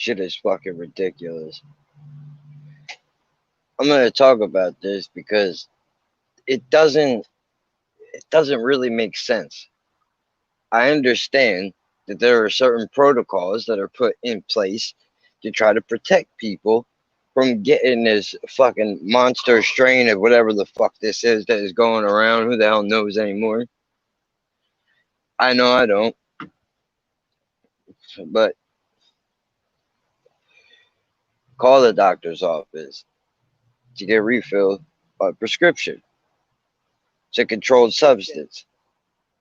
shit is fucking ridiculous. I'm gonna talk about this because it doesn't it doesn't really make sense. I understand that there are certain protocols that are put in place to try to protect people from getting this fucking monster strain of whatever the fuck this is that is going around. Who the hell knows anymore? I know I don't. But call the doctor's office to get refilled a prescription. It's a controlled substance.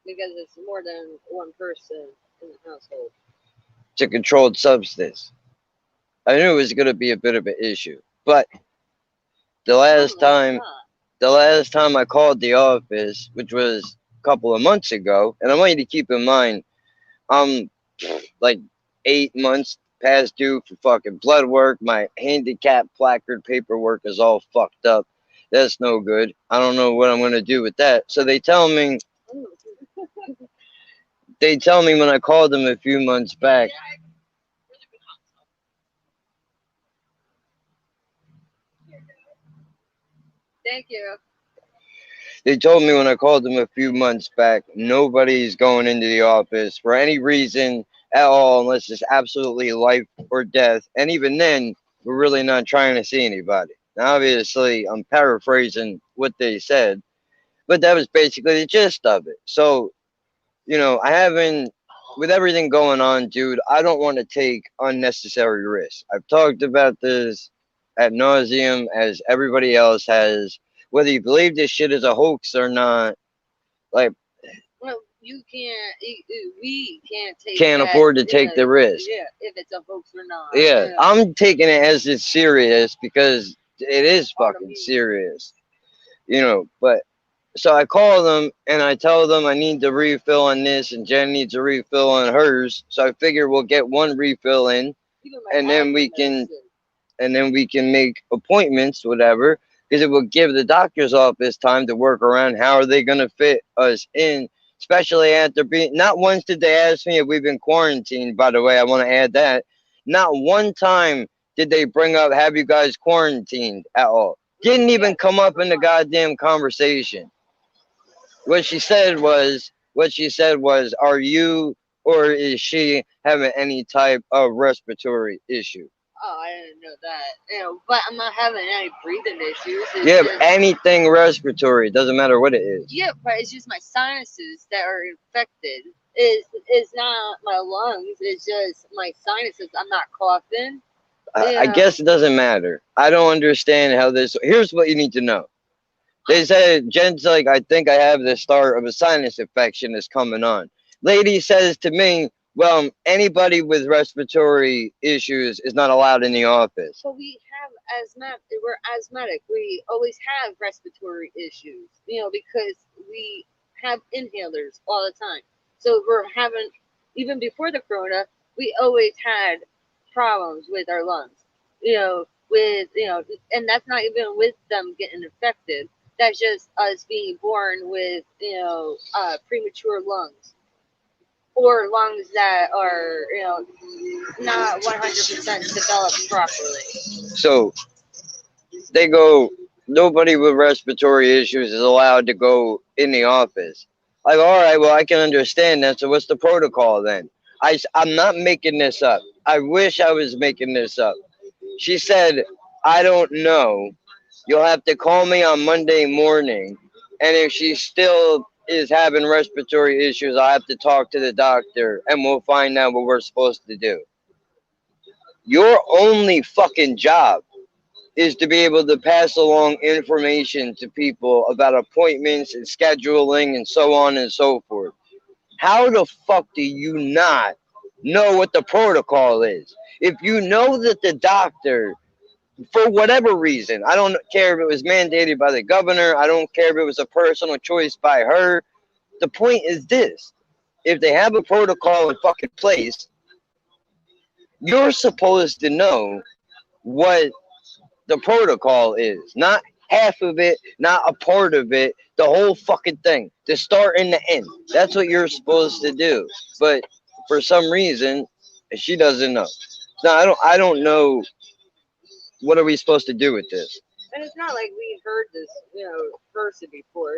because it's more than one person in the household. It's a controlled substance. I knew it was going to be a bit of an issue, but the last Normally it's time, not. the last time I called the office, which was a couple of months ago, and I want you to keep in mind, I'm like 8 months past due for fucking blood work. My handicap placard paperwork is all fucked up. That's no good. I don't know what I'm gonna do with that. So they tell me when I called them a few months back. Thank you. They told me when I called them a few months back, nobody's going into the office for any reason at all unless it's absolutely life or death. And even then, we're really not trying to see anybody. Now, obviously, I'm paraphrasing what they said, but that was basically the gist of it. So, I haven't, with everything going on, dude, I don't want to take unnecessary risks. I've talked about this ad nauseum as everybody else has. Whether you believe this shit is a hoax or not, like, Well, we can't take can't that. afford to take the risk. Yeah, if it's a hoax or not. Yeah, Yeah. I'm taking it as it's serious because it is Part of fucking me. serious. But so I call them and I tell them I need the refill on this and Jen needs a refill on hers. So I figure we'll get one refill in Even my and then we asthma can medicine. make appointments, whatever, because it will give the doctor's office time to work around how are they gonna fit us in, especially after being. Not once did they ask me if we've been quarantined. By the way, I want to add that. Not one time did they bring up have you guys quarantined at all. Didn't even come up in the goddamn conversation. What she said was, are you or is she having any type of respiratory issue? Oh, I didn't know that. But I'm not having any breathing issues. It's Yeah, just anything respiratory, doesn't matter what it is. yeah, but it's just my sinuses that are infected. It's not my lungs. It's just my sinuses. I'm not coughing. I Yeah. guess it doesn't matter. I don't understand how this. Here's what you need to know. They said Jen's like, I think I have the start of a sinus infection that's coming on. Lady says to me, well, anybody with respiratory issues is not allowed in the office. But we have we're asthmatic. We always have respiratory issues, because we have inhalers all the time. So we're having, even before the corona, we always had problems with our lungs, and that's not even with them getting infected. That's just us being born with, premature lungs or lungs that are, not 100% developed properly. So they go, nobody with respiratory issues is allowed to go in the office. Like, all right, well, I can understand that. So what's the protocol then? I'm not making this up. I wish I was making this up. She said, I don't know. You'll have to call me on Monday morning. And if she still is having respiratory issues, I'll have to talk to the doctor and we'll find out what we're supposed to do. Your only fucking job is to be able to pass along information to people about appointments and scheduling and so on and so forth. How the fuck do you not know what the protocol is? If you know that the doctor, for whatever reason, I don't care if it was mandated by the governor, I don't care if it was a personal choice by her. The point is this: if they have a protocol in fucking place, you're supposed to know what the protocol is. Not half of it, not a part of it, the whole fucking thing. The start and the end. That's what you're supposed to do. But for some reason, she doesn't know. No, I don't know. What are we supposed to do with this? And it's not like we heard this, person before.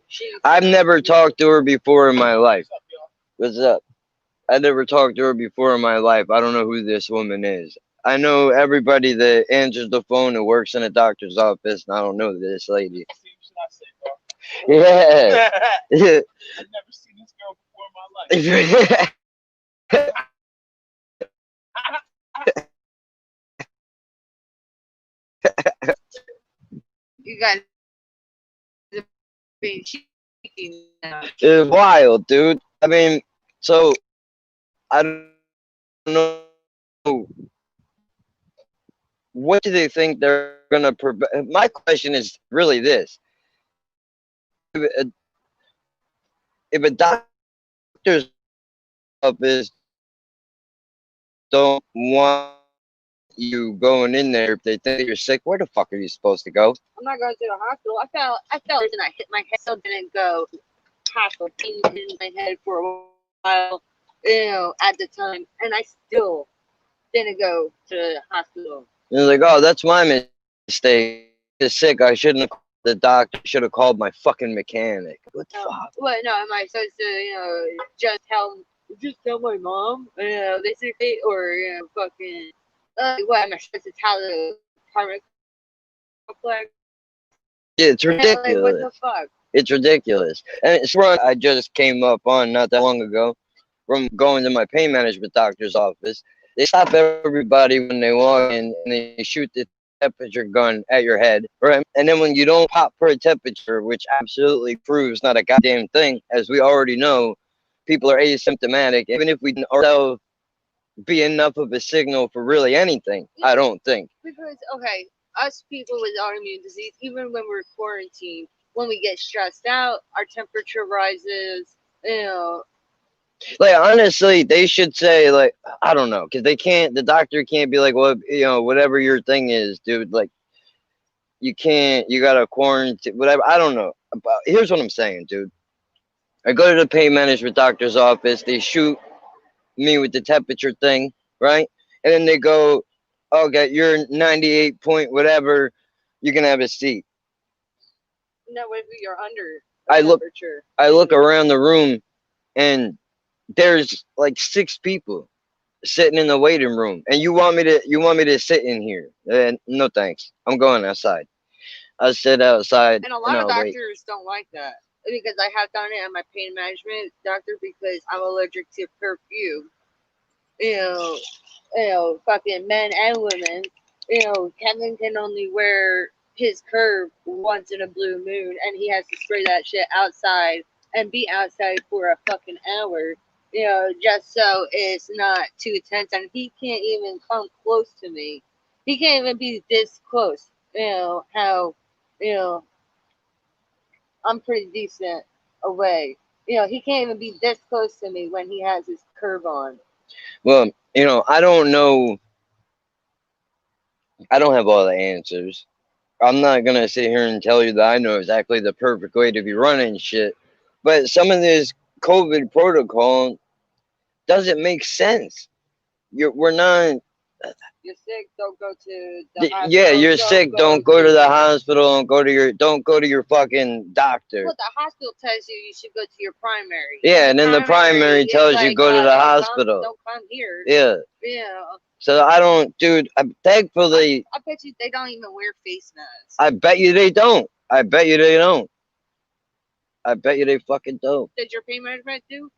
She's I've never talked to her before in my life. What's up? I never talked to her before in my life. I don't know who this woman is. I know everybody that answers the phone and works in a doctor's office, and I don't know this lady. Yeah. Yeah. you guys have been cheeky now. It's wild, dude. I mean, so I don't know what do they think they're gonna prevent. My question is really this: if a doctor's office don't want you going in there if they think you're sick, where the fuck are you supposed to go? I'm not going to the hospital. I fell and I hit my head, so didn't go hospital. Pain in my head for a while, at the time, and I still didn't go to the hospital. And they're like, oh, that's my mistake. Is sick. I shouldn't have called the doctor. I should have called my fucking mechanic. What the fuck? What? No, am I supposed to, just tell my mom, basically, or fucking, what am I supposed to tell the apartment complex? Yeah, it's Like, what the ridiculous. fuck? It's ridiculous. And it's one I just came up on not that long ago from going to my pain management doctor's office. They stop everybody when they walk in and they shoot the temperature gun at your head, right? And then when you don't pop for a temperature, which absolutely proves not a goddamn thing, as we already know, people are asymptomatic. Even if we can ourselves be enough of a signal for really anything, I don't think. Because, okay, us people with autoimmune disease, even when we're quarantined, when we get stressed out, our temperature rises, you know. Like honestly, they should say like I don't know because they can't. The doctor can't be like, well, whatever your thing is, dude. Like you can't. You gotta quarantine. Whatever. I don't know. But here's what I'm saying, dude. I go to the pain management doctor's office. They shoot me with the temperature thing, right? And then they go, okay, you're 98 point whatever. You can have a seat. No, if you're under a I look. temperature. I look around the room and there's like six people sitting in the waiting room, and you want me to sit in here? No thanks. I'm going outside. I sit outside And a and lot of I'll wait. doctors don't like that. Because I have done it at my pain management doctor because I'm allergic to perfume. You know, fucking men and women. Kevin can only wear his curve once in a blue moon, and he has to spray that shit outside and be outside for a fucking hour. Just so it's not too intense, and he can't even come close to me. He can't even be this close. How, you know, I'm pretty decent away. He can't even be this close to me when he has his curve on. Well, I don't know. I don't have all the answers. I'm not gonna sit here and tell you that I know exactly the perfect way to be running shit. But some of this COVID protocol doesn't make sense. We're not. You're sick, don't go to the Yeah, hospital. you're Don't sick. go Don't go to to the hospital. Don't go to your fucking doctor. Well, the hospital tells you should go to your primary. Yeah, The and then the primary primary is tells you like, go to the don't come, hospital. don't come here. Yeah. Yeah, So I don't, dude. Thankfully, I bet you they don't even wear face masks. I bet you they don't. I bet you they don't. I bet you they fucking don't. Did your pain management do?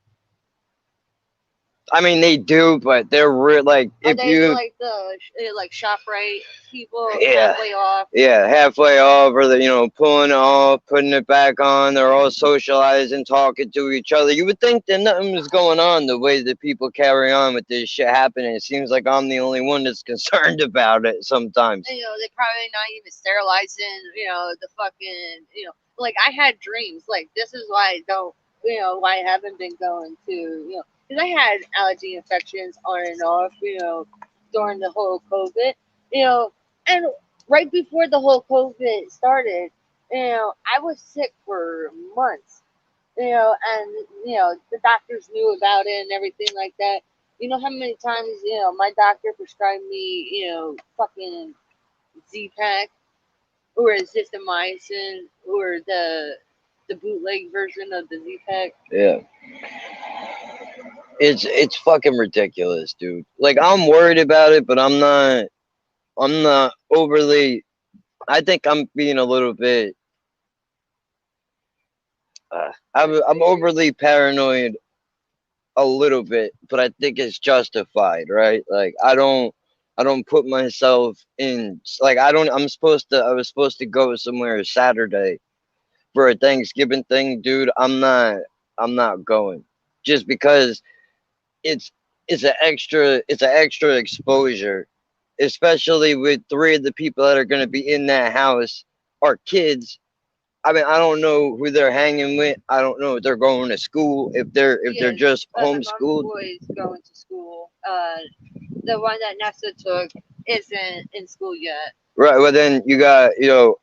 I mean, they do, but they're real. Like Are if they you, like the like Shoprite people yeah, halfway off? yeah, halfway off, or pulling it off, putting it back on. They're all socializing, talking to each other. You would think that nothing was going on the way that people carry on with this shit happening. It seems like I'm the only one that's concerned about it sometimes. They probably not even sterilizing. The fucking. Like I had dreams. Like this is why I don't. Why I haven't been going to. Because I had allergy infections on and off. During the whole COVID. And right before the whole COVID started. I was sick for months. And the doctors knew about it and everything like that. You know how many times my doctor prescribed me fucking Z-Pack or azithromycin or the bootleg version of the Z-Pack. Yeah, it's fucking ridiculous, dude. Like I'm worried about it, but I'm not. I'm not overly. I think I'm being a little bit. I'm overly paranoid a little bit, but I think it's justified, right? Like I don't put myself in like I don't I'm supposed to I was supposed to go somewhere Saturday for a Thanksgiving thing, dude. I'm not going. Just because it's it's an extra exposure, especially with three of the people that are going to be in that house are kids. I mean, I don't know who they're hanging with. I don't know if they're going to school, if they're Yes, just my mom's homeschooled. boy is going to school. The one that Nessa took isn't in school yet. Right. Well, then you got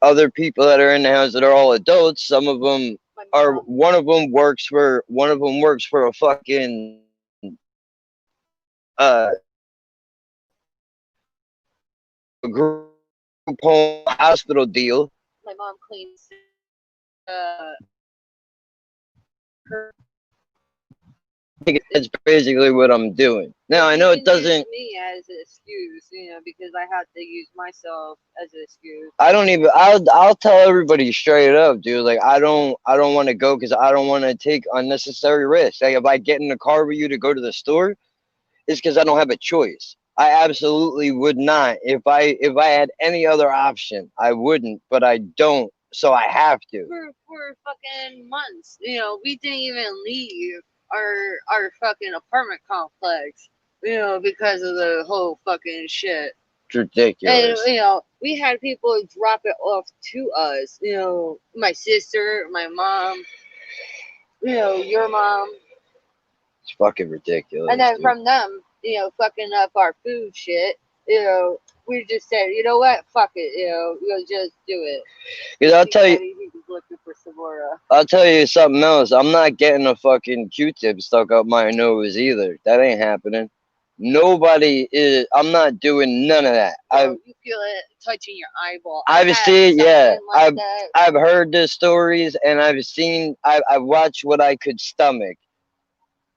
other people that are in the house that are all adults. Some of them My are. mom. One of them works for a fucking a group home hospital deal. My mom cleans uh her. That's basically what I'm doing. But Now I you know it can use doesn't. me as an excuse, because I have to use myself as an excuse. I don't even. I'll tell everybody straight up, dude. Like I don't want to go because I don't want to take unnecessary risks. Like if I get in the car with you to go to the store, it's because I don't have a choice. I absolutely would not. If I had any other option, I wouldn't. But I don't, so I have to. For fucking months, we didn't even leave our fucking apartment complex, because of the whole fucking shit. It's And ridiculous. we had people drop it off to us. My sister, my mom, your mom, It's fucking and ridiculous, then dude. from them, fucking up our food shit. We just said, you know what, fuck it, we'll just do it. Because See, Daddy, he was looking for Samora. I'll tell you something else. I'm not getting a fucking Q-tip stuck up my nose either. That ain't happening. Nobody is. I'm not doing none of that. You feel it touching your eyeball. I I've had seen, yeah. something like that. I've heard the stories and I've seen. I've watched what I could stomach.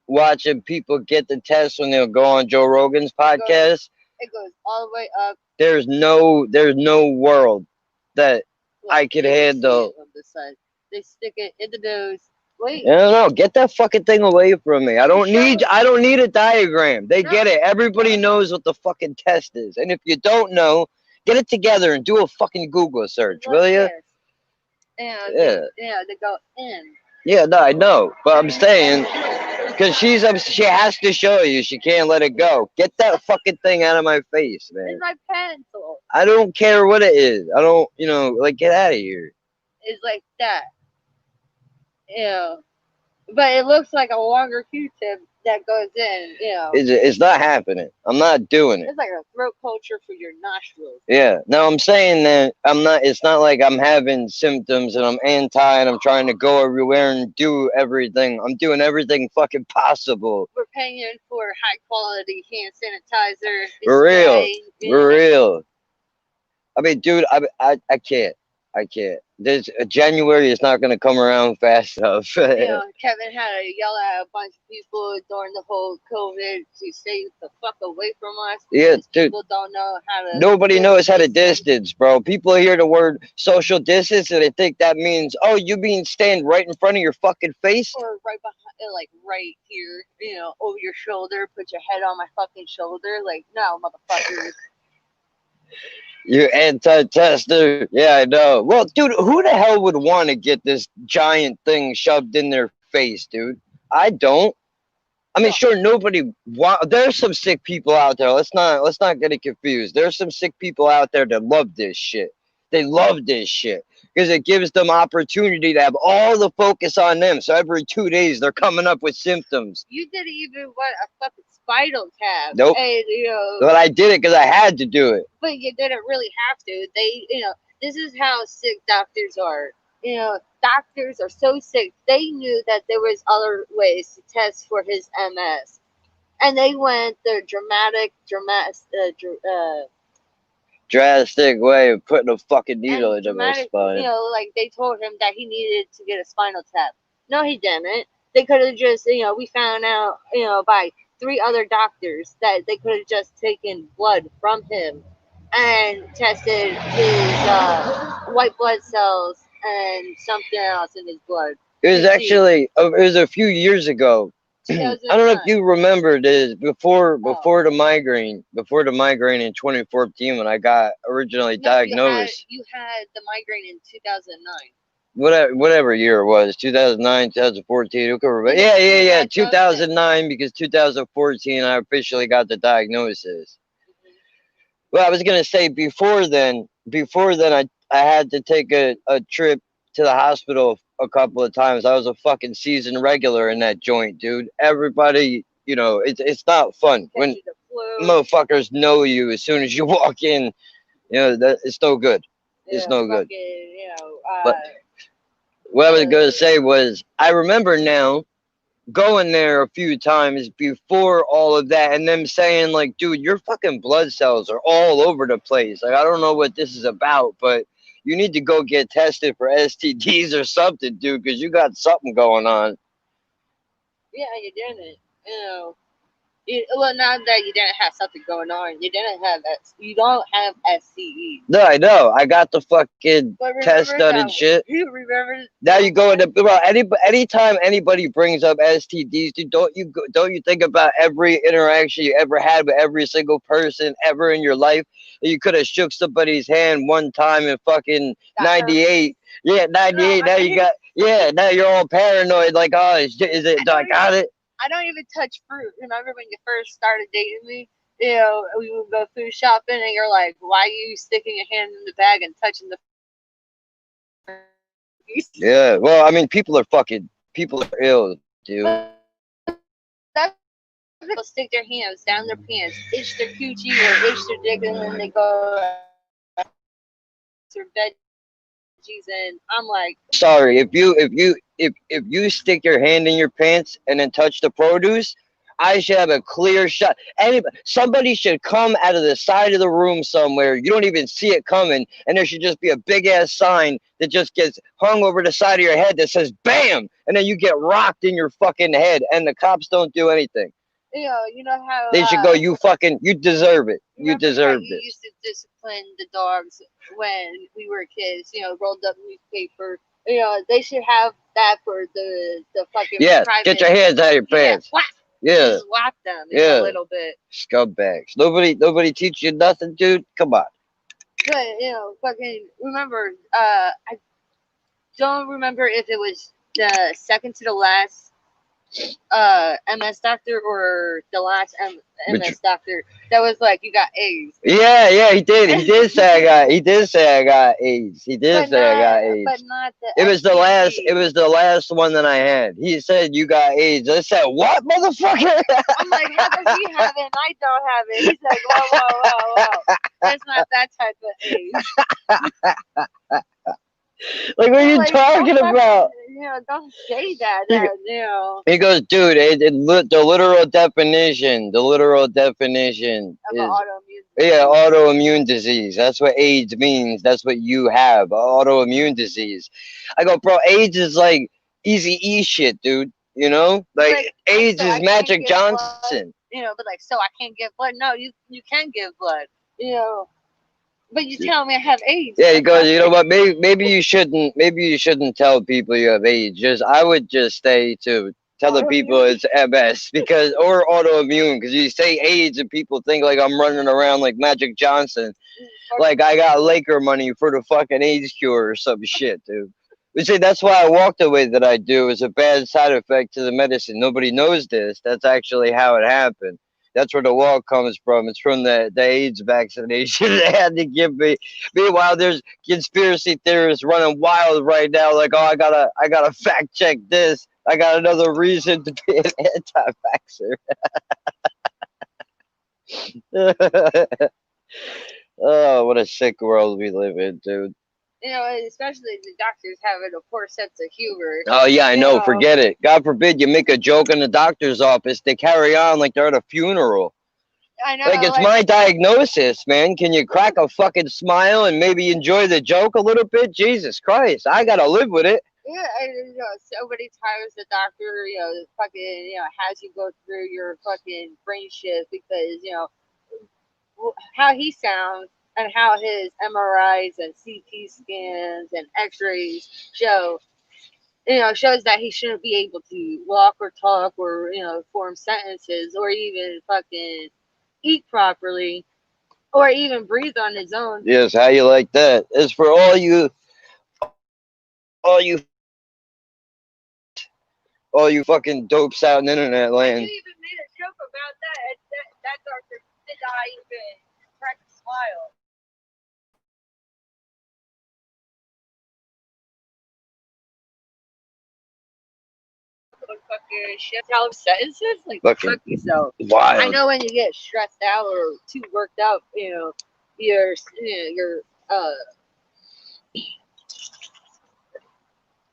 Watching people get the test when they'll go on Joe Rogan's podcast. It goes all the way up. There's no world that Like, I could you can see it handle. on the side. They stick it in the nose. Wait, I don't know. Get that fucking thing away from me. I don't need a diagram. They get it. Everybody knows what the fucking test is. And if you don't know, get it together and do a fucking Google search, will you? this. And Yeah. they go in. Yeah, no, I know. But I'm saying, because she has to show you. She can't let it go. Get that fucking thing out of my face, man. It's my pencil. I don't care what it is. I don't, like, get out of here. It's like that. Yeah. But it looks like a longer Q-tip that goes in. It's not happening. I'm not doing it. It's like a throat culture for your nostrils. Yeah. Now I'm saying that I'm not. It's not like I'm having symptoms and I'm anti and I'm trying to go everywhere and do everything. I'm doing everything fucking possible. We're paying for high quality hand sanitizer. For real. Spray, For real. I mean, dude, I can't. I can't. This January is not gonna come around fast enough. Kevin had to yell at a bunch of people during the whole COVID to stay the fuck away from us. Yeah, Because dude. people don't know how to. Nobody knows how to distance, bro. People hear the word social distance and they think that means, oh, you mean stand right in front of your fucking face? Or right behind, like right here, over your shoulder. Put your head on my fucking shoulder. Like, no, motherfuckers. You anti-tester. Yeah, I know. Well, dude, who the hell would want to get this giant thing shoved in their face, dude? I don't. I mean, sure, nobody. There's some sick people out there. Let's not get it confused. There's some sick people out there that love this shit. They love this shit because it gives them opportunity to have all the focus on them. So every 2 days they're coming up with symptoms. You didn't even want a fucking spinal tap. Nope. And, But I did it because I had to do it. but you didn't really have to. They, this is how sick doctors are. Doctors are so sick. They knew that there was other ways to test for his MS, And they went the Drastic way of putting a fucking needle and into my dramatic, you spine. know, like they told him that he needed to get a spinal tap. No, he didn't. They could have just, you know, we found out, you know, by three other doctors that they could have just taken blood from him and tested his white blood cells and something else in his blood It was to see. actually it was a few years ago. I don't know if 2009. you remember this Oh. before the migraine in 2014 when I got originally No, diagnosed. you had the migraine in 2009. Whatever year it was, 2009, 2014. Who can remember? Either Yeah, 2010. 2009 because 2014 I officially got the diagnosis. Mhm. Well, I was gonna say before then I had to take a trip to the hospital a couple of times. I was a fucking season regular in that joint, dude. Everybody, it's not fun Catch when you the flu. motherfuckers know you as soon as you walk in. That it's no good. It's Yeah, no good. fucking, you know, But what I was gonna the say was I remember now going there a few times before all of that and them saying like, dude, your fucking blood cells are all over the place. Like, I don't know what this is about, but you need to go get tested for STDs or something, dude, because you got something going on. yeah, you didn't. You know, well, not that you didn't have something going on. You don't have SCE. No, I know. I got the fucking But test remember done and that. shit. You remember Now the you go one? into well, anytime anybody brings up STDs, dude, don't you think about every interaction you ever had with every single person ever in your life? You could have shook somebody's hand one time in fucking Got '98. herpes. Yeah, No, '98. I Now don't you even. got yeah. Now you're all paranoid. Like, oh, is it? I I don't even. got it. I don't even touch fruit. Remember when you first started dating me? You know, we would go food shopping, and you're like, "Why are you sticking your hand in the bag and touching the fruit?" Yeah. Well, I mean, people are ill, dude. But that's because people stick their hands down their pants, itch their coochie or itch their dick, and then they go their veggies, and I'm like, I'm sorry if you stick your hand in your pants and then touch the produce, I should have a clear shot. Somebody should come out of the side of the room somewhere. You don't even see it coming, and there should just be a big ass sign that just gets hung over the side of your head that says "Bam," and then you get rocked in your fucking head, and the cops don't do anything. you know how They should go, you deserve it. You remember how deserve you this. used to discipline the dogs when we were kids? You know, rolled up newspaper. You know, they should have that for the fucking Yeah, get private. your hands out of your Yeah, pants. whack. Yeah, Just whack them, you know, a yeah. little bit. Scumbags. Nobody teach you nothing, dude. Come on. But you know, fucking remember. I don't remember if it was the second to the last MS doctor or the last Which, MS doctor that was like, you got AIDS. yeah, he did. He did say I got AIDS. He did say I got But AIDS. not the It STD. was the last one that I had. He said you got AIDS. I said, what, motherfucker? I'm like, how does he have it and I don't have it? He's like, whoa, whoa, whoa, whoa. That's not that type of AIDS. Like, what are I'm you like, don't talking fucking, about? you know, don't say that. He, That, you know, he goes, dude, the literal definition of an is autoimmune yeah, disease. autoimmune disease. That's what AIDS means. That's what you have, autoimmune disease. I go, bro, AIDS is like easy E shit, dude. Like Like, AIDS so I is can't Magic give blood. Johnson. You know, but like, so I can't give blood. No, you can give blood. You know, but you tell me I have AIDS. Yeah, he What the goes, fuck? you know what? Maybe you shouldn't tell people you have AIDS. Just I would just stay to telling people Autoimmune. it's MS because or autoimmune because you say AIDS and people think like I'm running around like Magic Johnson, like I got Laker money for the fucking AIDS cure or some shit, dude. We say that's why I walked the way that I do. It's a bad side effect to the medicine. Nobody knows this. That's actually how it happened. That's where the walk comes from. It's from the AIDS vaccination they had to give me. Meanwhile, there's conspiracy theorists running wild right now, like, oh, I gotta fact check this. I got another reason to be an anti-vaxxer. Oh, what a sick world we live in, dude. You know, especially the doctors having a poor sense of humor. Oh yeah, I You know. know, Forget it. God forbid you make a joke in the doctor's office. They carry on like they're at a funeral. I know, Like it's like, my diagnosis, man. Can you crack a fucking smile and maybe enjoy the joke a little bit? Jesus Christ, I gotta live with it. yeah, and, you know, so many times the doctor, you know, fucking, you know, has you go through your fucking brain shift because, you know, how he sounds and how his MRIs and CT scans and X-rays show, you know, shows that he shouldn't be able to walk or talk or, you know, form sentences or even fucking eat properly or even breathe on his own. Yes, how you like that? It's for all you fucking dopes out in internet And you land. even made a joke about that, and that doctor did not even crack a smile. Fucking shit. Tell him sentences like Fucking fuck yourself. I wild. know when you get stressed out or too worked up, you know, your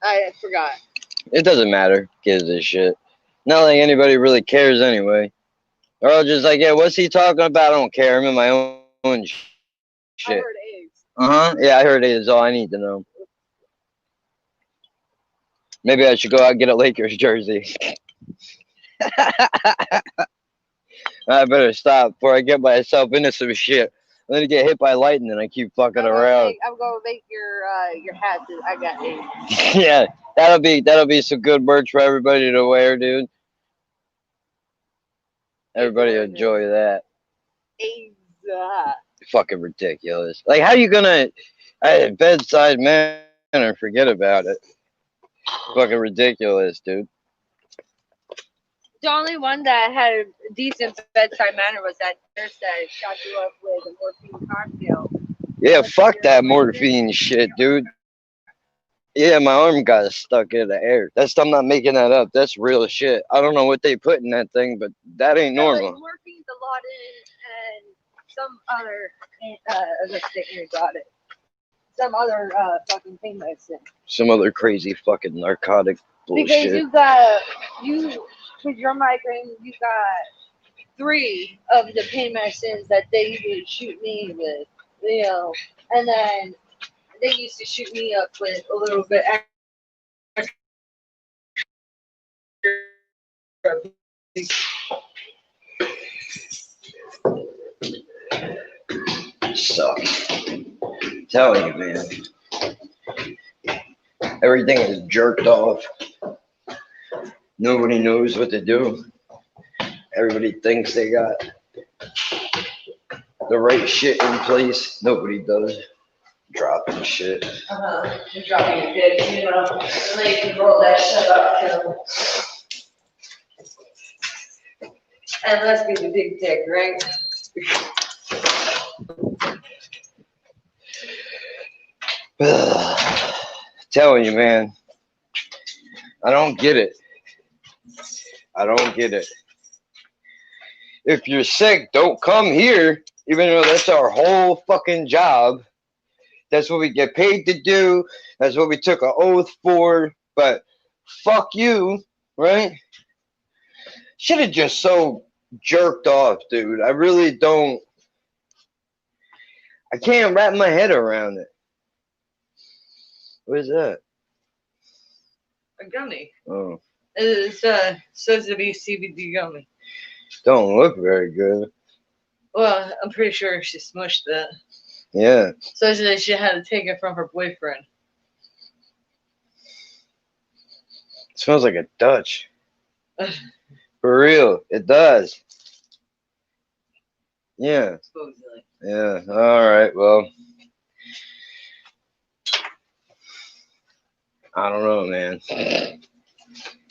I forgot. It doesn't matter. Gives a shit. Not like anybody really cares anyway. They're all just like, yeah, what's he talking about? I don't care. I'm in my own shit. I heard eggs. Yeah, I heard it is all I need to know. Maybe I should go out and get a Lakers jersey. I better stop before I get myself into some shit. I'm gonna get hit by lightning and I keep fucking around. I'm gonna make your hat. I got eggs. Yeah, that'll be some good merch for everybody to wear, dude. Everybody enjoy that. Eggs. Fucking ridiculous. Like, how you gonna bedside manner forget about it? Fucking ridiculous, dude. The only one that had a decent bedside manner was that nurse that shot you up with a morphine cocktail. Yeah, fuck that morphine shit, dude. Yeah, my arm got stuck in the air. I'm not making that up. That's real shit. I don't know what they put in that thing, but that ain't No, like normal. morphine, Dilaudid, and some other sticker got it. Some other fucking pain medicine. Some other crazy fucking narcotic Because bullshit. you with your migraine, you got 3 of the pain medicines that they would shoot me with, you know, and then they used to shoot me up with a little bit Suck. Telling you, man. Everything is jerked off. Nobody knows what to do. Everybody thinks they got the right shit in place. Nobody does. Dropping shit. You're dropping a dick, you know, and then you can roll that shit up, you know. And let's be the big dick, right? Telling you, man. I don't get it. I don't get it. If you're sick, don't come here, even though that's our whole fucking job. That's what we get paid to do. That's what we took an oath for. But fuck you, right? Should have just so jerked off, dude. I really don't. I can't wrap my head around it. What is that? A gummy. Oh, It's says to be CBD gummy. don't look very good. Well, I'm pretty sure she smushed that. Yeah. So she had to take it from her boyfriend. It smells like a Dutch. For real, it does. Yeah. Supposedly. Yeah. All right. Well, I don't know, man. It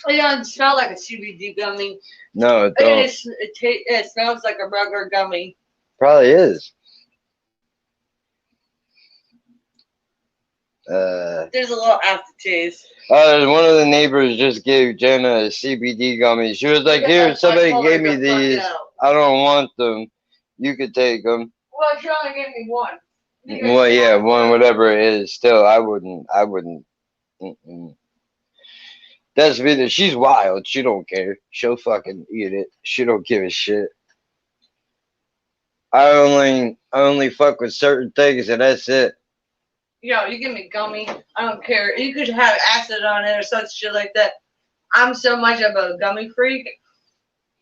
doesn't smell like a CBD gummy. No, it don't. It smells like a regular gummy. Probably is. There's a little aftertaste. One of the neighbors just gave Jenna a CBD gummy. She was like, "Here, somebody gave me these. I don't want them. You could take them." Well, she only gave me one. Well, yeah, one whatever it is. Still, I wouldn't. I wouldn't. Mm-mm. That's either she's wild. She don't care. She'll fucking eat it. She don't give a shit. I only fuck with certain things, and that's it. Yo, you give me gummy. I don't care. You could have acid on it or such shit like that. I'm so much of a gummy freak.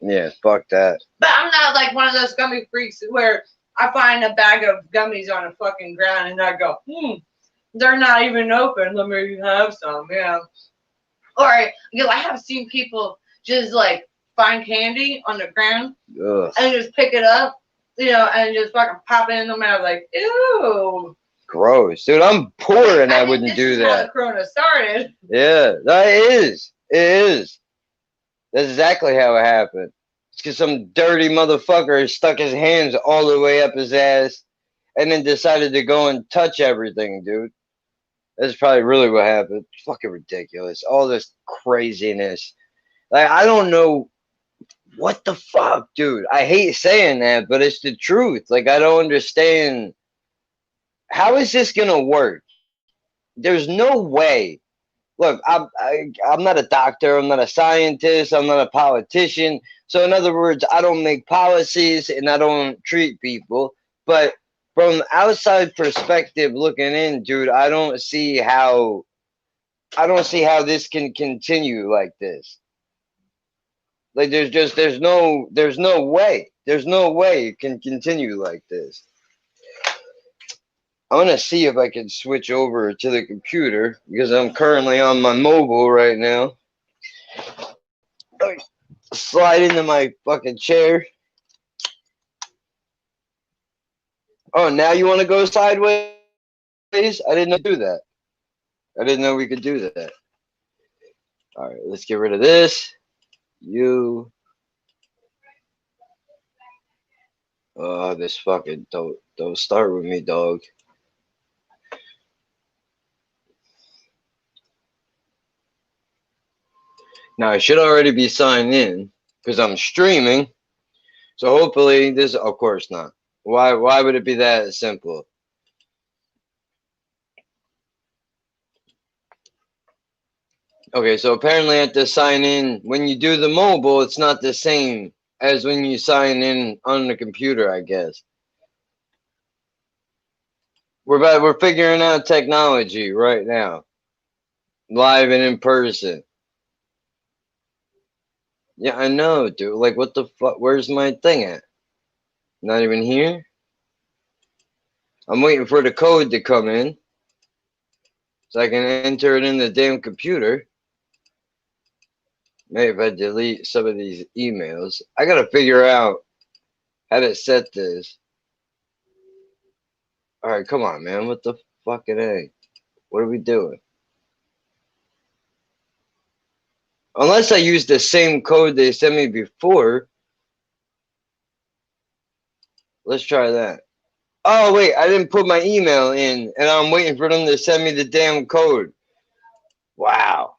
Yeah, fuck that. But I'm not like one of those gummy freaks where I find a bag of gummies on a fucking ground and I go, they're not even open. Let me have some, yeah. Or I have seen people just like find candy on the ground Ugh, and just pick it up, and just fucking pop it in the mouth like, ew. gross, dude. I'm poor, and I think wouldn't this do is how the that. corona started. Yeah, that is. It is. That's exactly how it happened. It's because some dirty motherfucker stuck his hands all the way up his ass, and then decided to go and touch everything, dude. That's probably really what happened. Fucking ridiculous. All this craziness. Like, I don't know what the fuck, dude. I hate saying that, but it's the truth. Like, I don't understand. How is this gonna work? There's no way. Look, I'm not a doctor. I'm not a scientist. I'm not a politician. So, in other words, I don't make policies and I don't treat people. But from outside perspective looking in, dude, I don't see how this can continue like this. Like there's no way it can continue like this. I'm gonna see if I can switch over to the computer because I'm currently on my mobile right now. Slide into my fucking chair. Oh, now you want to go sideways? I didn't know we could do that. I didn't know we could do that. All right, let's get rid of this. You. Oh, this fucking don't start with me, dog. Now I should already be signed in because I'm streaming. So hopefully this. Of course not. Why would it be that simple? Okay, so apparently I have to sign in when you do the mobile. It's not the same as when you sign in on the computer, I guess. We're figuring out technology right now, live and in person. Yeah, I know, dude. Like, what the fuck? Where's my thing at? Not even here. I'm waiting for the code to come in so I can enter it in the damn computer. Maybe if I delete some of these emails, I gotta figure out how to set this. All right, come on, man. What the fucking A? What are we doing? Unless I use the same code they sent me before. Let's try that. Oh, wait, I didn't put my email in, and I'm waiting for them to send me the damn code. Wow.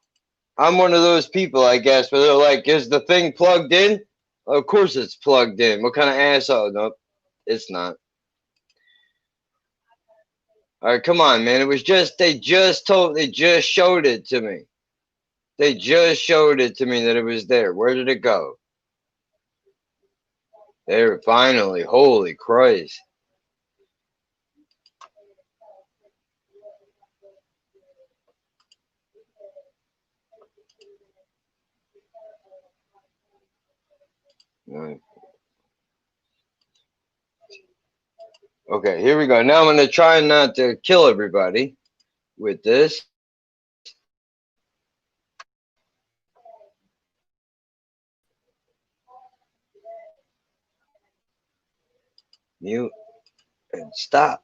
I'm one of those people, I guess, where they're like, is the thing plugged in? Of course it's plugged in. What kind of asshole? Nope, it's not. All right, come on, man. It was just, they just showed it to me. They just showed it to me that it was there. Where did it go? There, finally. Holy Christ. Right. Okay, here we go. Now I'm going to try not to kill everybody with this. Mute and stop.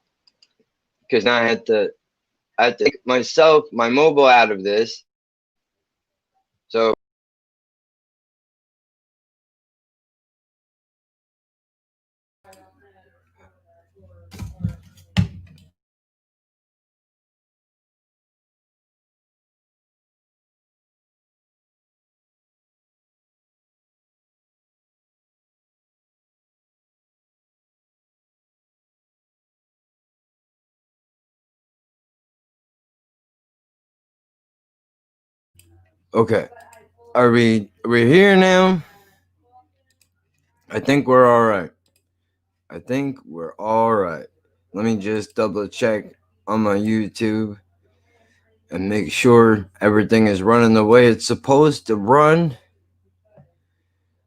Because now I have to take myself, my mobile out of this. So Okay. Are we here now? I think we're all right. I think we're all right. Let me just double check on my YouTube and make sure everything is running the way it's supposed to run.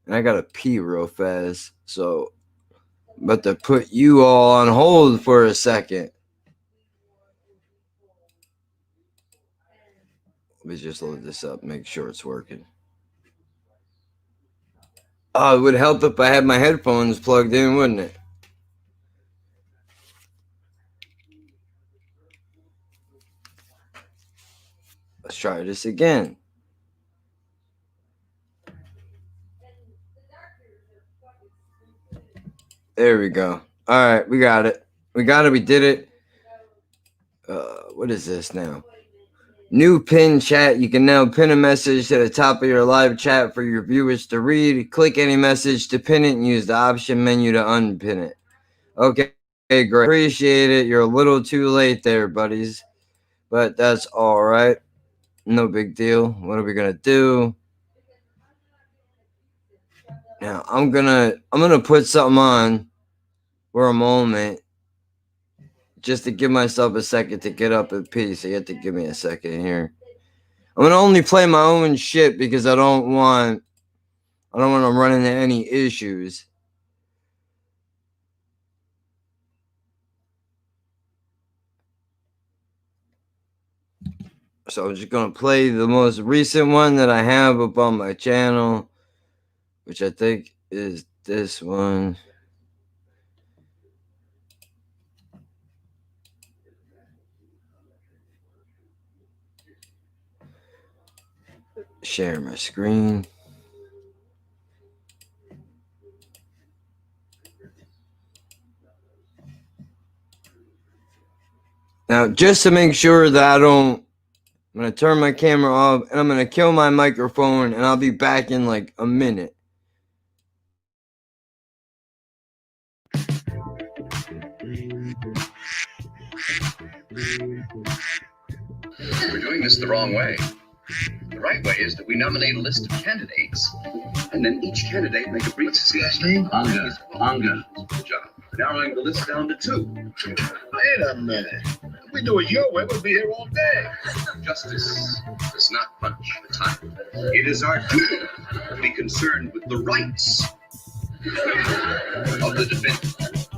And I gotta pee real fast, so I'm about to put you all on hold for a second. Let me just load this up, make sure it's working. Oh, it would help if I had my headphones plugged in, wouldn't it? Let's try this again. There we go. All right, we got it. We did it. What is this now? New pin chat. You can now pin a message to the top of your live chat for your viewers to read. Click any message to pin it and use the option menu to unpin it. Okay, great. Appreciate it. You're a little too late there, buddies. But that's all right. No big deal. What are we gonna do? Now I'm gonna put something on for a moment, just to give myself a second to get up and pee. So you have to give me a second here. I'm gonna only play my own shit because I don't want to run into any issues. So I'm just gonna play the most recent one that I have up on my channel, which I think is this one. Share my screen. Now, just to make sure that I'm going to turn my camera off and I'm going to kill my microphone, and I'll be back in like a minute. We're doing this the wrong way. The right way is that we nominate a list of candidates, and then each candidate make a brief speech. Hunger. Good job. Narrowing the list down to 2. Wait a minute. If we do it your way, we'll be here all day. Justice does not punch the time. It is our duty to be concerned with the rights of the defendant.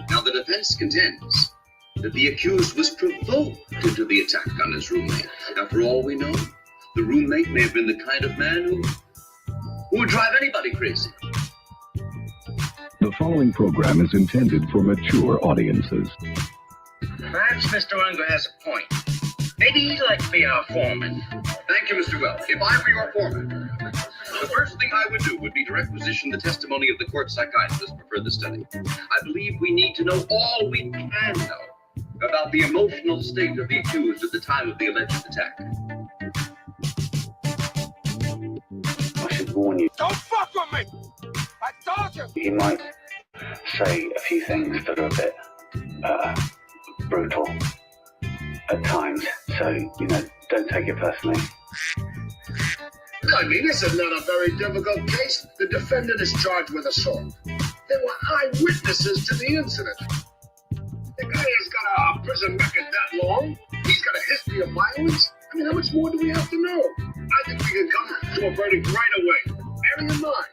Now, the defense contends that the accused was provoked into the attack on his roommate. Now, for all we know, the roommate may have been the kind of man who would drive anybody crazy. The following program is intended for mature audiences. Perhaps Mr. Unger has a point. Maybe he'd like to be our foreman. Thank you, Mr. Wells. If I were your foreman, the first thing I would do would be to requisition the testimony of the court psychiatrist for further study. I believe we need to know all we can know about the emotional state of the accused at the time of the alleged attack. I should warn you. Don't fuck with me! I told you! He might say a few things that are a bit brutal at times, so, don't take it personally. I mean, this is not a very difficult case. The defendant is charged with assault. There were eyewitnesses to the incident. The guy has got a prison record that long. He's got a history of violence. I mean, how much more do we have to know? I think we can come to a verdict right away. Bearing in mind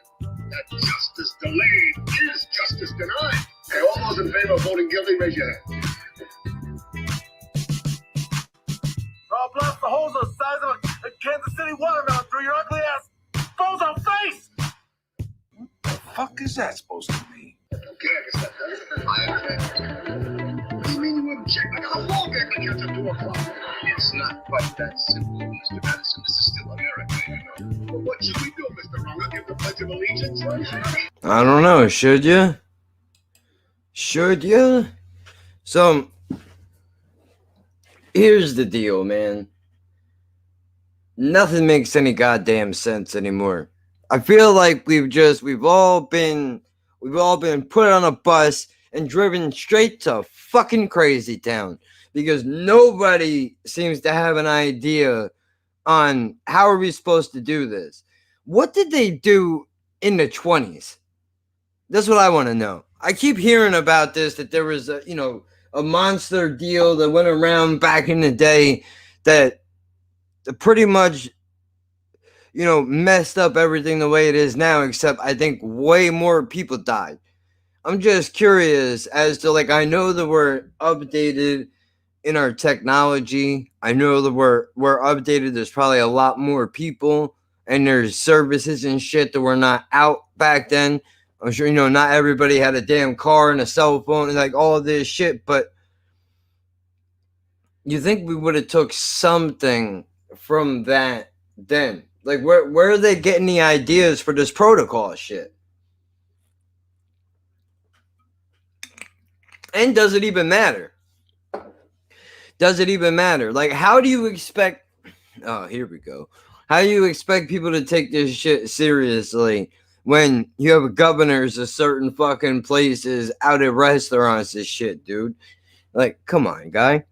that justice delayed is justice denied. Hey, all those in favor of voting guilty, raise your hand. I'll blast the holes the size of a Kansas City watermelon through your ugly ass bozo face! What the fuck is that supposed to mean? Okay, I guess that does. I object. What do you mean you object? I got a ball game against at 2 o'clock. It's not quite that simple, Mr. Madison. This is still America, you know. Well, what should we do, Mr. Unger? Give the Pledge of Allegiance, right? I don't know. Should you? Should you? So, here's the deal, man. Nothing makes any goddamn sense anymore. I feel like we've all been put on a bus and driven straight to fucking crazy town, because nobody seems to have an idea on how are we supposed to do this. What did they do in the 20s? That's what I want to know. I keep hearing about this, that there was a monster deal that went around back in the day that pretty much messed up everything the way it is now, except I think way more people died. I'm just curious as to, like, I know that we're updated in our technology. I know that we're updated. There's probably a lot more people and there's services and shit that were not out back then. I'm sure not everybody had a damn car and a cell phone and like all of this shit, but you think we would have took something from that then? Like, where are they getting the ideas for this protocol shit? And does it even matter? Does it even matter? Like, how do you expect... Oh, here we go. How do you expect people to take this shit seriously when you have governors of certain fucking places out at restaurants and shit, dude? Like, come on, guy.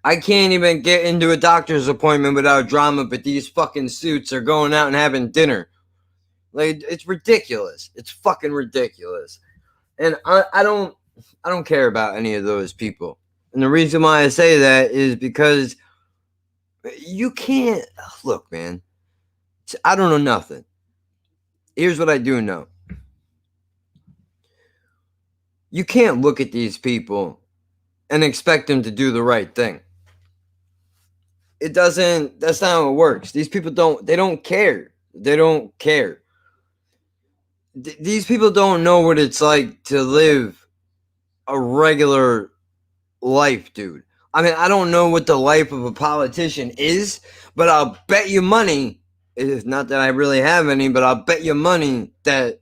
I can't even get into a doctor's appointment without drama, but these fucking suits are going out and having dinner. Like, it's ridiculous. It's fucking ridiculous. And I don't care about any of those people. And the reason why I say that is because you can't... Look, man. I don't know nothing. Here's what I do know. You can't look at these people and expect them to do the right thing. It doesn't... That's not how it works. These people don't care. They don't care. These people don't know what it's like to live a regular life, dude. I mean, I don't know what the life of a politician is, but I'll bet you money, it's not that I really have any, but I'll bet you money that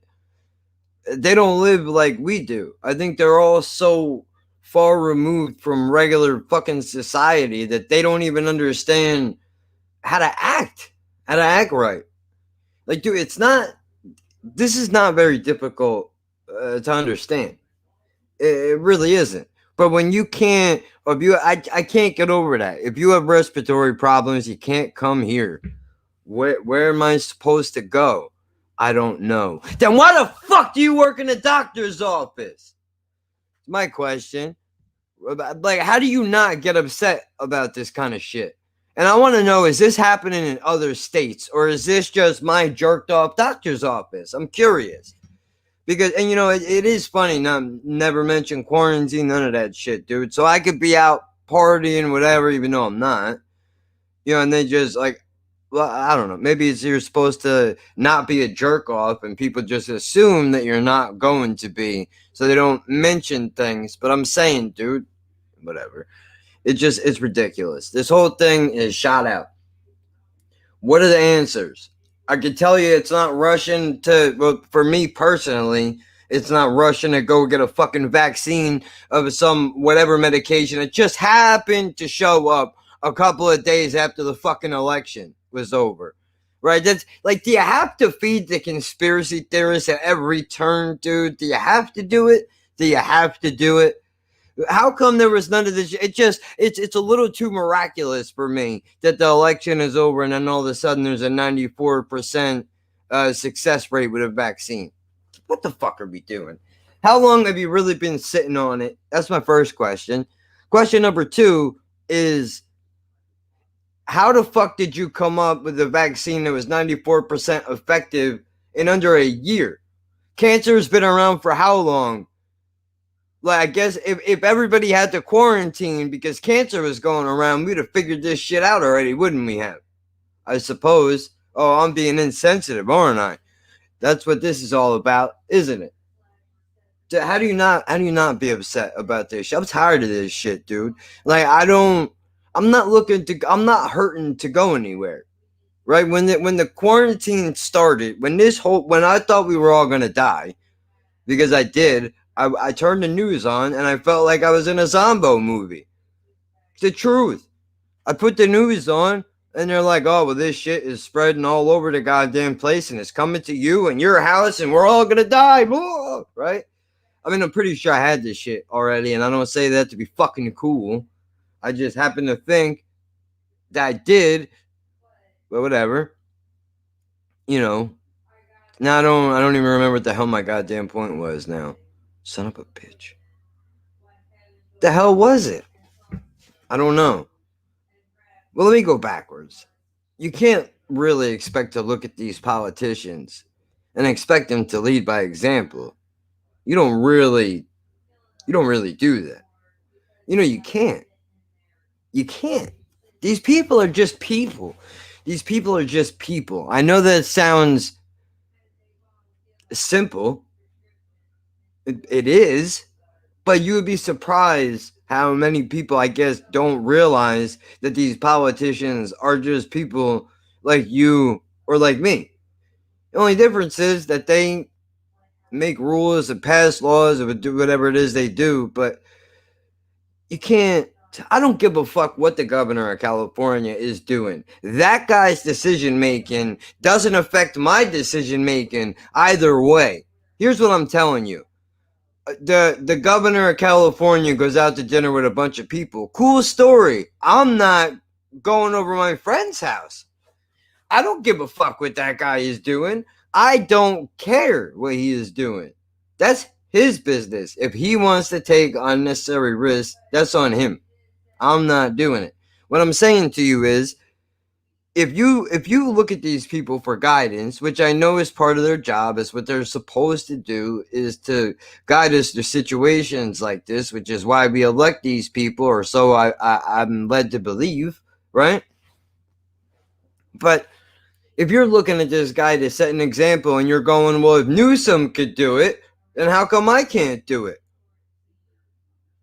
they don't live like we do. I think they're all so far removed from regular fucking society that they don't even understand how to act right. Like, dude, this is not very difficult to understand. It really isn't. But when you can't, I can't get over that. If you have respiratory problems, you can't come here. Where am I supposed to go? I don't know. Then why the fuck do you work in a doctor's office? My question. Like, how do you not get upset about this kind of shit? And I want to know, is this happening in other states, or is this just my jerked off doctor's office? I'm curious. Because, and it is funny, never mention quarantine, none of that shit, dude. So I could be out partying, whatever, even though I'm not. And they just, like, well, I don't know. Maybe you're supposed to not be a jerk off, and people just assume that you're not going to be, so they don't mention things. But I'm saying, dude, whatever. It's ridiculous. This whole thing is shot out. What are the answers? I can tell you it's not rushing to, well, for me personally, it's not rushing to go get a fucking vaccine of some whatever medication. It just happened to show up a couple of days after the fucking election was over. Right? That's like, do you have to feed the conspiracy theorists at every turn, dude? Do you have to do it? Do you have to do it? How come there was none of this? It's a little too miraculous for me that the election is over and then all of a sudden there's a 94% success rate with a vaccine. What the fuck are we doing? How long have you really been sitting on it? That's my first question. Question number 2 is, how the fuck did you come up with a vaccine that was 94% effective in under a year? Cancer has been around for how long? Like, I guess if everybody had to quarantine because cancer was going around, we'd have figured this shit out already, wouldn't we have? I suppose. Oh, I'm being insensitive, aren't I? That's what this is all about, isn't it? How do you not be upset about this shit? I'm tired of this shit, dude. Like, I'm not hurting to go anywhere. Right? When the quarantine started, when I thought we were all gonna die, because I did, I turned the news on and I felt like I was in a zombie movie. It's the truth. I put the news on and they're like, oh, well, this shit is spreading all over the goddamn place and it's coming to you and your house and we're all going to die. Right? I mean, I'm pretty sure I had this shit already, and I don't say that to be fucking cool. I just happen to think that I did But whatever. You know. Now I don't even remember what the hell my goddamn point was now. Son of a bitch. The hell was it? I don't know. Well, let me go backwards. You can't really expect to look at these politicians and expect them to lead by example. You don't really do that. You can't. You can't. These people are just people. These people are just people. I know that sounds simple. It is, but you would be surprised how many people, I guess, don't realize that these politicians are just people like you or like me. The only difference is that they make rules and pass laws and do whatever it is they do, but you can't. I don't give a fuck what the governor of California is doing. That guy's decision making doesn't affect my decision making either way. Here's what I'm telling you. The governor of California goes out to dinner with a bunch of people. Cool story. I'm not going over my friend's house. I don't give a fuck what that guy is doing. I don't care what he is doing. That's his business. If he wants to take unnecessary risks, that's on him. I'm not doing it. What I'm saying to you is, if you look at these people for guidance, which I know is part of their job, is what they're supposed to do, is to guide us through situations like this, which is why we elect these people, or so I'm led to believe, right? But if you're looking at this guy to set an example and you're going, well, if Newsom could do it, then how come I can't do it?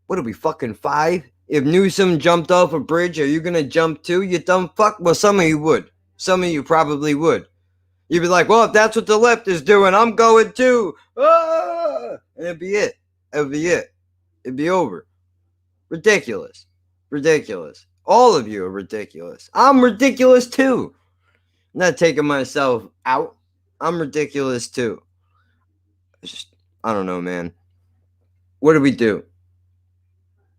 What are we, fucking 5? If Newsom jumped off a bridge, are you going to jump too, you dumb fuck? Well, some of you would. Some of you probably would. You'd be like, well, if that's what the left is doing, I'm going too. Ah! And it'd be it. It'd be it. It'd be over. Ridiculous. Ridiculous. All of you are ridiculous. I'm ridiculous too. I'm not taking myself out. I'm ridiculous too. It's just, I don't know, man. What do we do?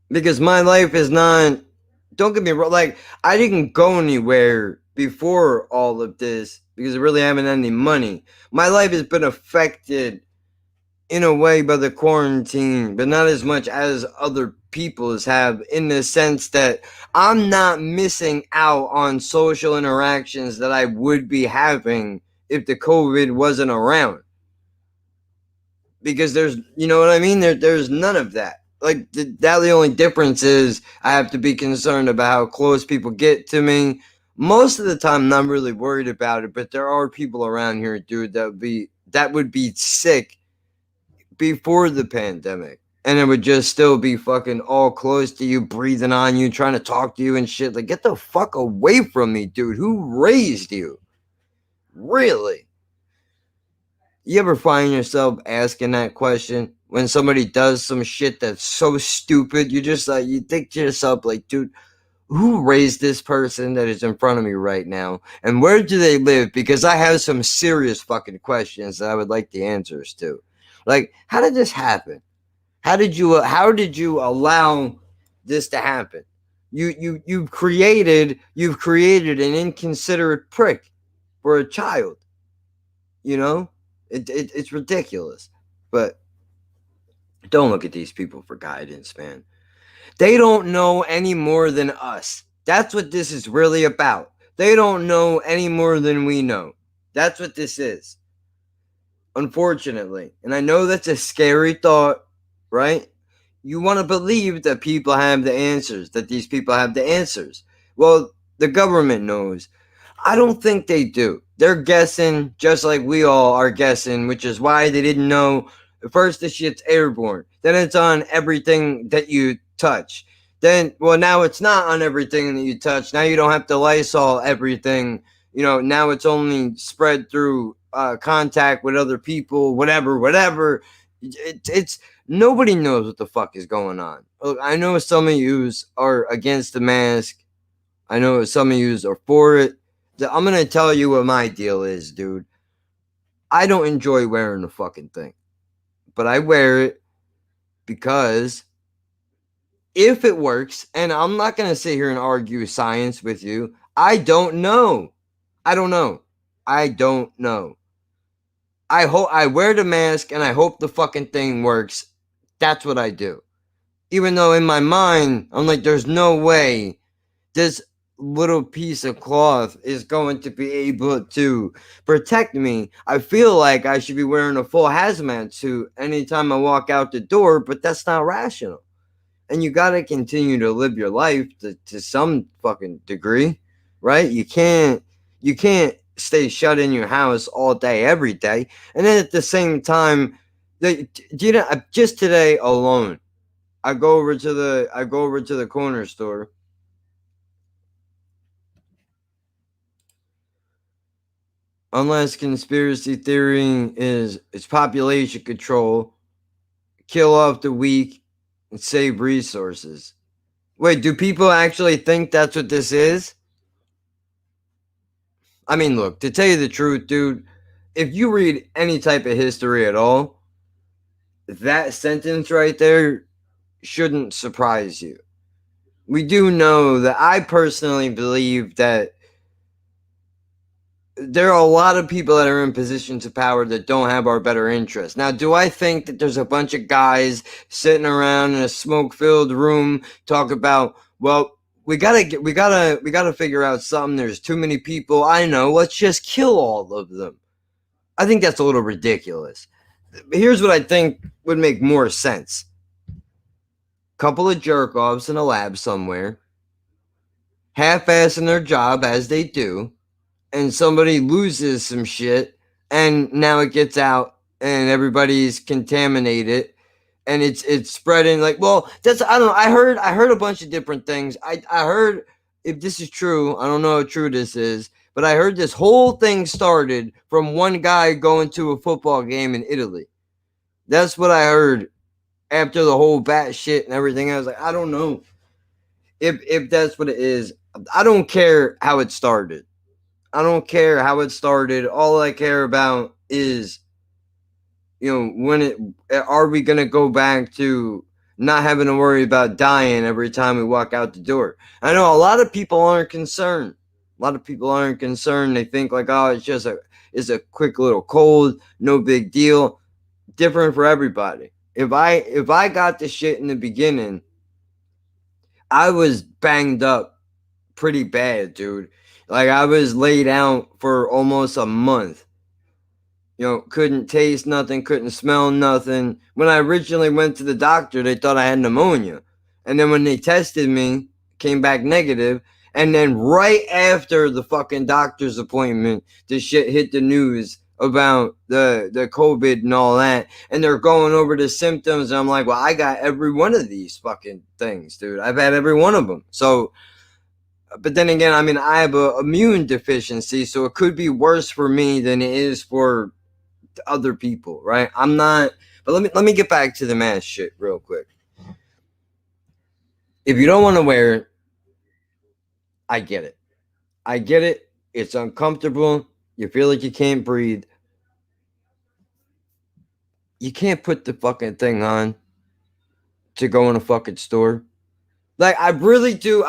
Because my life is not, don't get me wrong, like, I didn't go anywhere before all of this because I really haven't had any money. My life has been affected in a way by the quarantine, but not as much as other people's have, in the sense that I'm not missing out on social interactions that I would be having if the COVID wasn't around. Because there's, you know what I mean? There's none of that. Like, the only difference is I have to be concerned about how close people get to me. Most of the time, I'm not really worried about it, but there are people around here, dude, that would be sick before the pandemic, and it would just still be fucking all close to you, breathing on you, trying to talk to you and shit. Like, get the fuck away from me, dude. Who raised you? Really? You ever find yourself asking that question when somebody does some shit that's so stupid? You just like, you think to yourself, like, dude, who raised this person that is in front of me right now, and where do they live? Because I have some serious fucking questions that I would like the answers to. Like, how did this happen? How did you allow this to happen? You've created an inconsiderate prick for a child. You know, it's ridiculous. But don't look at these people for guidance, man. They don't know any more than us. That's what this is really about. They don't know any more than we know. That's what this is. Unfortunately. And I know that's a scary thought, right? You want to believe that people have the answers, that these people have the answers. Well, the government knows. I don't think they do. They're guessing just like we all are guessing, which is why they didn't know. First, the shit's airborne. Then it's on everything that you touch. Then, well, now it's not on everything that you touch. Now you don't have to Lysol everything. Now it's only spread through contact with other people, whatever. It's nobody knows what the fuck is going on. Look, I know some of you are against the mask. I know some of you are for it. I'm going to tell you what my deal is, dude. I don't enjoy wearing the fucking thing. But I wear it because if it works, and I'm not going to sit here and argue science with you, I don't know. I don't know. I don't know. I hope I wear the mask and I hope the fucking thing works. That's what I do. Even though in my mind, I'm like, there's no way this little piece of cloth is going to be able to protect me. I feel like I should be wearing a full hazmat suit anytime I walk out the door, but that's not rational. And you got to continue to live your life to some fucking degree, right? You can't stay shut in your house all day every day. And then at the same time, just today alone, I go over to the corner store. Unless conspiracy theory is it's population control, kill off the weak, and save resources. Wait, do people actually think that's what this is? I mean, look, to tell you the truth, dude, if you read any type of history at all, that sentence right there shouldn't surprise you. We do know that I personally believe that there are a lot of people that are in positions of power that don't have our better interest. Now, do I think that there's a bunch of guys sitting around in a smoke-filled room talk about, well, we gotta figure out something. There's too many people. I know. Let's just kill all of them. I think that's a little ridiculous. Here's what I think would make more sense. Couple of jerk-offs in a lab somewhere, half-assing their job as they do, and somebody loses some shit, and now it gets out, and everybody's contaminated, and it's spreading. Like, well, that's I don't know. I heard a bunch of different things. I heard, if this is true, I don't know how true this is, but I heard this whole thing started from one guy going to a football game in Italy. That's what I heard after the whole bat shit and everything. I was like, I don't know if that's what it is. I don't care how it started. I don't care how it started. All I care about is, are we going to go back to not having to worry about dying every time we walk out the door? I know a lot of people aren't concerned. A lot of people aren't concerned. They think like, oh, it's a quick little cold, no big deal. Different for everybody. If I got the shit in the beginning, I was banged up pretty bad, dude. Like, I was laid out for almost a month. Couldn't taste nothing, couldn't smell nothing. When I originally went to the doctor, they thought I had pneumonia. And then when they tested me, came back negative. And then right after the fucking doctor's appointment, the shit hit the news about the COVID and all that. And they're going over the symptoms. And I'm like, well, I got every one of these fucking things, dude. I've had every one of them. So, but then again, I mean, I have a immune deficiency, so it could be worse for me than it is for other people, right? I'm not. But let me get back to the mask shit real quick. If you don't want to wear it, I get it. I get it. It's uncomfortable. You feel like you can't breathe. You can't put the fucking thing on to go in a fucking store. Like, I really do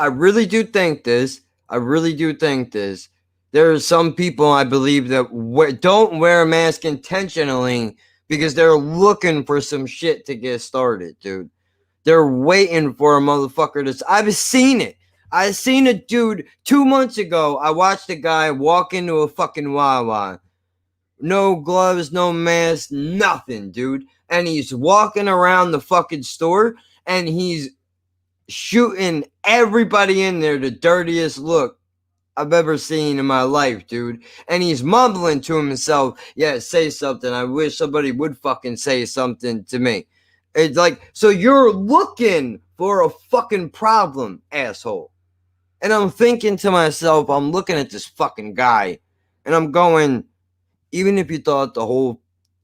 think this. I really do think this. There are some people, I believe, that don't wear a mask intentionally because they're looking for some shit to get started, dude. They're waiting for a motherfucker to. I've seen it. I seen a dude 2 months ago. I watched a guy walk into a fucking Wawa. No gloves, no mask, nothing, dude. And he's walking around the fucking store and he's shooting everybody in there the dirtiest look I've ever seen in my life, dude. And he's mumbling to himself, yeah, say something. I wish somebody would fucking say something to me. It's like, so you're looking for a fucking problem, asshole. And I'm thinking to myself, I'm looking at this fucking guy, and I'm going, even if you thought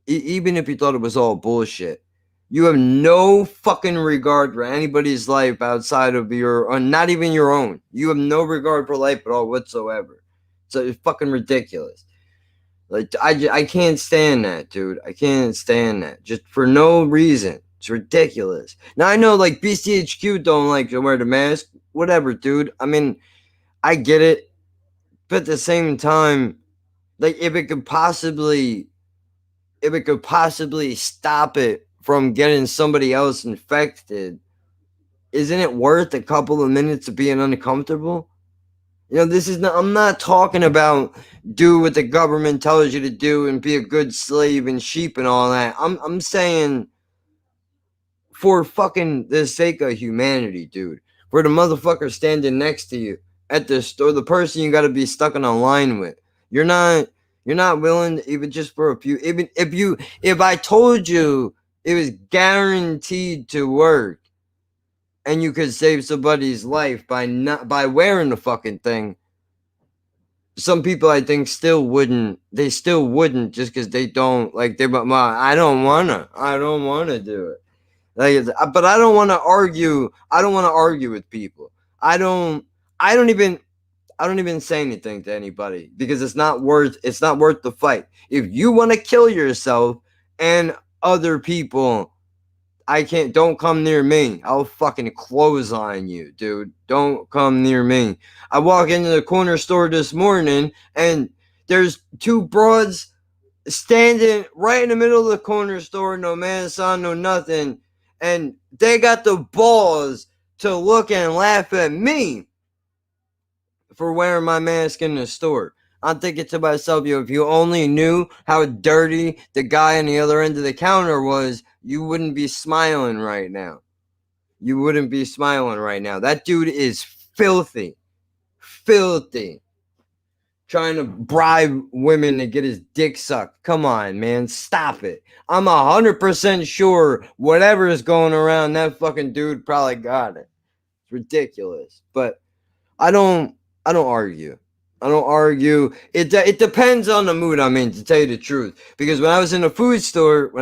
even if you thought it was all bullshit, you have no fucking regard for anybody's life outside of not even your own. You have no regard for life at all whatsoever. So it's fucking ridiculous. Like, I can't stand that, dude. I can't stand that. Just for no reason. It's ridiculous. Now, I know, like, BCHQ don't like to wear the mask. Whatever, dude. I mean, I get it. But at the same time, like if it could possibly stop it from getting somebody else infected, isn't it worth a couple of minutes of being uncomfortable? You know, this is not, I'm not talking about do what the government tells you to do and be a good slave and sheep and all that. I'm saying for fucking the sake of humanity, dude. For the motherfucker standing next to you at the store, the person you got to be stuck in a line with. You're not willing to, even just for a few, even if I told you it was guaranteed to work and you could save somebody's life by wearing the fucking thing, some people I think still wouldn't just because they don't like I don't wanna do it. Like, but I don't want to argue. I don't want to argue with people. I don't. I don't even say anything to anybody because it's not worth. It's not worth the fight. If you want to kill yourself and other people, I can't. Don't come near me. I'll fucking clothesline you, dude. Don't come near me. I walk into the corner store this morning and there's two broads standing right in the middle of the corner store, no man son, no nothing, and they got the balls to look and laugh at me for wearing my mask in the store. I'm thinking to myself, yo, if you only knew how dirty the guy on the other end of the counter was, you wouldn't be smiling right now. You wouldn't be smiling right now. That dude is filthy. Filthy. Trying to bribe women to get his dick sucked. Come on, man. Stop it. I'm 100% sure whatever is going around, that fucking dude probably got it. It's ridiculous. But I don't argue. I don't argue. It depends on the mood I'm in, to tell you the truth. Because when I was in the food store,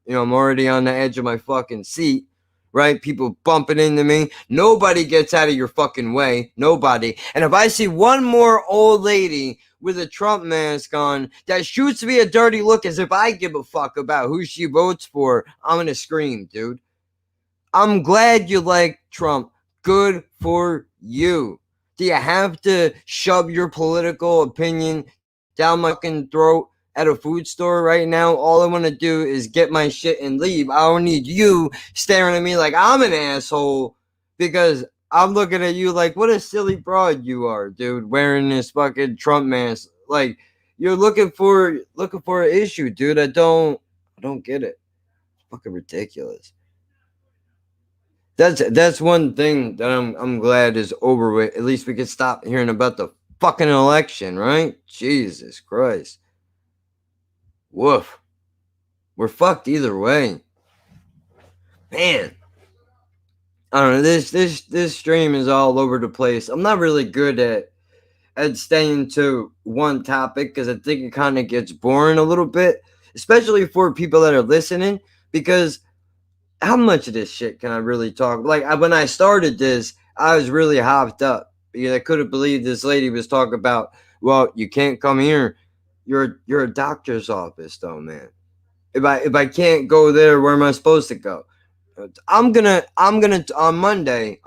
you know, I'm already on the edge of my fucking seat. Right? People bumping into me. Nobody gets out of your fucking way. Nobody. And if I see one more old lady with a Trump mask on that shoots me a dirty look as if I give a fuck about who she votes for, I'm gonna scream, dude. I'm glad you like Trump. Good for you. Do you have to shove your political opinion down my fucking throat at a food store right now? All I want to do is get my shit and leave. I don't need you staring at me like I'm an asshole because I'm looking at you like, what a silly broad you are, dude, wearing this fucking Trump mask. Like, you're looking for an issue, dude. I don't get it. It's fucking ridiculous. That's one thing that I'm glad is over with. At least we can stop hearing about the fucking election, right? Jesus Christ. Woof. We're fucked either way. Man. I don't know. This stream is all over the place. I'm not really good at staying to one topic because I think it kind of gets boring a little bit, especially for people that are listening, because how much of this shit can I really talk? Like when I started this, I was really hopped up because I couldn't believe this lady was talking about, well, you can't come here. You're a doctor's office though, man. If I can't go there, where am I supposed to go? I'm gonna on Monday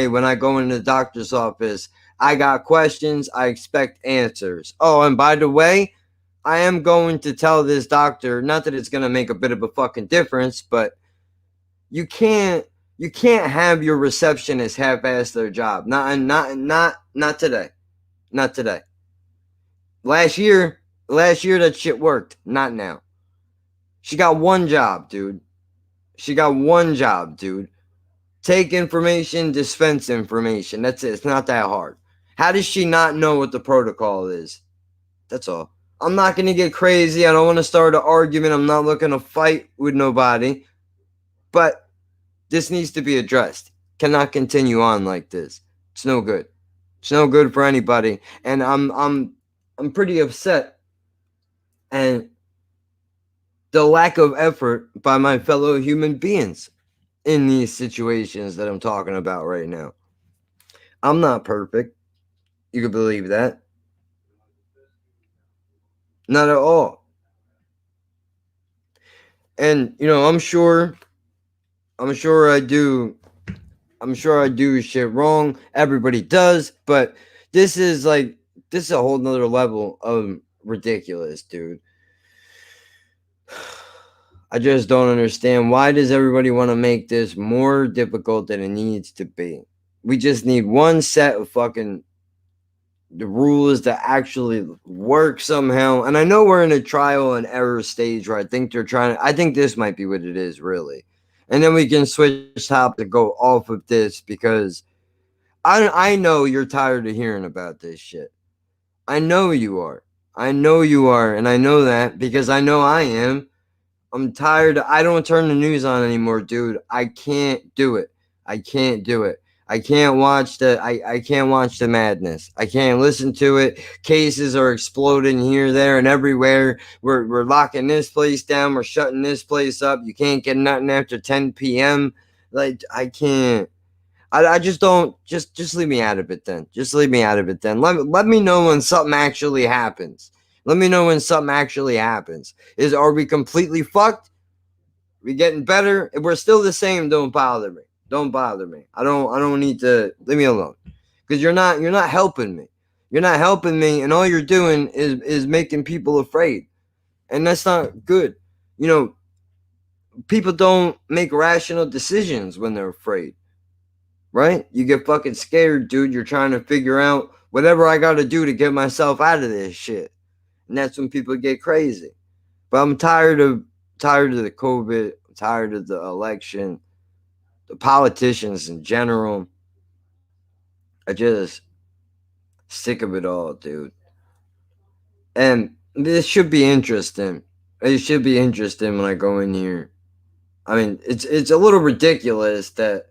when I go into the doctor's office, I got questions, I expect answers. Oh, and by the way, I am going to tell this doctor, not that it's gonna make a bit of a fucking difference, but you can't have your receptionist half-ass their job. Not today. Not today. Last year that shit worked. Not now. She got one job, dude. Take information, dispense information. That's it. It's not that hard. How does she not know what the protocol is? That's all. I'm not going to get crazy. I don't want to start an argument. I'm not looking to fight with nobody. But this needs to be addressed. Cannot continue on like this. It's no good. It's no good for anybody. And I'm pretty upset. And the lack of effort by my fellow human beings in these situations that I'm talking about right now. I'm not perfect. You can believe that. Not at all. And you know, I'm sure I do shit wrong. Everybody does, but this is like this is a whole nother level of ridiculous, dude. I just don't understand. Why does everybody want to make this more difficult than it needs to be? We just need one set of fucking the rules that actually work somehow. And I know we're in a trial and error stage where I think they're trying to, I think this might be what it is, really. And then we can switch topic to go off of this because I know you're tired of hearing about this shit. I know you are. I know you are. And I know that because I know I am. I'm tired. I don't turn the news on anymore, dude. I can't do it. I can't do it. I can't watch the madness. I can't listen to it. Cases are exploding here, there, and everywhere. We're locking this place down. We're shutting this place up. You can't get nothing after 10 p.m. Like I can't. I just don't just leave me out of it then. Just leave me out of it then. Let me know when something actually happens. Let me know when something actually happens. Are we completely fucked? We getting better? If we're still the same, don't bother me. Don't bother me. I don't need to leave me alone. Because you're not helping me. You're not helping me, and all you're doing is making people afraid. And that's not good. You know, people don't make rational decisions when they're afraid. Right? You get fucking scared, dude. You're trying to figure out whatever I got to do to get myself out of this shit. And that's when people get crazy. But I'm tired of the COVID, I'm tired of the election, the politicians in general. I just sick of it all, dude. And this should be interesting. It should be interesting when I go in here. I mean, it's a little ridiculous that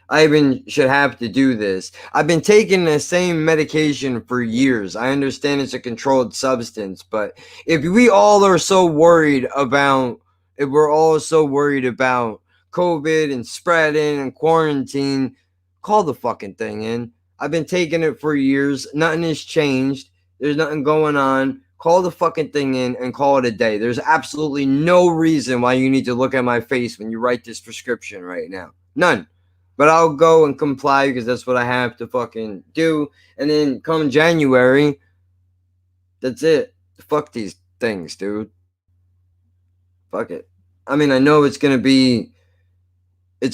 I even should have to do this. I've been taking the same medication for years. I understand it's a controlled substance, but if we're all so worried about COVID and spreading and quarantine, call the fucking thing in. I've been taking it for years. Nothing has changed. There's nothing going on. Call the fucking thing in and call it a day. There's absolutely no reason why you need to look at my face when you write this prescription right now. None. But I'll go and comply because that's what I have to fucking do. And then come January, that's it. Fuck these things, dude. Fuck it. I mean, I know it's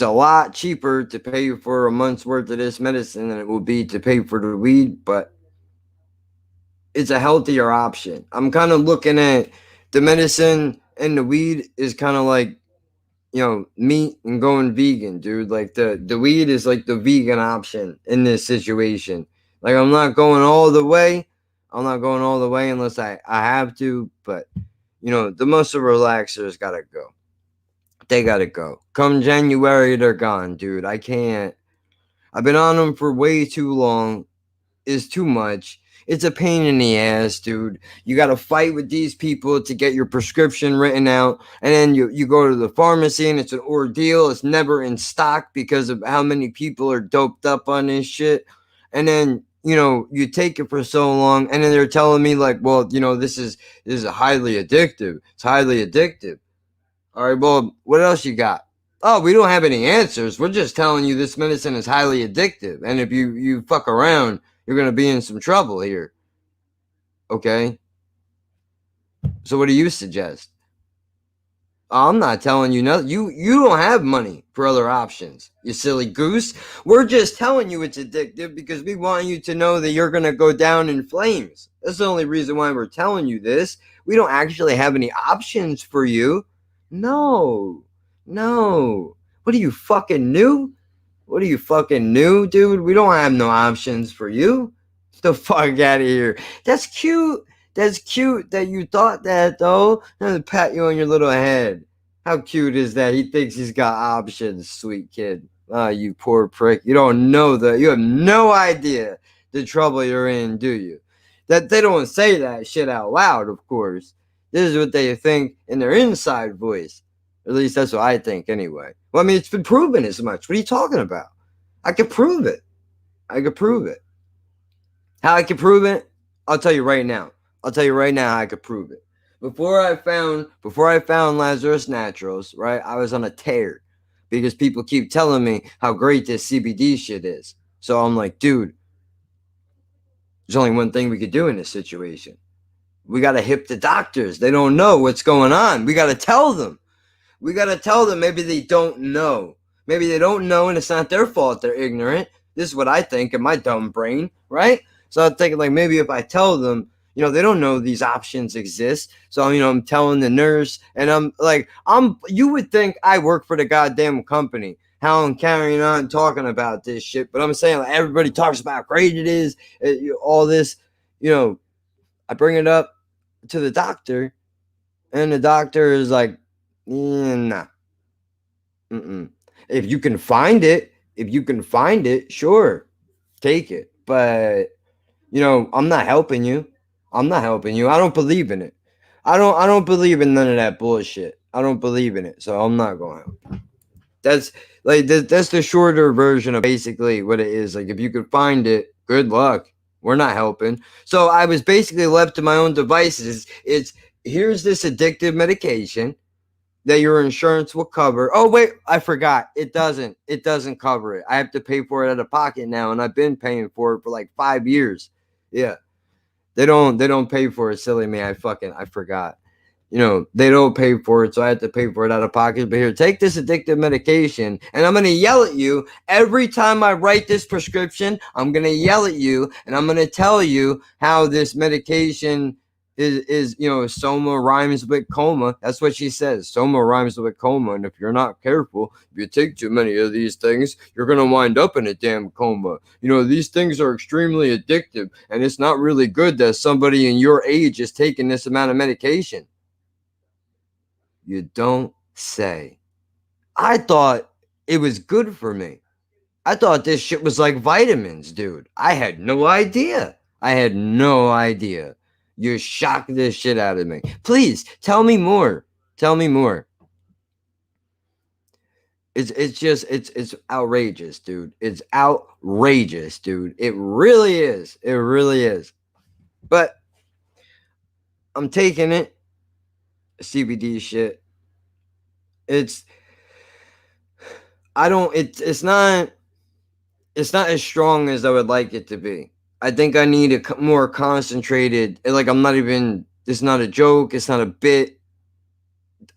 a lot cheaper to pay for a month's worth of this medicine than it will be to pay for the weed, but it's a healthier option. I'm kind of looking at the medicine and the weed is kind of like, meat and going vegan, dude. Like the weed is like the vegan option in this situation. Like I'm not going all the way. I'm not going all the way unless I have to, but the muscle relaxers gotta go. They gotta go. Come January, they're gone, dude. I can't. I've been on them for way too long. Is too much. It's a pain in the ass, dude. You got to fight with these people to get your prescription written out. And then you go to the pharmacy and it's an ordeal. It's never in stock because of how many people are doped up on this shit. And then, you take it for so long. And then they're telling me, like, well, this is highly addictive. It's highly addictive. All right, well, what else you got? Oh, we don't have any answers. We're just telling you this medicine is highly addictive. And if you fuck around, you're going to be in some trouble here. Okay? So what do you suggest? I'm not telling you nothing. You don't have money for other options, you silly goose. We're just telling you it's addictive because we want you to know that you're going to go down in flames. That's the only reason why we're telling you this. We don't actually have any options for you. No. What are you, fucking new? What are you, fucking new, dude? We don't have no options for you. Get the fuck out of here. That's cute. That's cute that you thought that, though. I'm gonna pat you on your little head. How cute is that? He thinks he's got options, sweet kid. Oh, you poor prick. You don't know you have no idea the trouble you're in, do you? That they don't say that shit out loud, of course. This is what they think in their inside voice. At least that's what I think, anyway. Well, I mean, it's been proven as much. What are you talking about? I could prove it. How I can prove it? I'll tell you right now. How I could prove it. Before I found Lazarus Naturals, right? I was on a tear because people keep telling me how great this CBD shit is. So I'm like, dude, There's only one thing we could do in this situation. We got to hip the doctors. They don't know what's going on. We got to tell them. We got to tell them. Maybe they don't know. Maybe they don't know, and it's not their fault. They're ignorant. This is what I think in my dumb brain, right? So I'm thinking, like, maybe if I tell them, they don't know these options exist. So, I'm telling the nurse, and I'm like, you would think I work for the goddamn company. How I'm carrying on talking about this shit, but I'm saying, like, everybody talks about how great it is, all this, I bring it up to the doctor, and the doctor is like, nah. Mm-mm. If you can find it, sure, take it. But I'm not helping you. I'm not helping you. I don't believe in it. I don't believe in none of that bullshit. I don't believe in it, so I'm not going. That's that's the shorter version of basically what it is. Like, if you could find it, good luck. We're not helping. So I was basically left to my own devices. It's here's this addictive medication that your insurance will cover. Oh wait, I forgot. It doesn't. It doesn't cover it. I have to pay for it out of pocket now, and I've been paying for it for like 5 years. Yeah, they don't pay for it. Silly me. I forgot. They don't pay for it, so I have to pay for it out of pocket. But here, take this addictive medication, and I'm gonna yell at you every time I write this prescription. I'm gonna yell at you, and I'm gonna tell you how this medication is soma rhymes with coma. That's what she says. Soma rhymes with coma, and if you're not careful, if you take too many of these things, you're gonna wind up in a damn coma. These things are extremely addictive, and it's not really good that somebody in your age is taking this amount of medication. You don't say. I thought it was good for me. I thought this shit was like vitamins, dude. I had no idea. I had no idea. You shocked this shit out of me. Please tell me more. Tell me more. It's outrageous, dude. It's outrageous, dude. It really is. It really is. But I'm taking it. CBD shit. It's not as strong as I would like it to be. I think I need a more concentrated, like, I'm not even, it's not a joke, it's not a bit.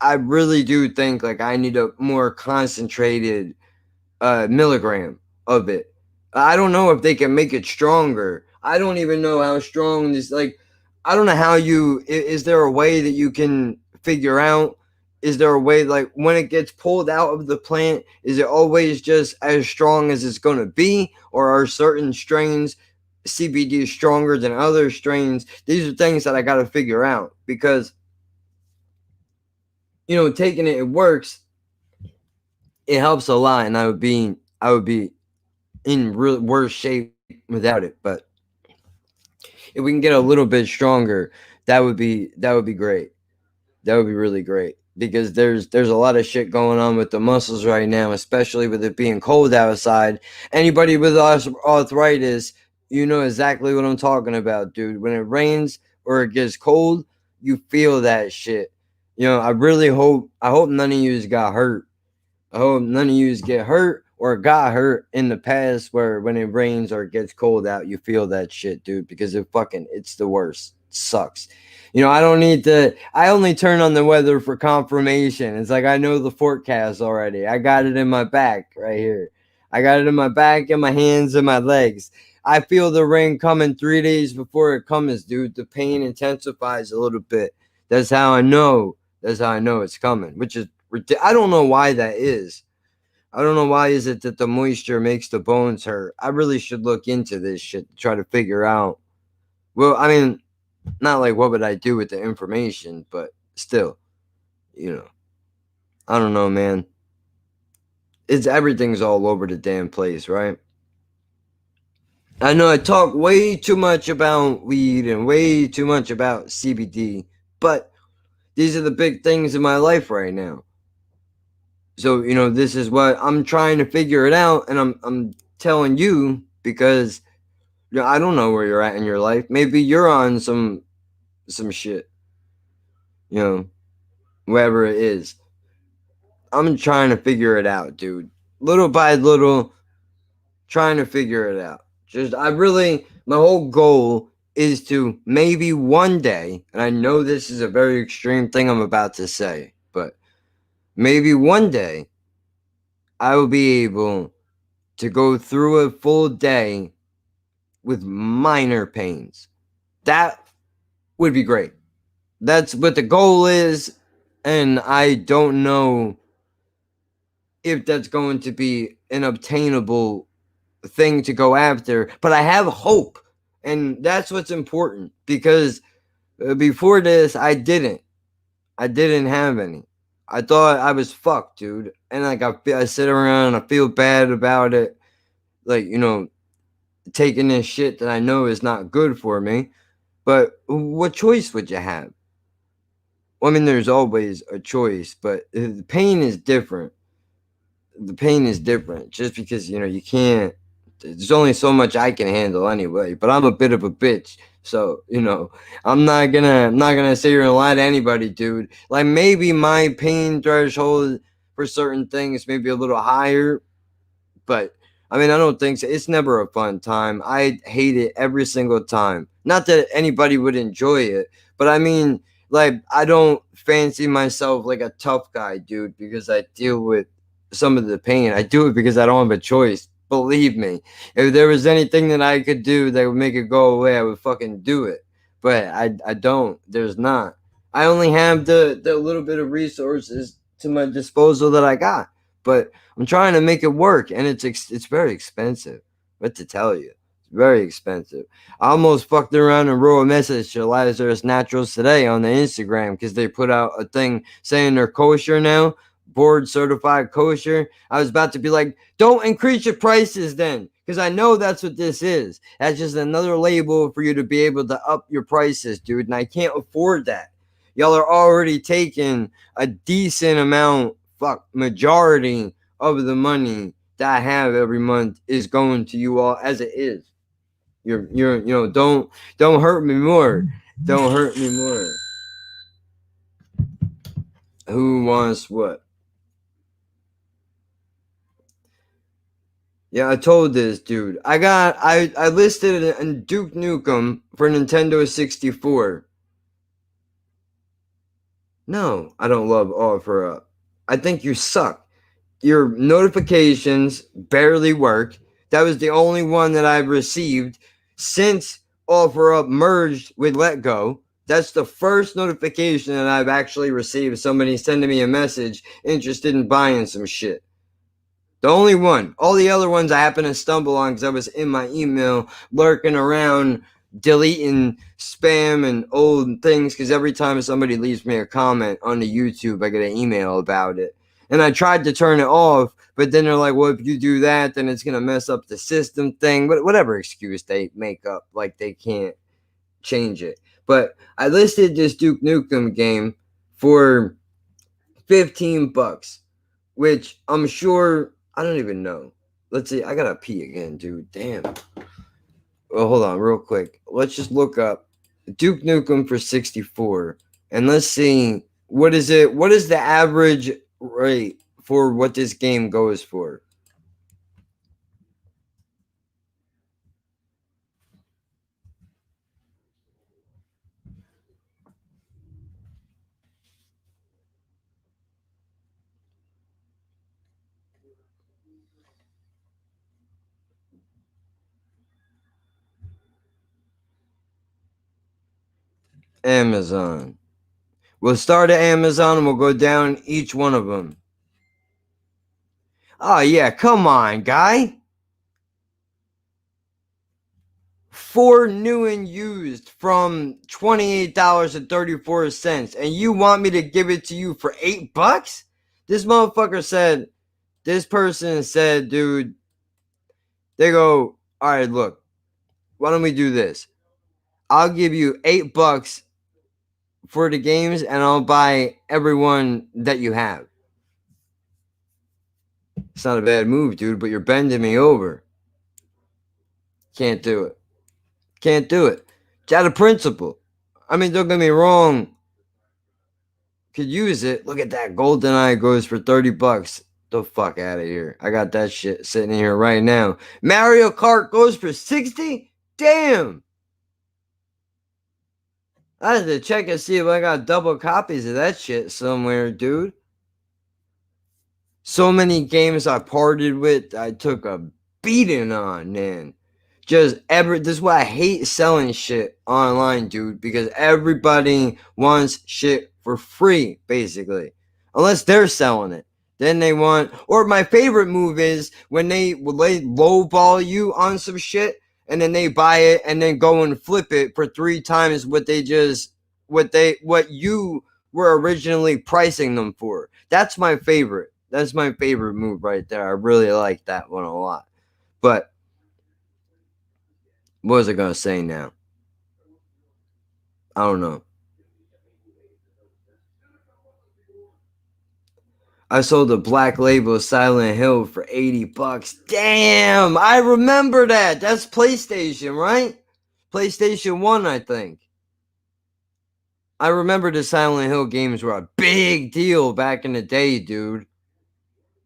I really do think, like, I need a more concentrated milligram of it. I don't know if they can make it stronger. I don't even know how strong this, like, I don't know how is there a way that you can figure out? Is there a way, like, when it gets pulled out of the plant, is it always just as strong as it's going to be? Or are certain strains CBD stronger than other strains? These are things that I got to figure out, because, taking it works. It helps a lot, and I would be in real worse shape without it. But if we can get a little bit stronger, that would be great. That would be really great, because there's a lot of shit going on with the muscles right now, especially with it being cold outside. Anybody with arthritis, you know exactly what I'm talking about, dude. When it rains or it gets cold, you feel that shit. I really hope none of you got hurt. I hope none of you get hurt or got hurt in the past, where when it rains or it gets cold out, you feel that shit, dude, because it's the worst. It sucks. I don't need to, I only turn on the weather for confirmation. It's like, I know the forecast already. I got it in my back right here. I got it in my back and my hands and my legs. I feel the rain coming 3 days before it comes, dude. The pain intensifies a little bit. That's how I know. That's how I know it's coming, which is, I don't know why that is. I don't know why is it that the moisture makes the bones hurt. I really should look into this shit to try to figure out. Well, I mean, not like what would I do with the information, but still, I don't know, man. Everything's all over the damn place, right? I know I talk way too much about weed and way too much about CBD, but these are the big things in my life right now. So, this is what I'm trying to figure it out, and I'm telling you, because I don't know where you're at in your life. Maybe you're on some shit, whatever it is. I'm trying to figure it out, dude. Little by little, trying to figure it out. Just my whole goal is to maybe one day, and I know this is a very extreme thing I'm about to say, but maybe one day I will be able to go through a full day with minor pains. That would be great. That's what the goal is, and I don't know if that's going to be an obtainable thing to go after, but I have hope, and that's what's important because before this, I didn't have any. I thought I was fucked, dude, and like I sit around and I feel bad about it, like taking this shit that I know is not good for me. But what choice would you have? Well, I mean, there's always a choice, but the pain is different. The pain is different just because you can't. There's only so much I can handle anyway. But I'm a bit of a bitch, so I'm not gonna sit here and lie to anybody, dude. Like maybe my pain threshold for certain things may be a little higher, but I mean, I don't think so. It's never a fun time. I hate it every single time. Not that anybody would enjoy it, but I mean, like, I don't fancy myself like a tough guy, dude, because I deal with some of the pain. I do it because I don't have a choice. Believe me, if there was anything that I could do that would make it go away, I would fucking do it. But I don't. There's not. I only have the little bit of resources to my disposal that I got. But I'm trying to make it work, and it's very expensive. What to tell you? It's very expensive. I almost fucked around and wrote a message to Lazarus Naturals today on the Instagram because they put out a thing saying they're kosher now, board certified kosher. I was about to be like, don't increase your prices then, because I know that's what this is. That's just another label for you to be able to up your prices, dude, and I can't afford that. Y'all are already taking a decent amount, majority of the money that I have every month is going to you all as it is. Don't hurt me more. Don't hurt me more. Who wants what? Yeah, I told this dude. I listed a Duke Nukem for Nintendo 64. No, I don't love Offer Up. I think you suck. Your notifications barely work. That was the only one that I've received since Offer Up merged with Let Go. That's the first notification that I've actually received. Somebody sending me a message interested in buying some shit. The only one. All the other ones I happened to stumble on because I was in my email lurking around deleting spam and old things because every time somebody leaves me a comment on the YouTube, I get an email about it. And I tried to turn it off, but then they're like, well, if you do that, then it's going to mess up the system thing. But whatever excuse they make up, like they can't change it. But I listed this Duke Nukem game for $15, which I'm sure, I don't even know. Let's see, I gotta pee again, dude. Damn. Well, hold on, real quick. Let's just look up Duke Nukem for 64, and let's see what is it. What is the average rate for what this game goes for? Amazon. We'll start at Amazon and we'll go down each one of them. Oh yeah, come on, guy. 4 new and used from $28.34, and you want me to give it to you for $8? This motherfucker said, this person said, dude, they go, all right, look, why don't we do this? I'll give you $8 for the games, and I'll buy everyone that you have. It's not a bad move, dude, but you're bending me over. Can't do it. Can't do it. It's out of principle. I mean, don't get me wrong. Could use it. Look at that. GoldenEye goes for $30. The fuck out of here. I got that shit sitting in here right now. Mario Kart goes for 60? Damn. I had to check and see if I got double copies of that shit somewhere, dude. So many games I parted with, I took a beating on, man. This is why I hate selling shit online, dude, because everybody wants shit for free, basically. Unless they're selling it. Then they want, or my favorite move is when they lowball you on some shit and then they buy it and then go and flip it for 3 times what you were originally pricing them for. That's my favorite. That's my favorite move right there. I really like that one a lot. But what was I gonna say now? I don't know. I sold a black label Silent Hill for $80. Damn, I remember that. That's PlayStation, right? PlayStation 1, I think. I remember the Silent Hill games were a big deal back in the day, dude.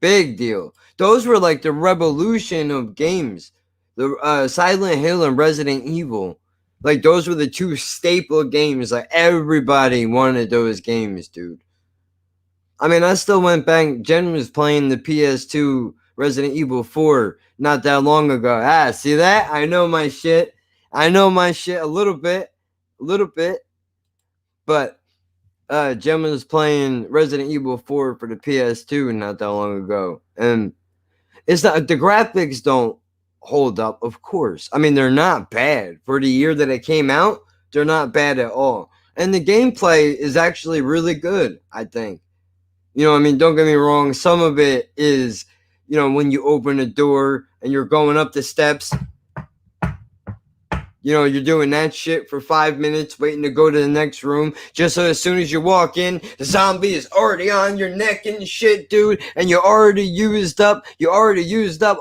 Big deal. Those were like the revolution of games. The Silent Hill and Resident Evil. Like those were the 2 staple games. Like everybody wanted those games, dude. I mean, I still went back. Jen was playing the PS2 Resident Evil 4 not that long ago. Ah, see that? I know my shit. I know my shit a little bit. A little bit. But Jen was playing Resident Evil 4 for the PS2 not that long ago. And it's not, the graphics don't hold up, of course. I mean, they're not bad. For the year that it came out, they're not bad at all. And the gameplay is actually really good, I think. You know, I mean, don't get me wrong. Some of it is, you know, when you open a door and you're going up the steps, you know, you're doing that shit for 5 minutes, waiting to go to the next room, just so as soon as you walk in, the zombie is already on your neck and shit, dude, and you already used up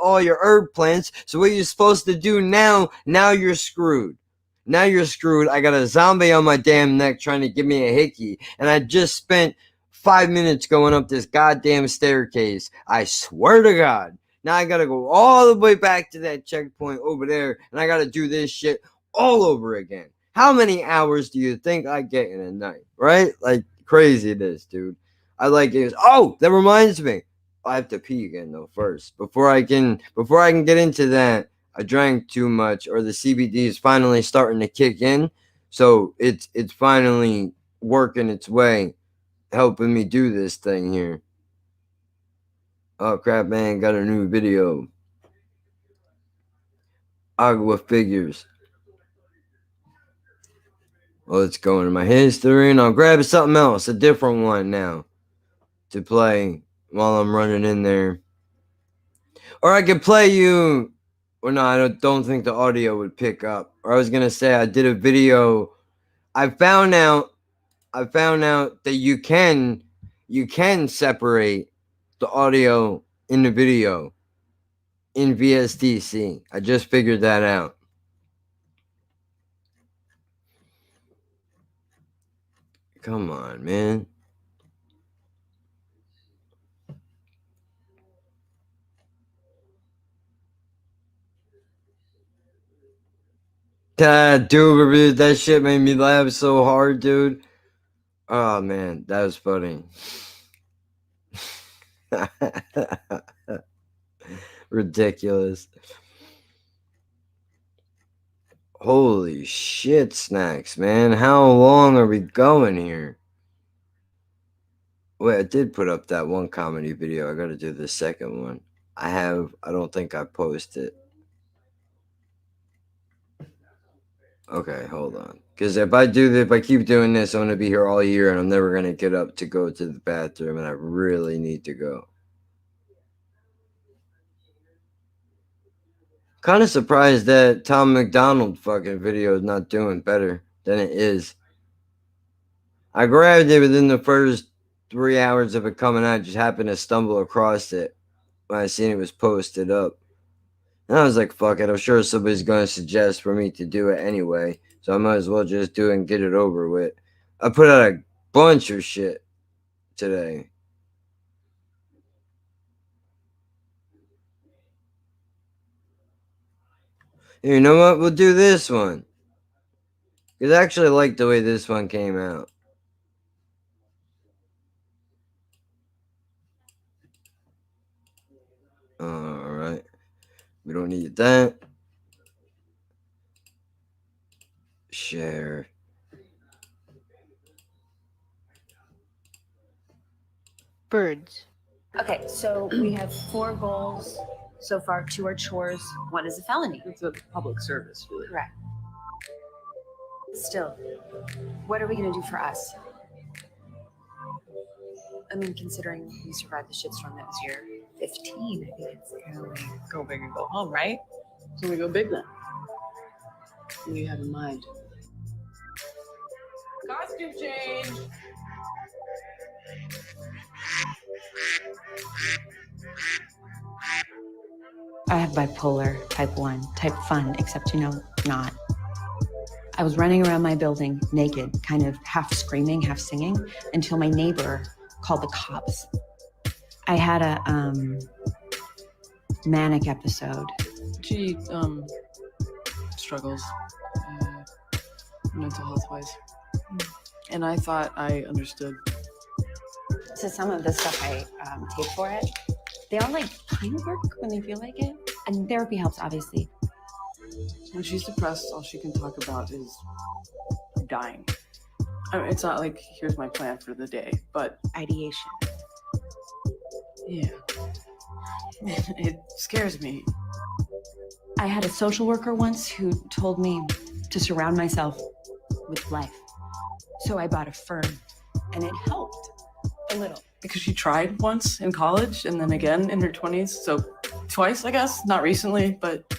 all your herb plants. So what you're supposed to do now you're screwed. Now you're screwed. I got a zombie on my damn neck trying to give me a hickey, and I just spent 5 minutes going up this goddamn staircase. I swear to God. Now I gotta go all the way back to that checkpoint over there, and I gotta do this shit all over again. How many hours do you think I get in a night? Right? Like crazy it is, dude. I like games. Oh, that reminds me. I have to pee again though first. Before I can get into that, I drank too much, or the CBD is finally starting to kick in. So it's finally working its way, helping me do this thing here. Oh crap, man, got a new video. Agua figures. Well, let's go into my history and I'll grab something else, a different one now, to play while I'm running in there. Or I could play you. Or no, I don't think the audio would pick up. Or I was gonna say I did a video. I found out that you can separate the audio in the video in VSDC. I just figured that out. Come on, man. Dude, that shit made me laugh so hard, dude. Oh man, that was funny. Ridiculous. Holy shit, Snacks, man. How long are we going here? Wait, I did put up that one comedy video. I gotta do the second one. I don't think I posted. Okay, hold on. Because if I keep doing this, I'm gonna be here all year and I'm never gonna get up to go to the bathroom, and I really need to go. Kind of surprised that Tom McDonald fucking video is not doing better than it is. I grabbed it within the first 3 hours of it coming out. Just happened to stumble across it when I seen it was posted up. And I was like, fuck it. I'm sure somebody's going to suggest for me to do it anyway. So I might as well just do it and get it over with. I put out a bunch of shit today. You know what? We'll do this one. Because I actually like the way this one came out. Alright. We don't need that. Share. Birds. Okay, so we have 4 goals so far. 2 are chores. 1 is a felony. It's a public service, really. Correct. Still, what are we gonna do for us? I mean, considering we survived the shitstorm that was year 15, I think it's kind of like Go big and go home, right? So we go big then. What do you have in mind? Costume change. I have bipolar, type 1, type fun, except, not. I was running around my building naked, kind of half screaming, half singing, until my neighbor called the cops. I had a manic episode. She struggles mental health wise. And I thought I understood. So some of the stuff I take for it, they all kind of work when they feel like it. And therapy helps, obviously. When she's depressed, all she can talk about is dying. I mean, it's not like, here's my plan for the day, but Ideation. yeah. It scares me. I had a social worker once who told me to surround myself with life. So I bought a fern, and it helped a little. Because she tried once in college and then again in her 20s. So twice, I guess. Not recently, but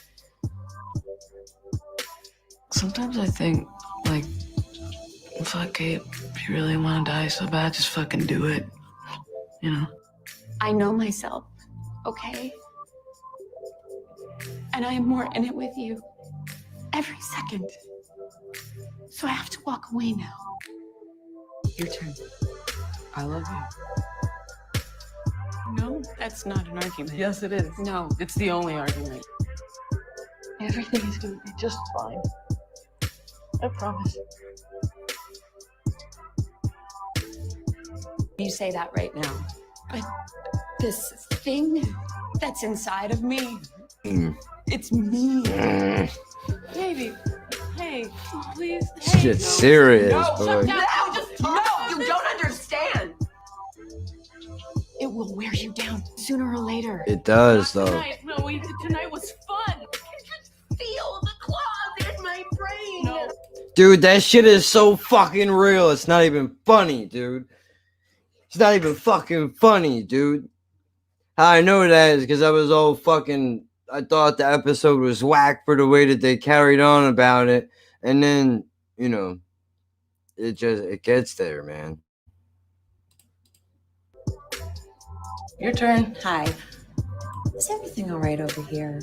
sometimes I think, fuck it. If you really want to die so bad, just fucking do it. I know myself, okay? And I am more in it with you every second. So I have to walk away now. Your turn. I love you. No, that's not an argument. Yes, it is. No. It's the only argument. Everything is going to be just fine. I promise. You say that right now. But this thing that's inside of me, it's me. Baby, hey, please. Shit's serious, boy. No, you don't understand. It will wear you down sooner or later. It does, though. Tonight was fun. Feel the claws in my brain. No. Dude, that shit is so fucking real. It's not even funny, dude. It's not even fucking funny, dude. How I know that is because I was all fucking... I thought the episode was whack for the way that they carried on about it. And then, it gets there, man. Your turn. Hi. Is everything all right over here?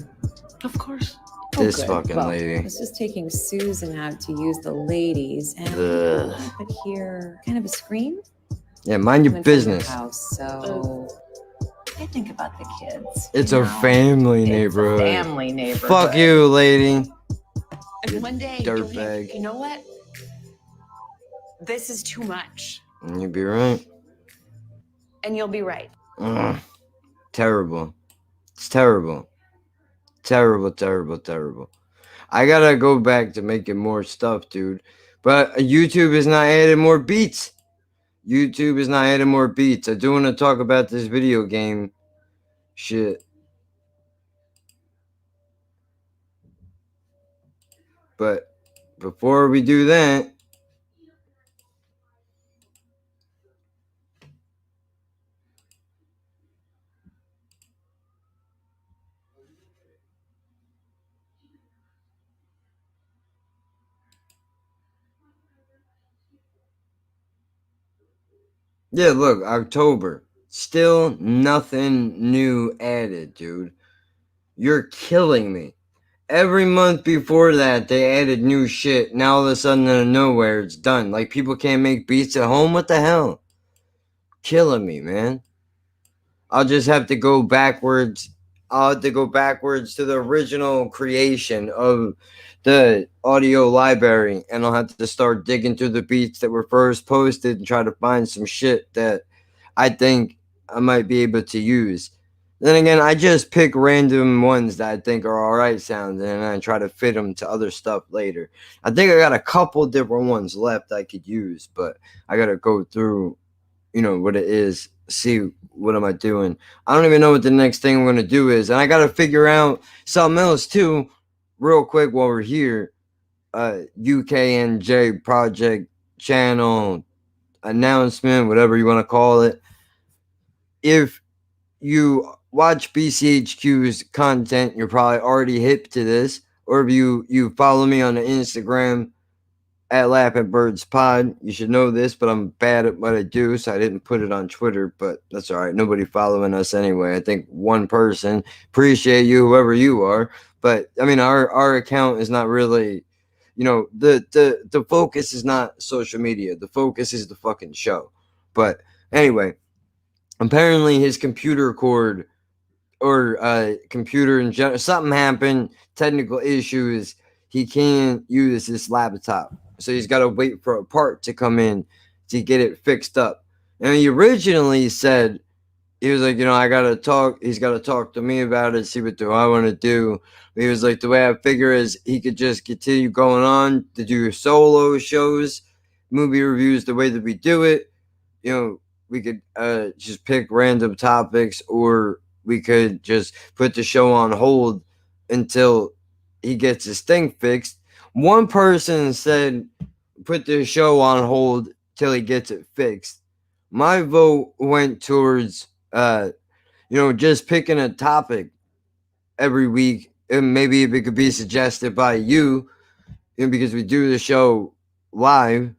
Of course. This good. fucking Well, I lady. was just taking Susan out to use the ladies, and Ugh. I could hear kind of a scream. Yeah, mind your Coming from your business. house, so I think about the kids. It's you a know? family It's a neighborhood. family neighborhood. Fuck you, lady. And one day, you'll think, dirtbag. you know what? This is too much, You'd be right. and you'll be right. Ugh. Terrible. It's terrible. Terrible, terrible, terrible. I gotta go back to making more stuff, dude. But YouTube is not adding more beats. YouTube is not adding more beats. I do want to talk about this video game shit. But before we do that, yeah, look, October. Still nothing new added, dude. You're killing me. Every month before that, they added new shit. Now all of a sudden, out of nowhere, it's done. Like, people can't make beats at home? What the hell? Killing me, man. I'll just have to go backwards I'll have to go backwards to the original creation of the audio library, and I'll have to start digging through the beats that were first posted and try to find some shit that I think I might be able to use. Then again, I just pick random ones that I think are alright sounding, and I try to fit them to other stuff later. I think I got a couple different ones left I could use, but I gotta go through, what it is, see what am I doing. I don't even know what the next thing I'm gonna do is, and I gotta figure out something else too, real quick while we're here. UKNJ project channel announcement, whatever you want to call it. If you watch BCHQ's content, you're probably already hip to this, or if you follow me on the Instagram at Laughing Birds Pod, you should know this, but I'm bad at what I do, so I didn't put it on Twitter, but that's all right. Nobody following us anyway. I think one person. Appreciate you, whoever you are. But I mean, our account is not really, the focus is not social media. The focus is the fucking show. But anyway, apparently his computer cord or computer in general, something happened, technical issues. He can't use his laptop, so he's got to wait for a part to come in to get it fixed up. And he originally said he was like, I gotta talk. He's got to talk to me about it, see what do I want to do. He was like, the way I figure is he could just continue going on to do solo shows, movie reviews, the way that we do it. We could just pick random topics, or we could just put the show on hold until he gets his thing fixed. One person said put the show on hold till he gets it fixed. My vote went towards just picking a topic every week, and maybe if it could be suggested by you, because we do the show live.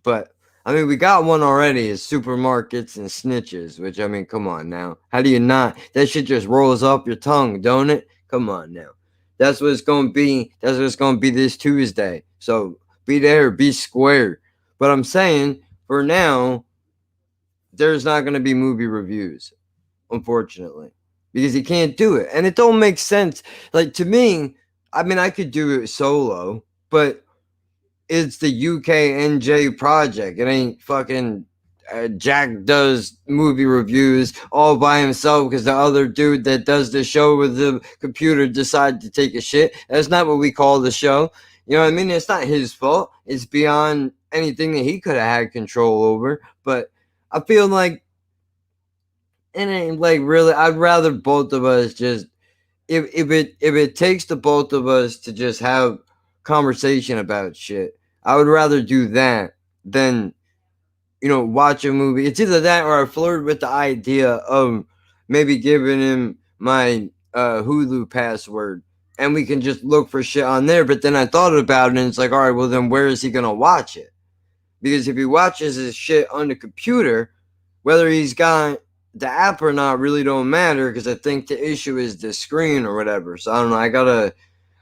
But I mean, we got one already, is supermarkets and snitches, which, I mean, come on now. How do you not? That shit just rolls off your tongue, don't it? Come on now. That's what it's going to be. That's what it's going to be this Tuesday. So be there, be square. But I'm saying, for now, there's not going to be movie reviews, unfortunately, because he can't do it. And it don't make sense. Like, to me, I mean, I could do it solo, but it's the UKNJ project. It ain't fucking Jack does movie reviews all by himself because the other dude that does the show with the computer decided to take a shit. That's not what we call the show. You know what I mean? It's not his fault. It's beyond anything that he could have had control over. But I feel like it ain't like really. I'd rather both of us just if it takes the both of us to just have conversation about shit, I would rather do that than watch a movie. It's either that or I flirt with the idea of maybe giving him my Hulu password and we can just look for shit on there. But then I thought about it and it's like, all right, well then where is he gonna watch it? Because if he watches his shit on the computer, whether he's got the app or not really don't matter, because I think the issue is the screen or whatever. So I don't know.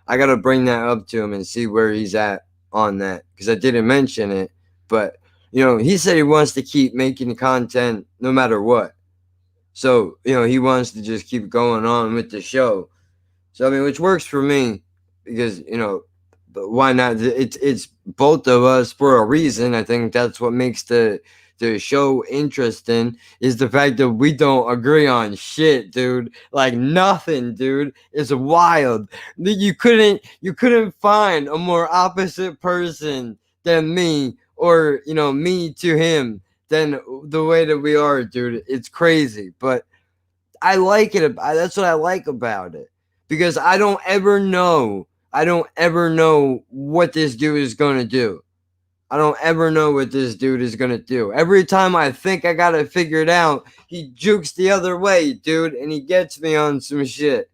I gotta bring that up to him and see where he's at on that, because I didn't mention it. But he said he wants to keep making content no matter what. So he wants to just keep going on with the show. So I mean, which works for me, because but why not? It's both of us for a reason. I think that's what makes the show interesting, is the fact that we don't agree on shit, dude. Like nothing, dude. It's wild. You couldn't find a more opposite person than me, or me to him, than the way that we are, dude. It's crazy, but I like it. That's what I like about it, because I don't ever know what this dude is gonna do. I don't ever know what this dude is gonna do. Every time I think I got it figured out, he jukes the other way, dude, and he gets me on some shit.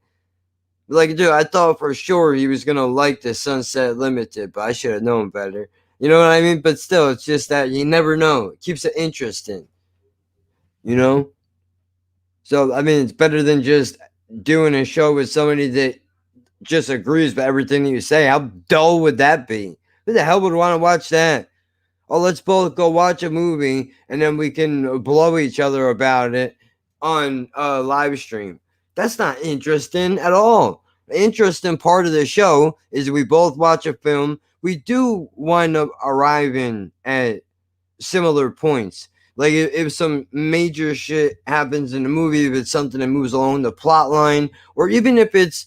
Like, dude, I thought for sure he was gonna like the Sunset Limited, but I should have known better. You know what I mean? But still, it's just that you never know. It keeps it interesting. So, I mean, it's better than just doing a show with somebody that just agrees with everything that you say. How dull would that be? Who the hell would want to watch that? Oh, let's both go watch a movie and then we can blow each other about it on a live stream. That's not interesting at all. The interesting part of the show is we both watch a film. We do wind up arriving at similar points. Like if some major shit happens in the movie, if it's something that moves along the plot line, or even if it's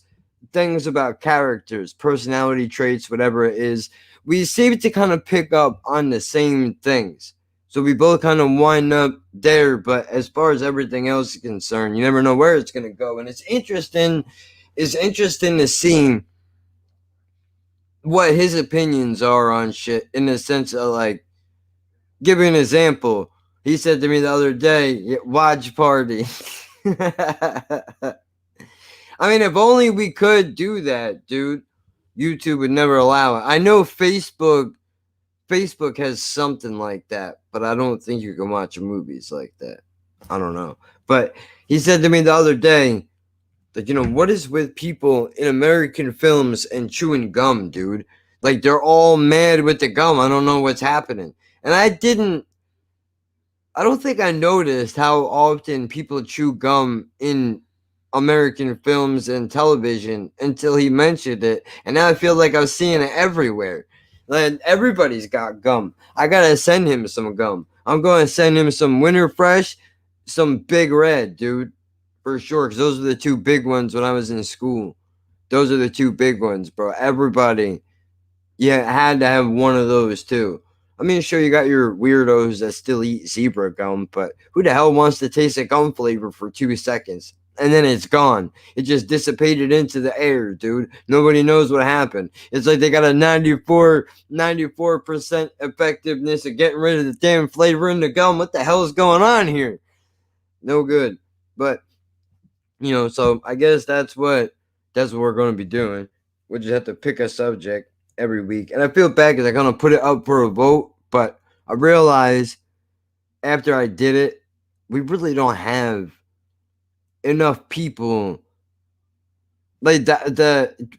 things about characters, personality traits, whatever it is, we seem to kind of pick up on the same things. So we both kind of wind up there, but as far as everything else is concerned, you never know where it's gonna go. And it's interesting. It's interesting to see what his opinions are on shit in the sense of like, give you an example. He said to me the other day, watch party. I mean, if only we could do that, dude. YouTube would never allow it. I know Facebook has something like that, but I don't think you can watch movies like that. I don't know. But he said to me the other day that, what is with people in American films and chewing gum, dude? Like, they're all mad with the gum. I don't know what's happening. And I don't think I noticed how often people chew gum in American films and television until he mentioned it. And now I feel like I was seeing it everywhere. Like, everybody's got gum. I gotta send him some gum. I'm going to send him some Winter Fresh, some Big Red, dude. For sure, because those are the two big ones when I was in school. Those are the two big ones, bro. Everybody, had to have one of those too. I mean, sure, you got your weirdos that still eat zebra gum, but who the hell wants to taste a gum flavor for 2 seconds? And then it's gone. It just dissipated into the air, dude. Nobody knows what happened. It's like they got a 94% effectiveness of getting rid of the damn flavor in the gum. What the hell is going on here? No good. But, so I guess that's what we're going to be doing. We'll just have to pick a subject every week. And I feel bad because I'm going to put it up for a vote, but I realize after I did it, we really don't have enough people. Like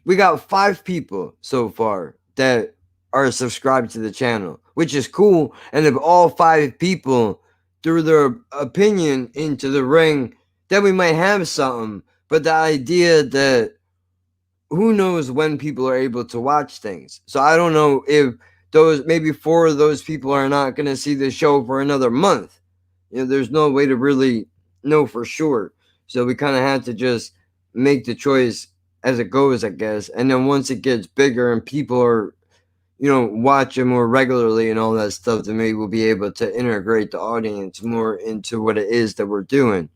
we got 5 people so far that are subscribed to the channel, which is cool. And if all 5 people threw their opinion into the ring, then we might have something. But the idea that who knows when people are able to watch things. So I don't know if maybe 4 of those people are not going to see the show for another month. There's no way to really know for sure. So we kind of have to just make the choice as it goes, I guess. And then once it gets bigger and people are, watching more regularly and all that stuff, then maybe we'll be able to integrate the audience more into what it is that we're doing,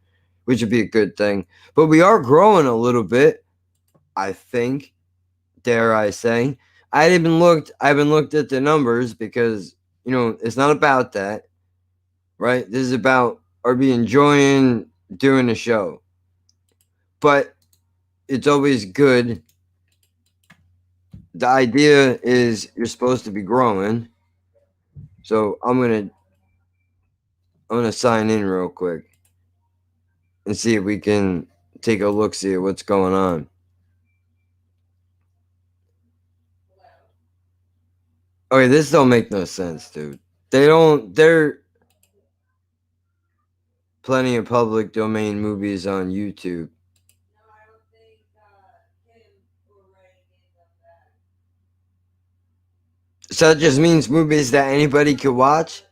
which would be a good thing. But we are growing a little bit, I think, dare I say. I haven't looked at the numbers because, it's not about that, right? This is about, are we enjoying doing the show? But it's always good. The idea is you're supposed to be growing. So I'm gonna sign in real quick and see if we can take a look, see what's going on. Okay, this don't make no sense, dude. They're plenty of public domain movies on YouTube. So that just means movies that anybody could watch?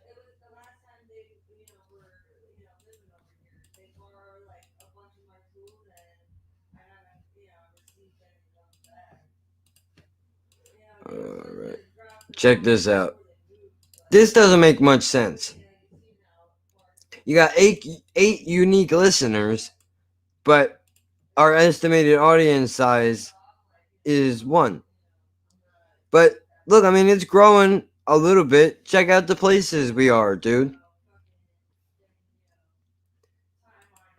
Alright. Check this out. This doesn't make much sense. You got eight unique listeners, but our estimated audience size is 1. But look, I mean, it's growing a little bit. Check out the places we are, dude.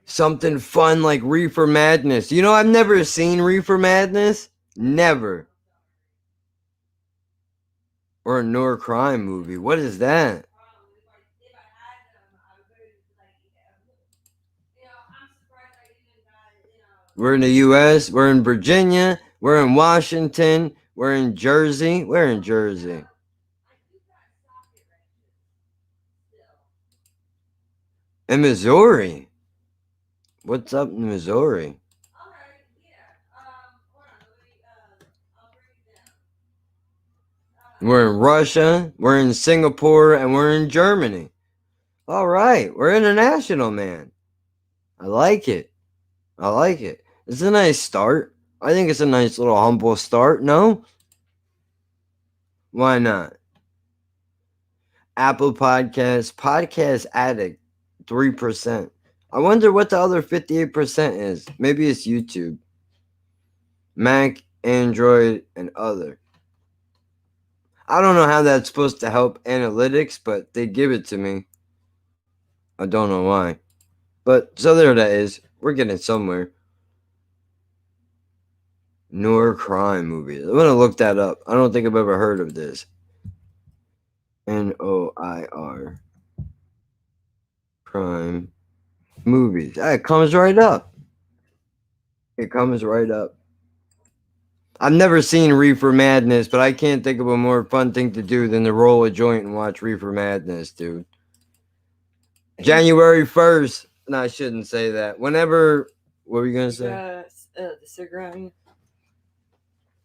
Something fun like Reefer Madness. I've never seen Reefer Madness. Never. Or a Nor crime movie. What is that? We're in the U.S. We're in Virginia. We're in Washington. We're in Jersey. We're in Jersey. In Missouri. What's up in Missouri? We're in Russia, we're in Singapore, and we're in Germany. All right, we're international, man. I like it. I like it. It's a nice start. I think it's a nice little humble start, no? Why not? Apple Podcasts, Podcast Addict, 3%. I wonder what the other 58% is. Maybe it's YouTube. Mac, Android, and other. I don't know how that's supposed to help analytics, but they give it to me. I don't know why. But so there that is. We're getting somewhere. Noir crime movies. I'm gonna look that up. I don't think I've ever heard of this. Noir crime movies. It comes right up. It comes right up. I've never seen Reefer Madness, but I can't think of a more fun thing to do than to roll a joint and watch Reefer Madness, dude. January 1st. No, I shouldn't say that. Whenever. What were you gonna say? The cigarette.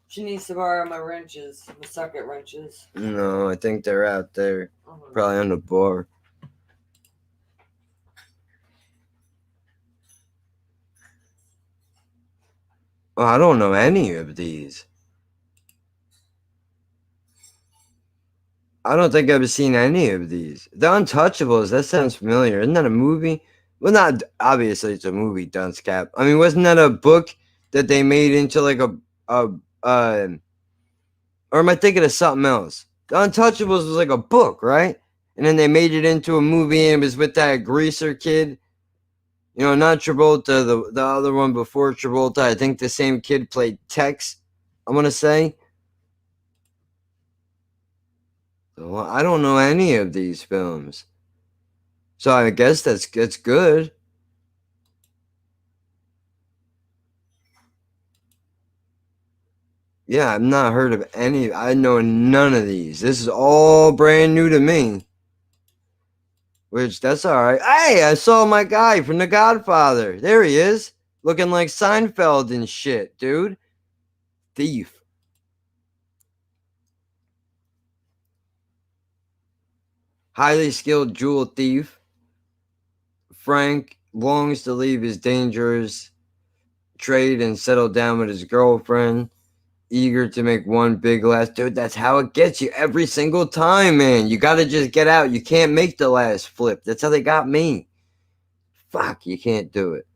She needs to borrow my wrenches, the socket wrenches. No, I think they're out there. Probably on the bar. Oh, I don't know any of these. I don't think I've seen any of these. The Untouchables, that sounds familiar. Isn't that a movie? Well, not obviously it's a movie, Dunce Cap. I mean, wasn't that a book that they made into like or am I thinking of something else? The Untouchables was like a book, right? And then they made it into a movie and it was with that greaser kid. You know, not Travolta, the other one before Travolta. I think the same kid played Tex, I want to say. So I don't know any of these films. So I guess that's good. Yeah, I've not heard of any. I know none of these. This is all brand new to me. Which, that's all right. Hey, I saw my guy from The Godfather. There he is. Looking like Seinfeld and shit, dude. Thief. Highly skilled jewel thief. Frank longs to leave his dangerous trade and settle down with his girlfriend. Eager to make one big last. Dude, that's how it gets you every single time, man. You got to just get out. You can't make the last flip. That's how they got me. Fuck, you can't do it.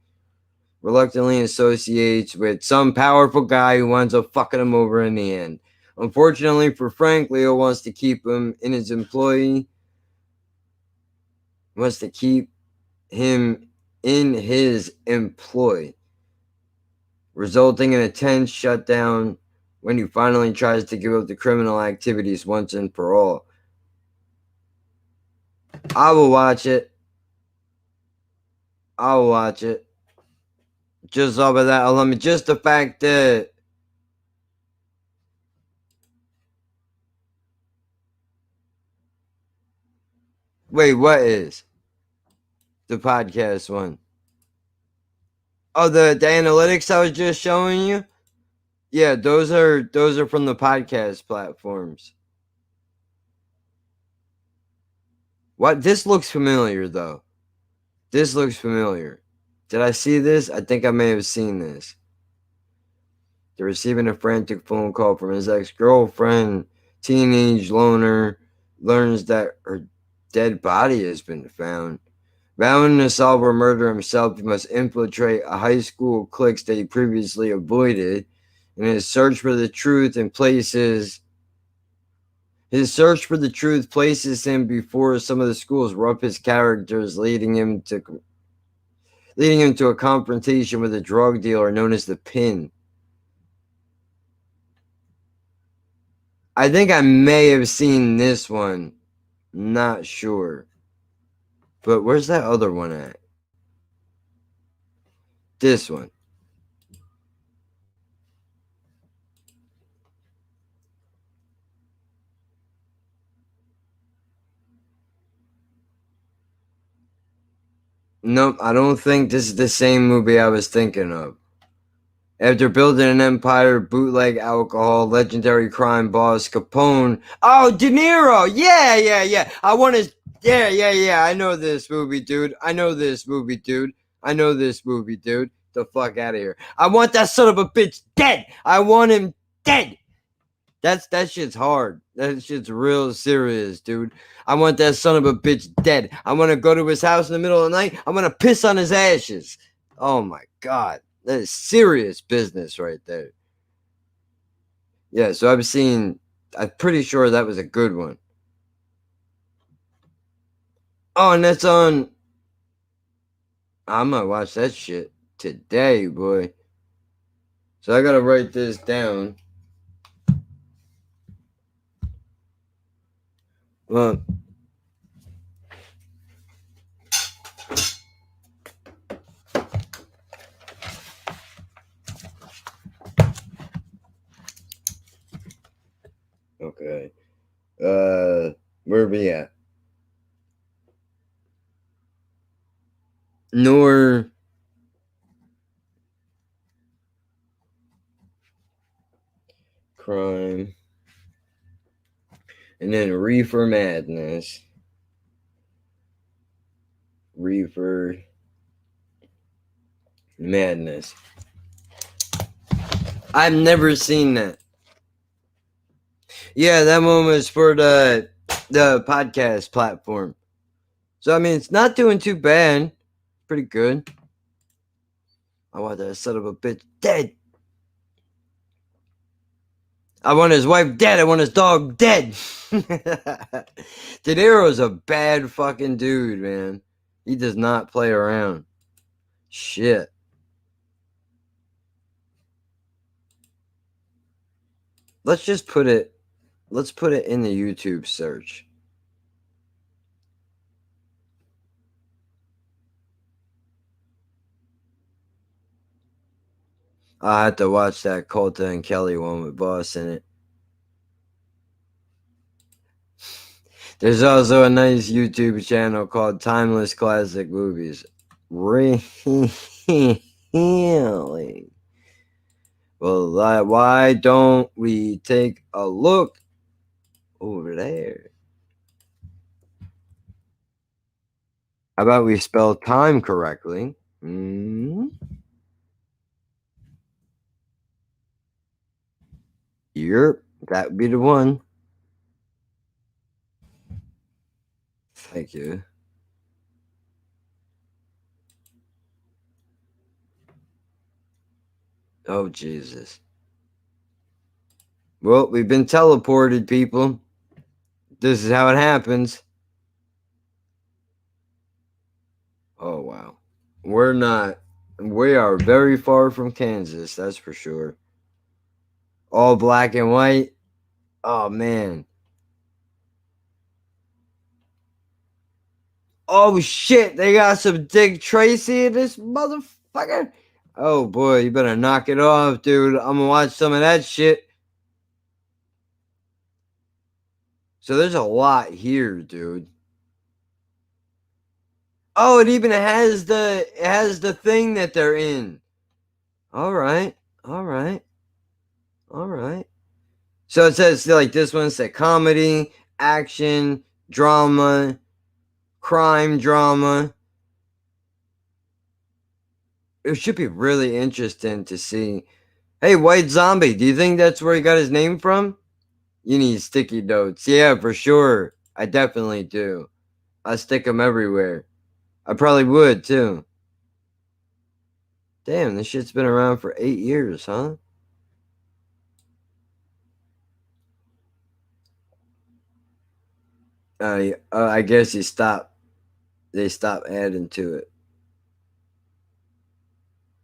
Reluctantly associates with some powerful guy who winds up fucking him over in the end. Unfortunately for Frank, Leo wants to keep him in his employ. Wants to keep him in his employ, resulting in a tense shutdown when he finally tries to give up the criminal activities once and for all. I will watch it. I'll watch it. Just off of that alone, just the fact that wait, what is the podcast one? Oh, the analytics I was just showing you? Yeah, those are from the podcast platforms. What? This looks familiar though. This looks familiar. Did I see this? I think I may have seen this. They're receiving a frantic phone call from his ex-girlfriend. Teenage loner learns that her dead body has been found. Vowing to solve her murder himself, he must infiltrate a high school clique that he previously avoided. And his search for the truth places him before some of the school's roughest characters, leading him to a confrontation with a drug dealer known as the Pin. I think I may have seen this one. Not sure. But where's that other one at? This one. Nope, I don't think this is the same movie I was thinking of. After building an empire, bootleg alcohol, legendary crime boss Capone. Oh, De Niro! Yeah. I want to. Yeah. I know this movie, dude. The fuck out of here. I want that son of a bitch dead. I want him dead. That shit's hard. That shit's real serious, dude. I want that son of a bitch dead. I want to go to his house in the middle of the night. I'm gonna piss on his ashes. Oh my god. That is serious business right there. Yeah, so I'm pretty sure that was a good one. Oh, and that's on. I'm gonna watch that shit today, boy. So I gotta write this down. Well, okay. Where we at? Nor crime. And then Reefer Madness. Reefer Madness. I've never seen that. Yeah, that one was for the podcast platform. So I mean, it's not doing too bad. Pretty good. I want that son of a bitch dead. I want his wife dead. I want his dog dead. De Niro's a bad fucking dude, man. He does not play around. Shit. Let's put it in the YouTube search. I had to watch that Colta and Kelly one with Boss in it. There's also a nice YouTube channel called Timeless Classic Movies. Really? Well, why don't we take a look over there? How about we spell time correctly? Yep, that would be the one. Thank you. Oh, Jesus. Well, we've been teleported, people. This is how it happens. Oh, wow. We are very far from Kansas, that's for sure. All black and white. Oh, man. Oh, shit. They got some Dick Tracy in this motherfucker. Oh, boy. You better knock it off, dude. I'm gonna watch some of that shit. So there's a lot here, dude. Oh, it even has the thing that they're in. All right. So it says like this one said comedy, action, drama, crime drama. It should be really interesting to see. Hey, White Zombie, do you think that's where he got his name from? You need sticky notes. Yeah, for sure. I definitely do. I stick them everywhere. I probably would too. Damn, this shit's been around for 8 years, huh? I guess they stopped adding to it.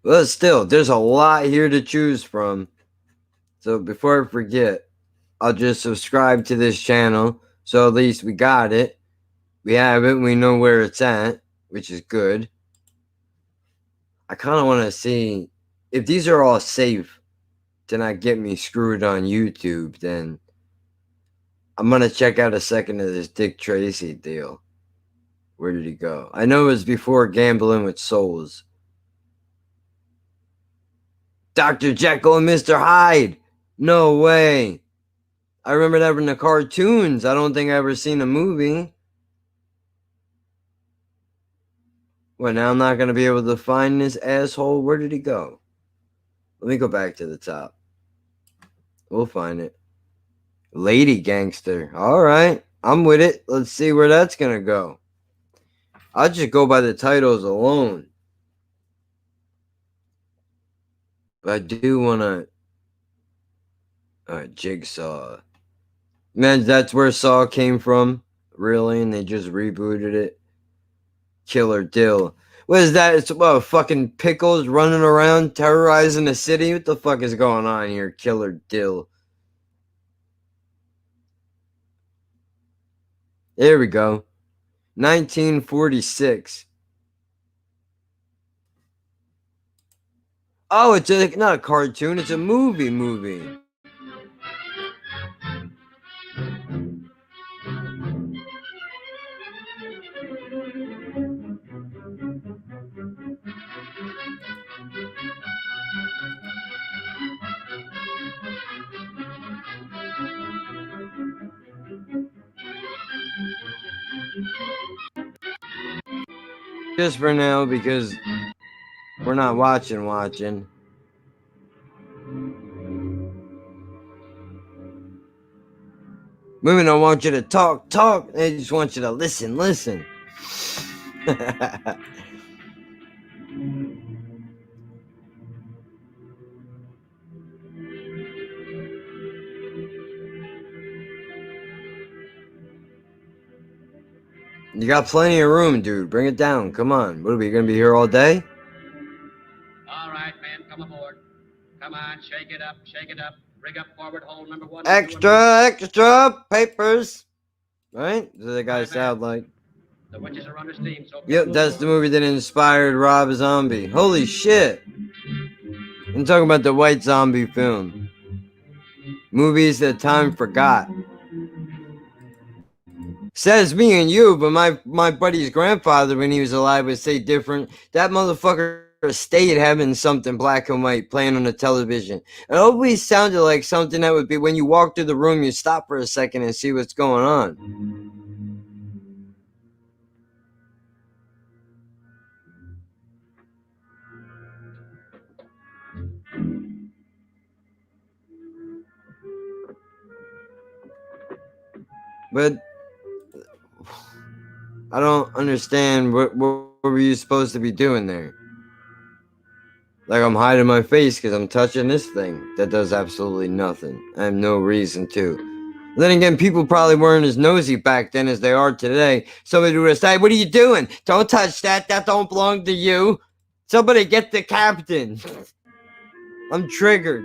But still, there's a lot here to choose from. So before I forget, I'll just subscribe to this channel. So at least we got it. We have it. We know where it's at, which is good. I kind of want to see if these are all safe to not get me screwed on YouTube. Then I'm going to check out a second of this Dick Tracy deal. Where did he go? I know it was before Gambling with Souls. Dr. Jekyll and Mr. Hyde. No way. I remember that in the cartoons. I don't think I ever seen a movie. Well, now I'm not going to be able to find this asshole. Where did he go? Let me go back to the top. We'll find it. Lady Gangster. All right. I'm with it. Let's see where that's going to go. I'll just go by the titles alone. But I do want to... Jigsaw. Man, that's where Saw came from. Really? And they just rebooted it. Killer Dill. What is that? It's what, fucking Pickles running around terrorizing the city? What the fuck is going on here? Killer Dill. There we go. 1946. Oh, it's not a cartoon. It's a movie. Just for now, because we're not watching. Women don't want you to talk. They just want you to listen. You got plenty of room, dude. Bring it down. Come on. What are we going to be here all day? All right, man, come aboard. Come on, shake it up. Rig up forward, hold number one. Extra papers. Right? That's what the guy sound like. The witches are under steam, so... Yep, that's the movie that inspired Rob Zombie. Holy shit. I'm talking about the White Zombie film. Movies that time forgot. Says me and you, but my buddy's grandfather, when he was alive, would say different. That motherfucker stayed having something black and white playing on the television. It always sounded like something that would be when you walk through the room, you stop for a second and see what's going on. But I don't understand what were you supposed to be doing there? Like I'm hiding my face because I'm touching this thing that does absolutely nothing. I have no reason to. Then again, people probably weren't as nosy back then as they are today. Somebody would say, "What are you doing? Don't touch that. That don't belong to you. Somebody get the captain." I'm triggered.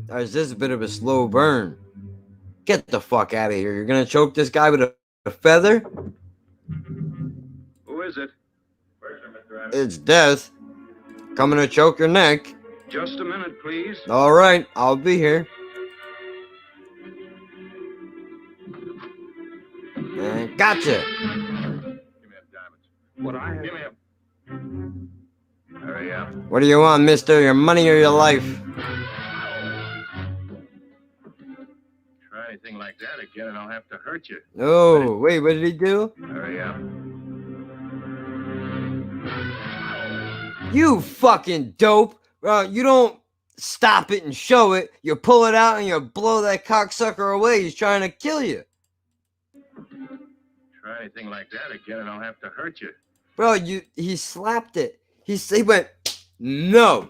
Or is this a bit of a slow burn? Get the fuck out of here. You're going to choke this guy with a feather? Who is it? It's Death. Coming to choke your neck. Just a minute, please. All right, I'll be here. Gotcha. Give me a diamond. What I have? Give me a... Hurry up. What do you want, mister? Your money or your life? Try anything like that again and I'll have to hurt you. Oh, wait, what did he do? Hurry up. You fucking dope. You don't stop it and show it. You pull it out and you blow that cocksucker away. He's trying to kill you. Try anything like that again and I'll have to hurt you. Bro, he slapped it. He went, no.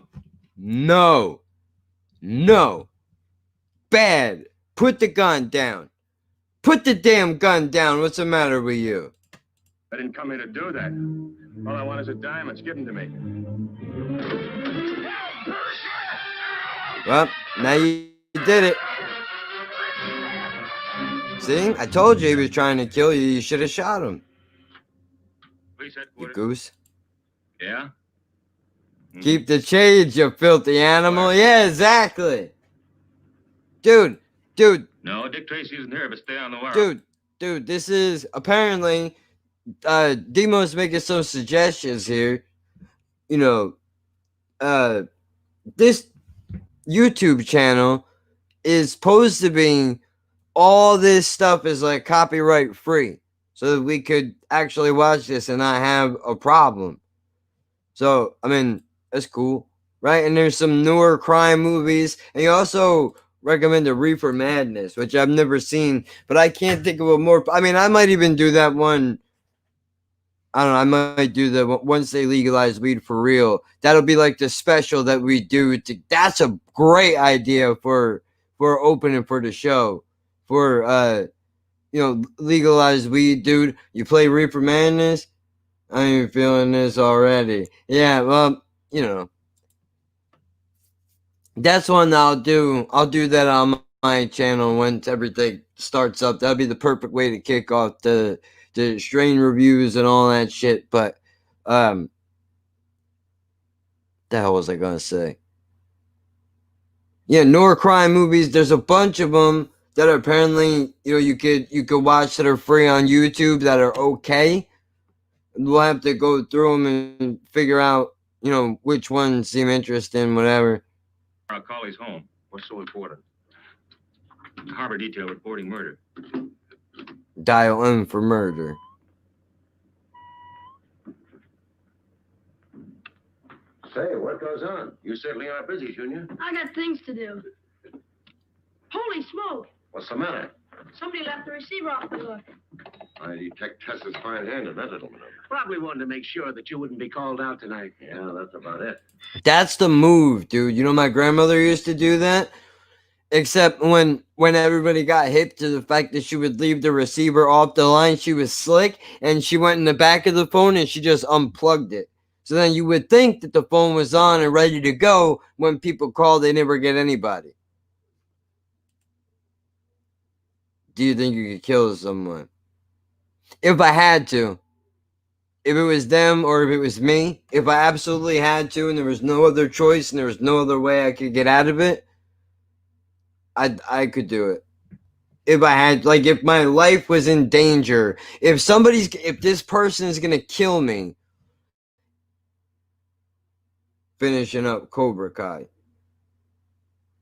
Bad. Put the gun down. Put the damn gun down. What's the matter with you? I didn't come here to do that. All I want is a diamond. Give them to me. Well, now you did it. See? I told you he was trying to kill you. You should have shot him. You goose. Yeah? Keep the change, you filthy animal. Yeah, exactly. Dude. No, Dick Tracy isn't here, but stay on the wire. Dude, this is apparently Demo's making some suggestions here. You know, this YouTube channel is supposed to be all this stuff is like copyright free, so that we could actually watch this and not have a problem. So I mean, that's cool, right? And there's some newer crime movies, and you also recommend the Reefer Madness, which I've never seen, but I can't think of a more. I mean, I might even do that one. I don't know. I might do the once they legalize weed for real. That'll be like the special that we do. That's a great idea for opening for the show. For legalize weed, dude. You play Reaper Madness. I'm even feeling this already. Yeah, well, that's one that I'll do. I'll do that on my channel once everything starts up. That'll be the perfect way to kick off the strain reviews and all that shit. But the hell was I gonna say? Yeah, Nor crime movies. There's a bunch of them that are apparently you could watch that are free on YouTube that are okay. We'll have to go through them and figure out which ones seem interesting, whatever. I'll call his home. What's so important? Harbor detail reporting murder. Dial M for murder. Say, what goes on? You certainly are busy, Junior. I got things to do. Holy smoke! What's the matter? Somebody left the receiver off the hook. I detect Tessa's fine hand in that little maneuver. Probably wanted to make sure that you wouldn't be called out tonight. Yeah, that's about it. That's the move, dude. My grandmother used to do that. Except when everybody got hip to the fact that she would leave the receiver off the line, she was slick, and she went in the back of the phone and she just unplugged it. So then you would think that the phone was on and ready to go. When people called, they never get anybody. Do you think you could kill someone? If I had to. If it was them or if it was me. If I absolutely had to and there was no other choice and there was no other way I could get out of it, I could do it. If I had, like, if my life was in danger, if this person is gonna kill me, finishing up Cobra Kai.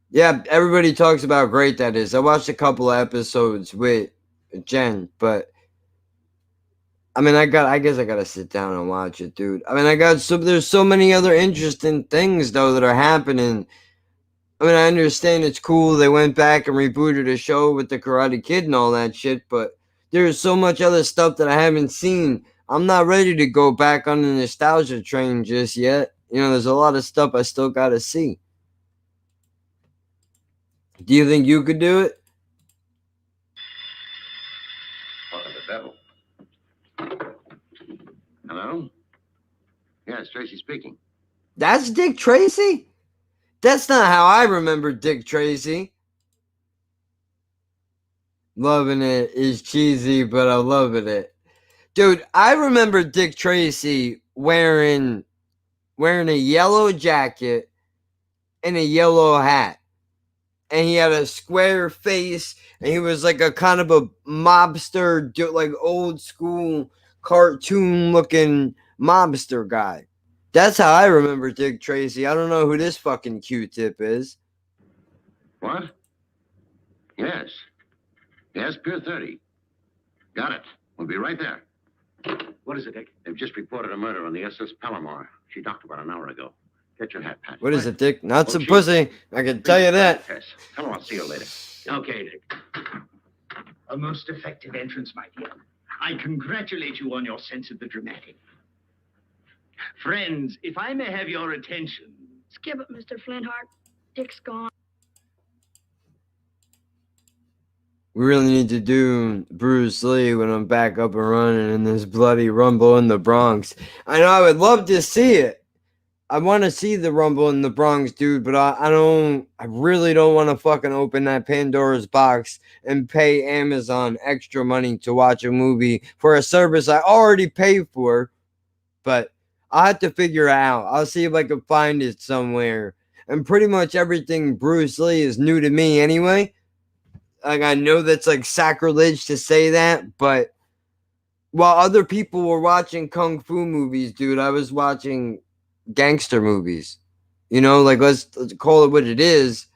Yeah, everybody talks about how great that is. I watched a couple of episodes with Jen, but I mean, I guess I gotta sit down and watch it, dude. I mean, there's so many other interesting things though that are happening. I mean, I understand it's cool they went back and rebooted a show with the Karate Kid and all that shit, but there's so much other stuff that I haven't seen. I'm not ready to go back on the nostalgia train just yet. There's a lot of stuff I still gotta see. Do you think you could do it? What the devil? Hello? Yeah, it's Tracy speaking. That's Dick Tracy? That's not how I remember Dick Tracy. Loving it is cheesy, but I'm loving it. Dude, I remember Dick Tracy wearing a yellow jacket and a yellow hat. And he had a square face, and he was like a kind of a mobster, like old school cartoon looking mobster guy. That's how I remember Dick Tracy. I don't know who this fucking Q-tip is. What? Yes. Yes, Pier 30. Got it. We'll be right there. What is it, Dick? They've just reported a murder on the SS Palomar. She docked about an hour ago. Get your hat, Pat. What is it, Dick? Not some pussy. I can tell you that. Yes. Tell her I'll see you later. Okay, Dick. A most effective entrance, my dear. I congratulate you on your sense of the dramatic. Friends, if I may have your attention. Skip it, Mr. Flintheart. Dick's gone. We really need to do Bruce Lee when I'm back up and running in this bloody rumble in the Bronx. I know I would love to see it. I want to see the rumble in the Bronx, dude, but I really don't want to fucking open that Pandora's box and pay Amazon extra money to watch a movie for a service I already paid for. But I'll have to figure it out. I'll see if I can find it somewhere. And pretty much everything Bruce Lee is new to me anyway. Like, I know that's like sacrilege to say that, but while other people were watching kung fu movies, dude, I was watching gangster movies. You know, like let's call it what it is.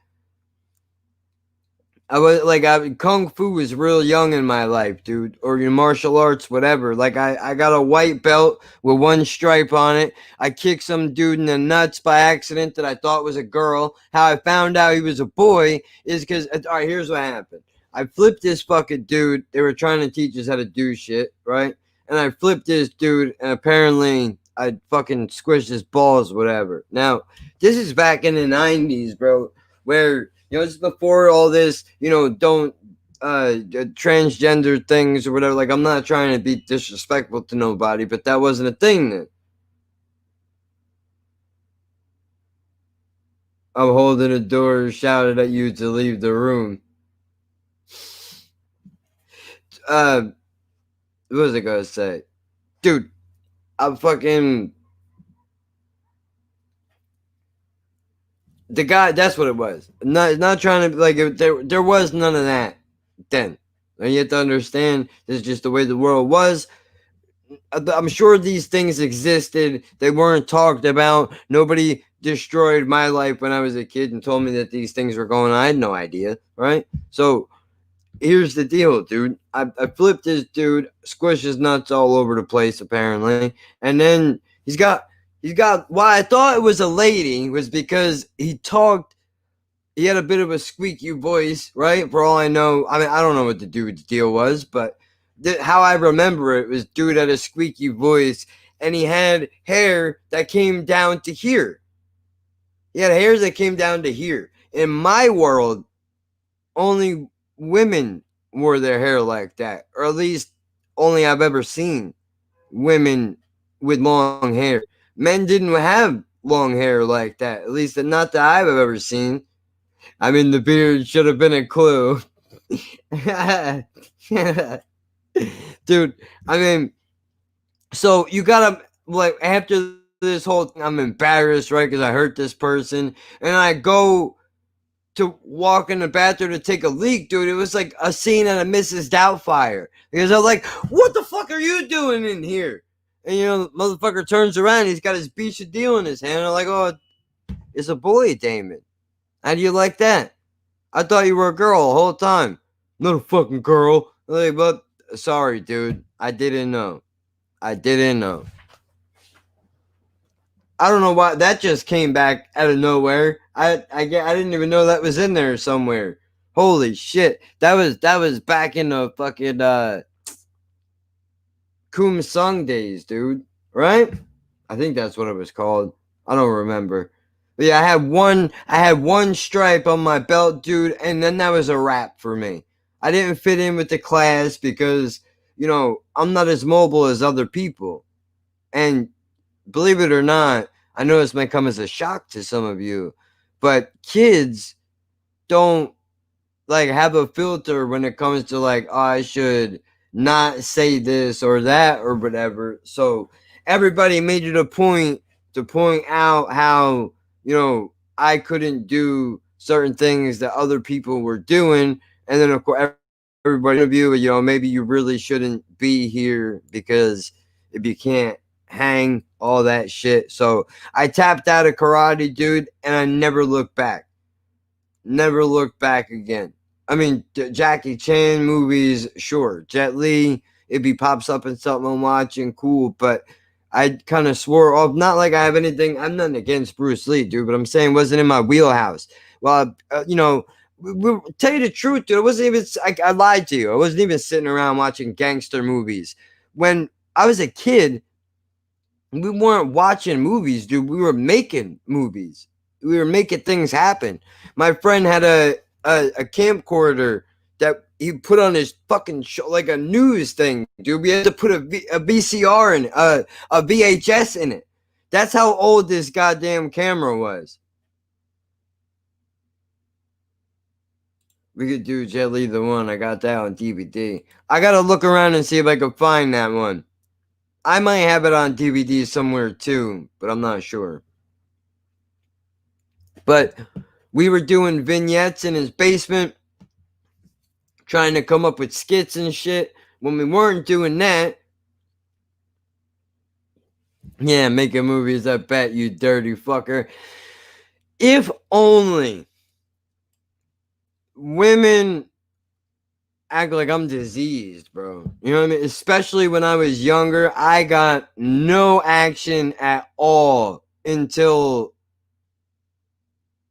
I was like, kung fu was real young in my life, dude, or your martial arts, whatever. Like, I got a white belt with one stripe on it. I kicked some dude in the nuts by accident that I thought was a girl. How I found out he was a boy is because, all right, here's what happened. I flipped this fucking dude. They were trying to teach us how to do shit, right? And I flipped this dude, and apparently I fucking squished his balls, whatever. Now, this is back in the 90s, bro, where this is before all this, don't transgender things or whatever. Like, I'm not trying to be disrespectful to nobody, but that wasn't a thing then. I'm holding a door, shouted at you to leave the room. What was I gonna say? Dude, I'm fucking... The guy, that's what it was. Not trying to, like, there was none of that then. And you have to understand, this is just the way the world was. I'm sure these things existed. They weren't talked about. Nobody destroyed my life when I was a kid and told me that these things were going on. I had no idea, right? So here's the deal, dude. I flipped this dude, squished his nuts all over the place, apparently. And then he's got why I thought it was a lady was because he had a bit of a squeaky voice, right? For all I know, I mean, I don't know what the dude's deal was, but how I remember it was dude had a squeaky voice, and he had hair that came down to here. He had hair that came down to here. In my world, only women wore their hair like that, or at least only I've ever seen women with long hair. Men didn't have long hair like that, at least not that I've ever seen. I mean, the beard should have been a clue. Dude, I mean, so you gotta, like, after this whole thing, I'm embarrassed, right? Because I hurt this person. And I go to walk in the bathroom to take a leak, dude. It was like a scene at a Mrs. Doubtfire. Because I was like, what the fuck are you doing in here? And, the motherfucker turns around. He's got his piece of deal in his hand. I'm like, oh, it's a boy, Damon. How do you like that? I thought you were a girl the whole time. Not a fucking girl. Like, but sorry, dude. I didn't know. I don't know why that just came back out of nowhere. I didn't even know that was in there somewhere. Holy shit. That was back in the fucking Kum Sung days, dude. Right? I think that's what it was called. I don't remember. But yeah, I had one stripe on my belt, dude, and then that was a wrap for me. I didn't fit in with the class because, I'm not as mobile as other people. And believe it or not, I know this might come as a shock to some of you, but kids don't like have a filter when it comes to like, oh, I should not say this or that or whatever. So everybody made it a point to point out how, I couldn't do certain things that other people were doing. And then, of course, everybody of you, maybe you really shouldn't be here because if you can't hang, all that shit. So I tapped out of karate, dude, and I never looked back. Never looked back again. I mean, Jackie Chan movies, sure. Jet Li, if he pops up in something I'm watching, cool. But I kind of swore off. Not like I have anything. I'm nothing against Bruce Lee, dude. But I'm saying it wasn't in my wheelhouse. Well, tell you the truth, dude. It wasn't even. I lied to you. I wasn't even sitting around watching gangster movies. When I was a kid, we weren't watching movies, dude. We were making movies. We were making things happen. My friend had a camcorder that he put on his fucking show, like a news thing, dude. We had to put a VCR in a VHS in it. That's how old this goddamn camera was. We could do Jet Li the One. I got that on DVD. I gotta look around and see if I can find that one. I might have it on DVD somewhere too, but I'm not sure. But we were doing vignettes in his basement, trying to come up with skits and shit. When we weren't doing that, Yeah, making movies, I bet, you dirty fucker. If only women act like I'm diseased, bro. You know what I mean? Especially when I was younger, I got no action at all until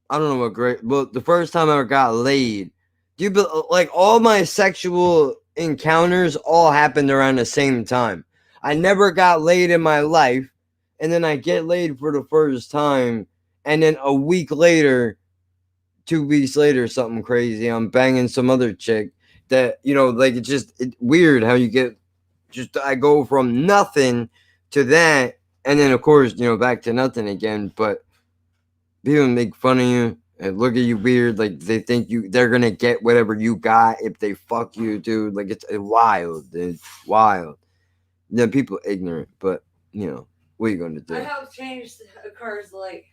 I don't know what grade. Well, the first time I ever got laid, dude, like all my sexual encounters all happened around the same time. I never got laid in my life, and then I get laid for the first time, and then a week later, 2 weeks later, something crazy, I'm banging some other chick that, you know, like it's weird how you get just, I go from nothing to that, and then of course, you know, back to nothing again. But people make fun of you and look at you weird, like they think they're gonna get whatever you got if they fuck you, dude. Like it's wild, dude. Wild. Yeah, people ignorant, but you know, what are you gonna do? I helped change a car's light.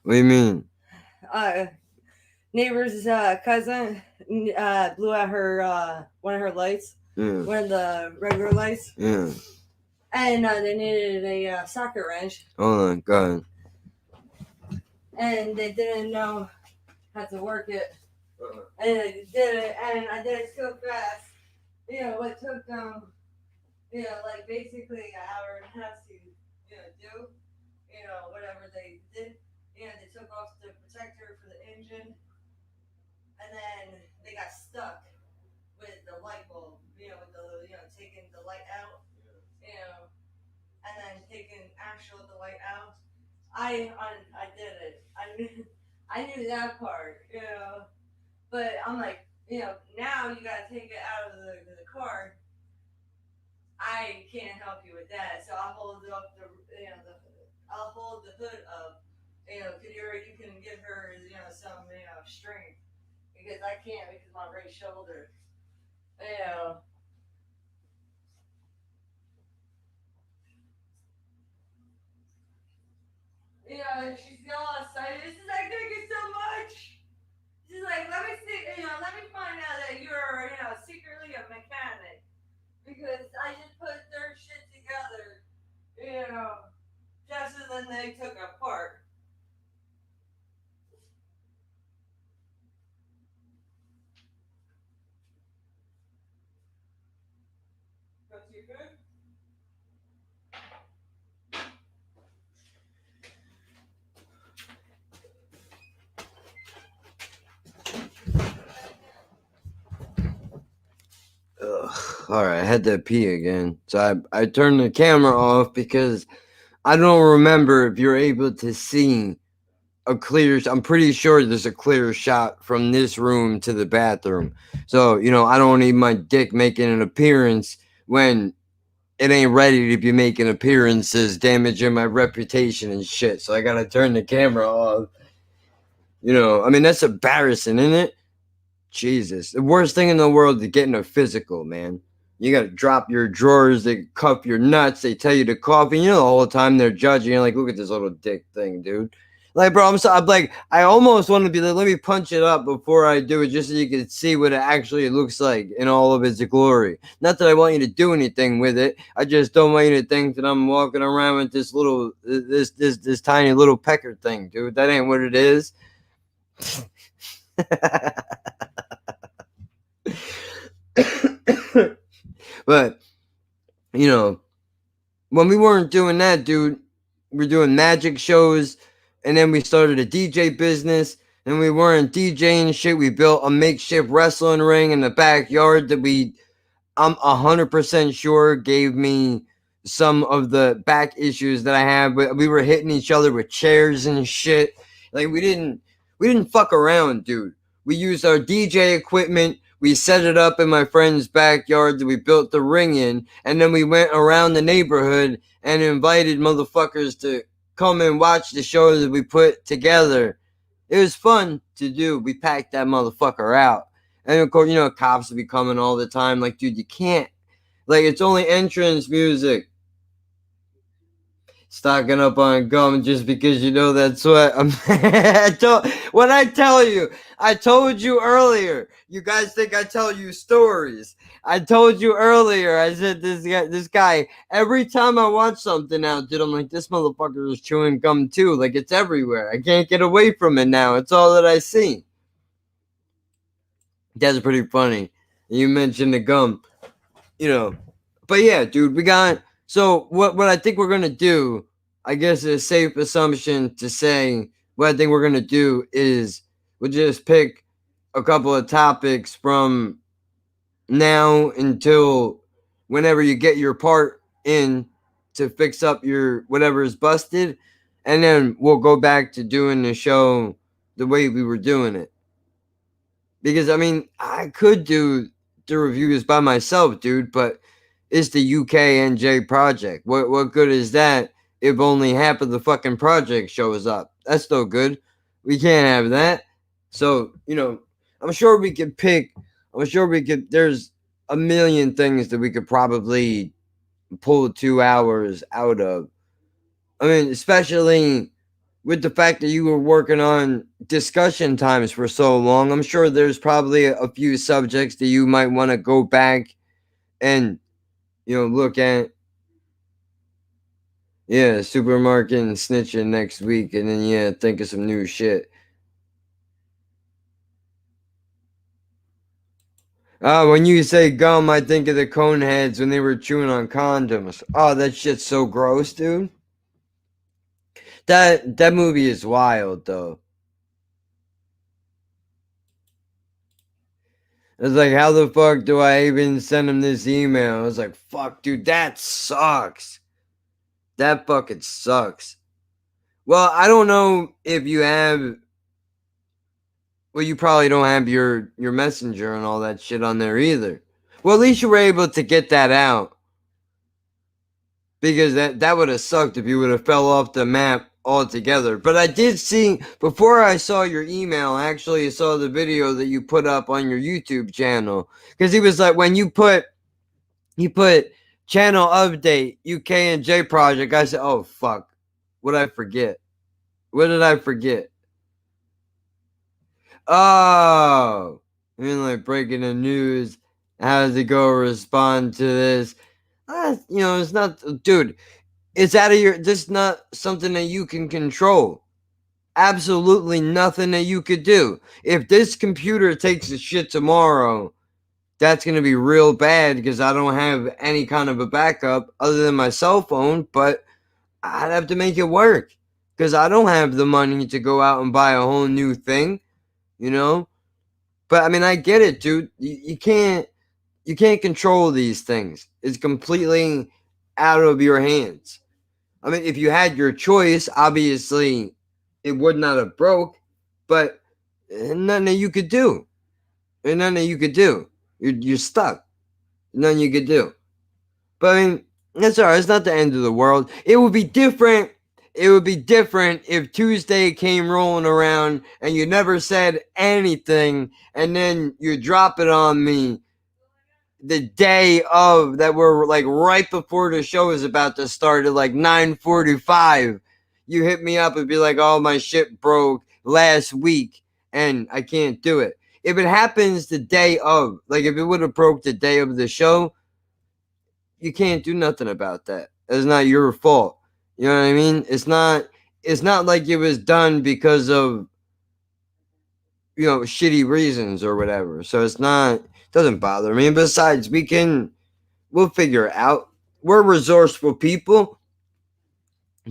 What do you mean? Neighbor's cousin blew out her one of her lights. Yeah. One of the regular lights. Yeah. And they needed a socket wrench. Hold on, go ahead. And they didn't know how to work it. And I did it, and I did it so fast. You know, it took you know, like basically an hour and a half to, you know, do, you know, whatever they did. You know, they took off the protector for the engine, and then they got stuck with the light bulb, you know, with the, you know, taking the light out, you know, and then taking the light out. I did it. I knew that part, you know, but I'm like, you know, now you gotta take it out of the car. I can't help you with that, so I'll hold up I'll hold the hood up, you know, you can give her, you know, some, you know, strength, because I can't because of my right shoulder, you know. You know, she's all excited. This is like, thank you so much. She's like, let me see, you know, let me find out that you're, you know, secretly a mechanic. Because I just put their shit together, you know, just as then they took apart. Got your food? All right, I had to pee again, so I turned the camera off because I don't remember if you're able to see a clear. I'm pretty sure there's a clear shot from this room to the bathroom. So you know, I don't need my dick making an appearance when it ain't ready to be making appearances, damaging my reputation and shit. So I gotta turn the camera off. You know, I mean that's embarrassing, isn't it? Jesus, the worst thing in the world is getting a physical, man. You gotta drop your drawers, they cuff your nuts, they tell you to cough, and you know the whole time they're judging. You're like, look at this little dick thing, dude. Like, bro, I'm like, I almost want to be like, let me punch it up before I do it, just so you can see what it actually looks like in all of its glory. Not that I want you to do anything with it. I just don't want you to think that I'm walking around with this little, this tiny little pecker thing, dude. That ain't what it is. But you know, when we weren't doing that, dude, we were doing magic shows, and then we started a DJ business, and we weren't DJing shit. We built a makeshift wrestling ring in the backyard that I'm 100% sure gave me some of the back issues that I had. But we were hitting each other with chairs and shit. Like we didn't fuck around, dude. We used our DJ equipment. We set it up in my friend's backyard that we built the ring in, and then we went around the neighborhood and invited motherfuckers to come and watch the show that we put together. It was fun to do. We packed that motherfucker out. And of course, you know, cops would be coming all the time. Like, dude, you can't. Like, it's only entrance music. Stocking up on gum just because you know that's what when I tell you, I told you earlier, you guys think I tell you stories. I told you earlier. I said this guy. Every time I watch something now, dude, I'm like, this motherfucker is chewing gum too. Like it's everywhere. I can't get away from it now. It's all that I see. That's pretty funny. You mentioned the gum, but yeah, dude, we got. So what I think we're gonna do, I guess, is a safe assumption to say what I think we're gonna do is we'll just pick a couple of topics from now until whenever you get your part in to fix up your whatever is busted, and then we'll go back to doing the show the way we were doing it. Because I mean, I could do the reviews by myself, dude, but it's the UKNJ project. What good is that if only half of the fucking project shows up? That's no good. We can't have that. So, I'm sure we could pick. I'm sure we could. There's a million things that we could probably pull 2 hours out of. I mean, especially with the fact that you were working on discussion times for so long, I'm sure there's probably a few subjects that you might want to go back and, look at. Yeah, supermarket and snitching next week, and then, think of some new shit. When you say gum, I think of the Coneheads when they were chewing on condoms. Oh, that shit's so gross, dude. That movie is wild, though. It's like, how the fuck do I even send him this email? I was like, fuck, dude, that sucks. That fucking sucks. Well, I don't know if you have. Well, you probably don't have your messenger and all that shit on there either. Well, at least you were able to get that out. Because that would have sucked if you would have fell off the map altogether. But I did see, before I saw your email, I actually saw the video that you put up on your YouTube channel. Because he was like, when you put channel update, UKNJ project, I said, oh, fuck. What did I forget? What did I forget? Oh, I mean, like breaking the news. How does it go respond to this? It's not, dude. It's out of your. This is not something that you can control. Absolutely nothing that you could do. If this computer takes a shit tomorrow, that's gonna be real bad because I don't have any kind of a backup other than my cell phone. But I'd have to make it work because I don't have the money to go out and buy a whole new thing. But I mean, I get it, dude. You can't control these things. It's completely out of your hands. I mean, if you had your choice, obviously it would not have broke, but nothing that you could do. There's nothing that you could do. You're stuck. Nothing you could do. But I mean, that's all right. It's not the end of the world. It would be different. It would be different if Tuesday came rolling around and you never said anything, and then you drop it on me the day of that. We're like right before the show is about to start at like 9:45. You hit me up and be like, oh, my shit broke last week and I can't do it. If it happens the day of, like if it would have broke the day of the show, you can't do nothing about that. It's not your fault. You know what I mean? It's not like it was done because of shitty reasons or whatever. So doesn't bother me. And besides, we'll figure it out. We're resourceful people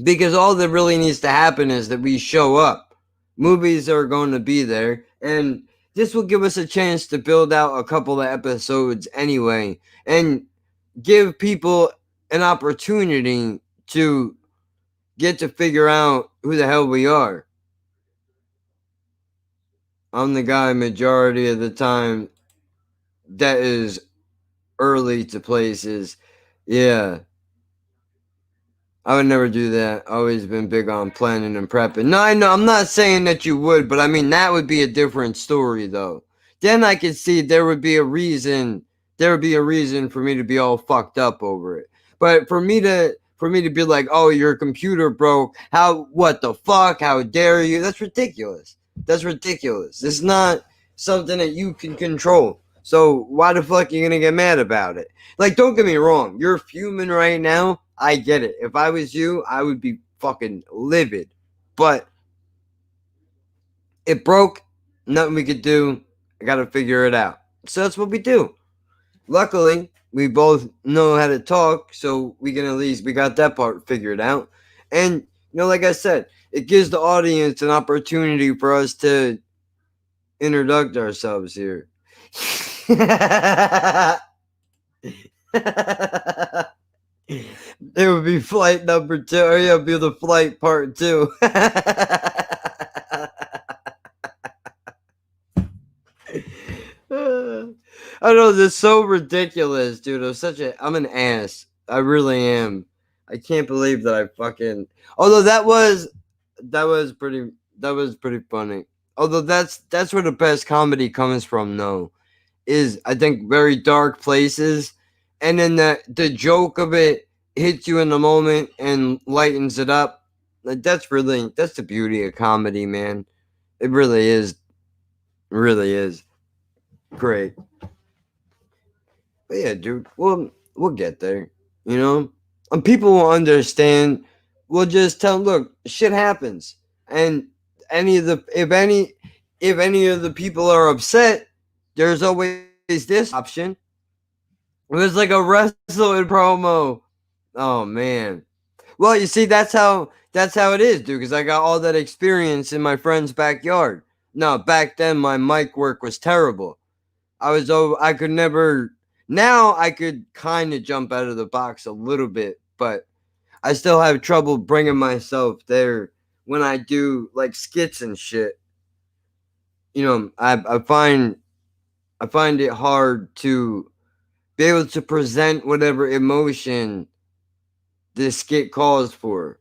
because all that really needs to happen is that we show up. Movies are going to be there, and this will give us a chance to build out a couple of episodes anyway and give people an opportunity to get to figure out who the hell we are. I'm the guy majority of the time that is early to places. Yeah. I would never do that. Always been big on planning and prepping. No, I know. I'm not saying that you would, but I mean, that would be a different story, though. Then I could see there would be a reason. There would be a reason for me to be all fucked up over it. But for me to be like, oh, your computer broke. What the fuck? How dare you? That's ridiculous. That's ridiculous. It's not something that you can control. So why the fuck are you gonna get mad about it? Like, don't get me wrong, you're fuming right now. I get it. If I was you, I would be fucking livid. But it broke, nothing we could do. I gotta figure it out. So that's what we do. Luckily, we both know how to talk, so we can at least we got that part figured out. And like I said, it gives the audience an opportunity for us to introduce ourselves here. It would be flight number 2, or yeah, it'd be the flight part 2. I know, this is so ridiculous, dude. I'm an ass. I really am. I can't believe that I fucking. Although that was pretty funny. Although that's where the best comedy comes from, though, is I think very dark places, and then the joke of it hits you in the moment and lightens it up. Like, that's the beauty of comedy, man. It really is great. But yeah, dude, we'll get there, and people will understand. We'll just tell them, look, shit happens, and if any of the people are upset, there's always this option. It was like a wrestling promo. Oh man. Well, you see, that's how it is, dude. Because I got all that experience in my friend's backyard. No, back then my mic work was terrible. I could never. Now I could kind of jump out of the box a little bit, but I still have trouble bringing myself there when I do like skits and shit. I find it hard to be able to present whatever emotion this skit calls for.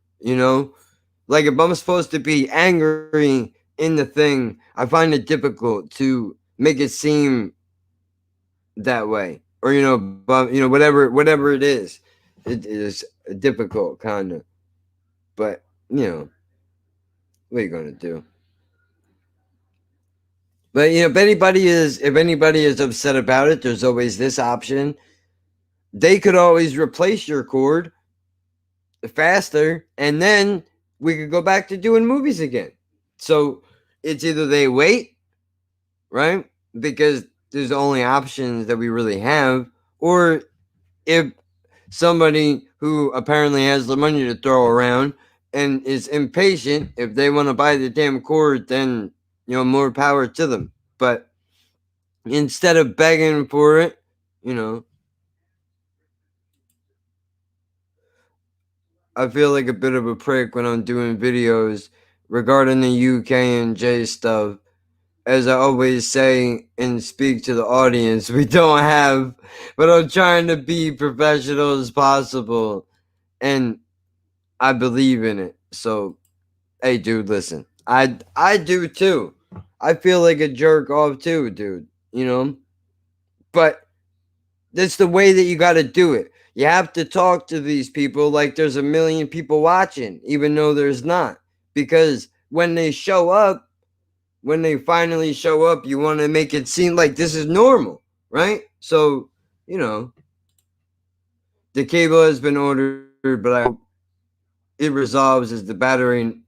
Like, if I'm supposed to be angry in the thing, I find it difficult to make it seem that way, or but whatever it is difficult, kind of. But what are you gonna do? But if anybody is upset about it, there's always this option. They could always replace your cord faster, and then we could go back to doing movies again. So it's either they wait, right? Because there's the only options that we really have, or if somebody who apparently has the money to throw around and is impatient, if they want to buy the damn cord, then more power to them. But instead of begging for it, I feel like a bit of a prick when I'm doing videos regarding the UK and J stuff. As I always say and speak to the audience, we don't have, but I'm trying to be professional as possible, and I believe in it. So, hey, dude, listen, I do too. I feel like a jerk off too, dude. But that's the way that you got to do it. You have to talk to these people like there's a million people watching, even though there's not. Because when they finally show up, you want to make it seem like this is normal, right? So, the cable has been ordered, but I hope it resolves as the battery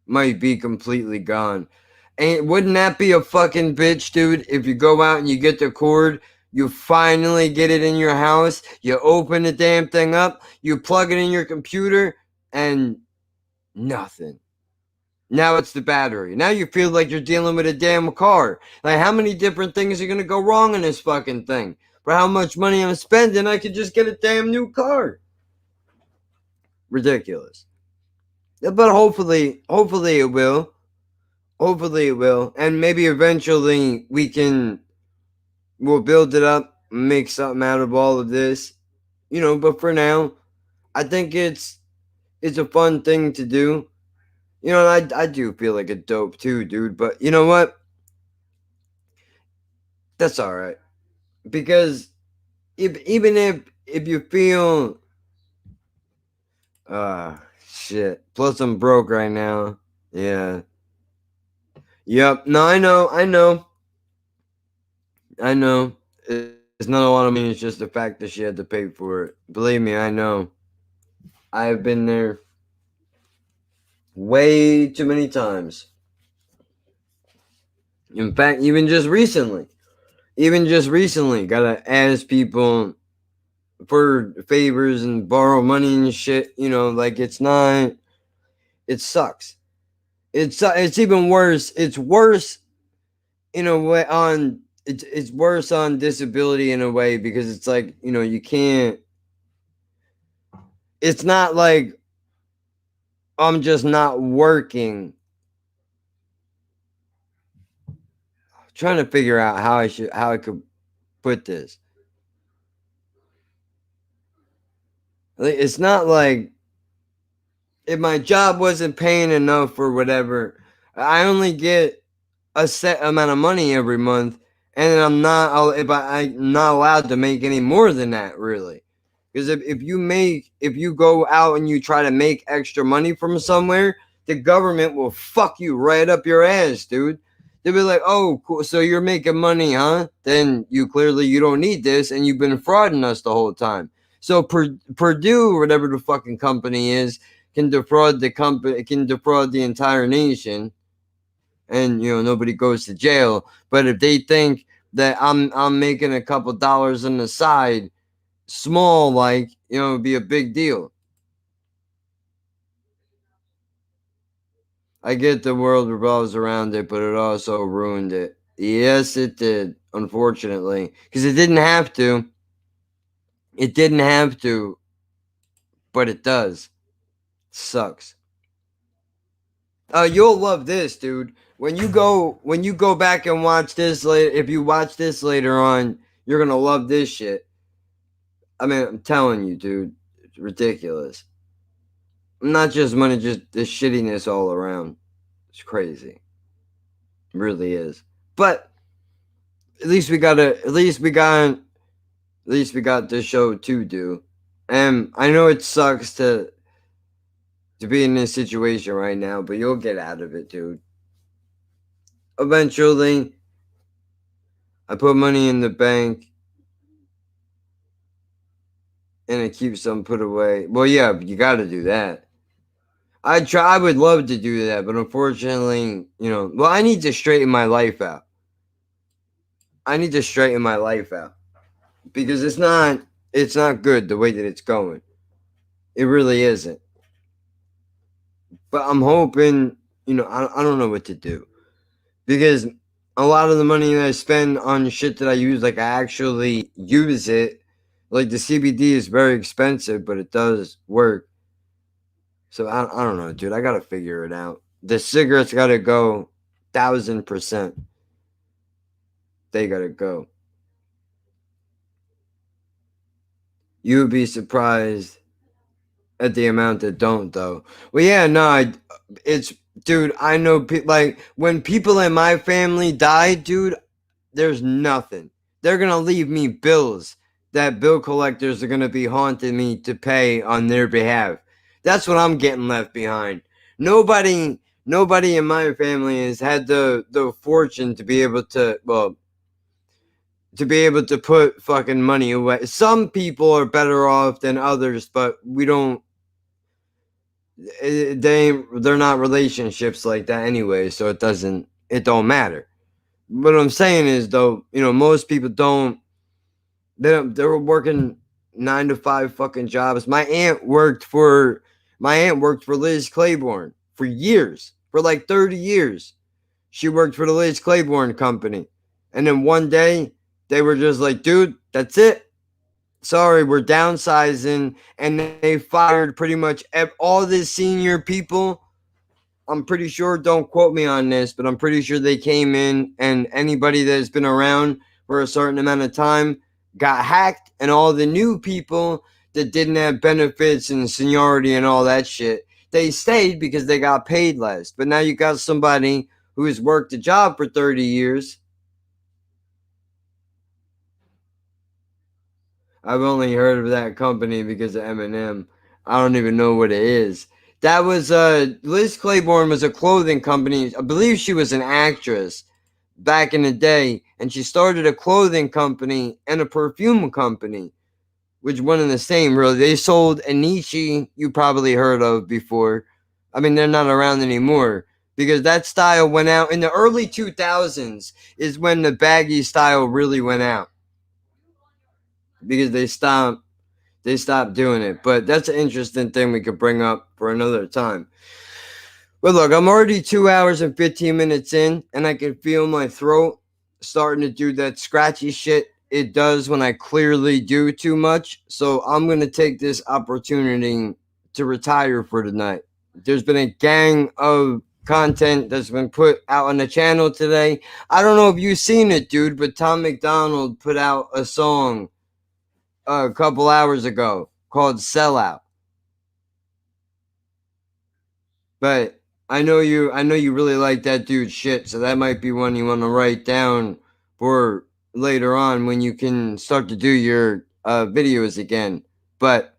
might be completely gone. And wouldn't that be a fucking bitch, dude? If you go out and you get the cord, you finally get it in your house, you open the damn thing up, you plug it in your computer, and nothing. Now it's the battery. Now you feel like you're dealing with a damn car. Like, how many different things are gonna go wrong in this fucking thing? For how much money I'm spending, I could just get a damn new car. Ridiculous. But hopefully it will. Hopefully it will. And maybe eventually we'll build it up, make something out of all of this. But for now, I think it's a fun thing to do. I do feel like a dope too, dude. But you know what? That's all right. Because even if you feel shit. Plus I'm broke right now. Yeah. Yep. No, I know. I know. It's not a lot of money. It's just the fact that she had to pay for it. Believe me, I know. I have been there way too many times. In fact, even just recently, gotta ask people for favors and borrow money and shit. You know, like it's not. It sucks. It's even worse. It's worse in a way on. It's worse on disability in a way because it's like you can't. It's not like I'm just not working. Trying to figure out how I could put this. It's not like if my job wasn't paying enough or whatever. I only get a set amount of money every month, and I'm I'm not allowed to make any more than that really. Because if you go out and you try to make extra money from somewhere, the government will fuck you right up your ass, dude. They'll be like, "Oh, cool. So you're making money, huh? Then you don't need this, and you've been frauding us the whole time." So Purdue, whatever the fucking company is, can defraud the company, can defraud the entire nation, and nobody goes to jail. But if they think that I'm making a couple dollars on the side, small, like it'd be a big deal. I get the world revolves around it, but it also ruined it. Yes, it did, unfortunately, because it didn't have to. It didn't have to, but it does. Sucks. You'll love this, dude. When you go back and watch this later, if you watch this later on, you're gonna love this shit. I mean, I'm telling you, dude, it's ridiculous. Not just money, just the shittiness all around. It's crazy. It really is. But at least we got this show to do. And I know it sucks to be in this situation right now, but you'll get out of it, dude. Eventually, I put money in the bank and it keeps some put away. Well, yeah, you got to do that. I would love to do that, but unfortunately, I need to straighten my life out. Because it's not good the way that it's going. It really isn't. But I'm hoping, I don't know what to do. Because a lot of the money that I spend on shit that I use, like I actually use it. Like the CBD is very expensive, but it does work. So I don't know, dude. I gotta figure it out. The cigarettes gotta go 1,000%. They gotta go. You would be surprised at the amount that don't, though. Well, yeah, no, dude. I know, like when people in my family die, dude. There's nothing. They're gonna leave me bills that bill collectors are gonna be haunting me to pay on their behalf. That's what I'm getting left behind. Nobody in my family has had the fortune to be able to put fucking money away. Some people are better off than others, but we don't. They're not relationships like that anyway, so it don't matter. What I'm saying is though, most people they're working 9 to 5 fucking jobs. My aunt worked for Liz Claiborne for years, for like 30 years. She worked for the Liz Claiborne company. And then one day they were just like, dude, that's it. Sorry, we're downsizing. And they fired pretty much all the senior people. I'm pretty sure, don't quote me on this, but I'm pretty sure they came in and anybody that's been around for a certain amount of time got hacked, and all the new people that didn't have benefits and seniority and all that shit, they stayed because they got paid less. But now you got somebody who has worked a job for 30 years. I've only heard of that company because of Eminem. I don't even know what it is. That was Liz Claiborne was a clothing company. I believe she was an actress back in the day, and she started a clothing company and a perfume company, which one and the same, really. They sold Anishi, you probably heard of before. I mean, they're not around anymore because that style went out in the early 2000s is when the baggy style really went out because they stopped doing it. But that's an interesting thing we could bring up for another time. But look, I'm already 2 hours and 15 minutes in, and I can feel my throat starting to do that scratchy shit it does when I clearly do too much. So I'm going to take this opportunity to retire for tonight. There's been a gang of content that's been put out on the channel today. I don't know if you've seen it, dude, but Tom McDonald put out a song a couple hours ago called Sellout. But I know you really like that dude's shit, so that might be one you want to write down for later on when you can start to do your videos again. But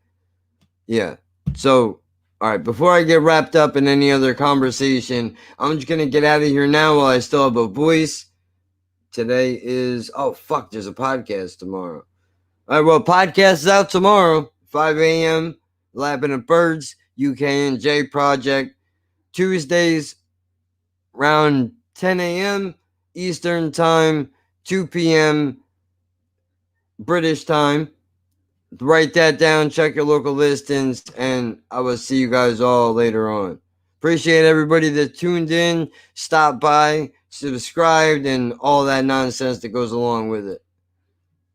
yeah, so all right, before I get wrapped up in any other conversation, I'm just gonna get out of here now while I still have a voice. Today is there's a podcast tomorrow. All right, well, podcast is out tomorrow, 5 a.m. Lapping at Birds, UKNJ Project. Tuesdays around 10 a.m. Eastern Time, 2 p.m. British Time. Write that down, check your local listings, and I will see you guys all later on. Appreciate everybody that tuned in, stopped by, subscribed, and all that nonsense that goes along with it.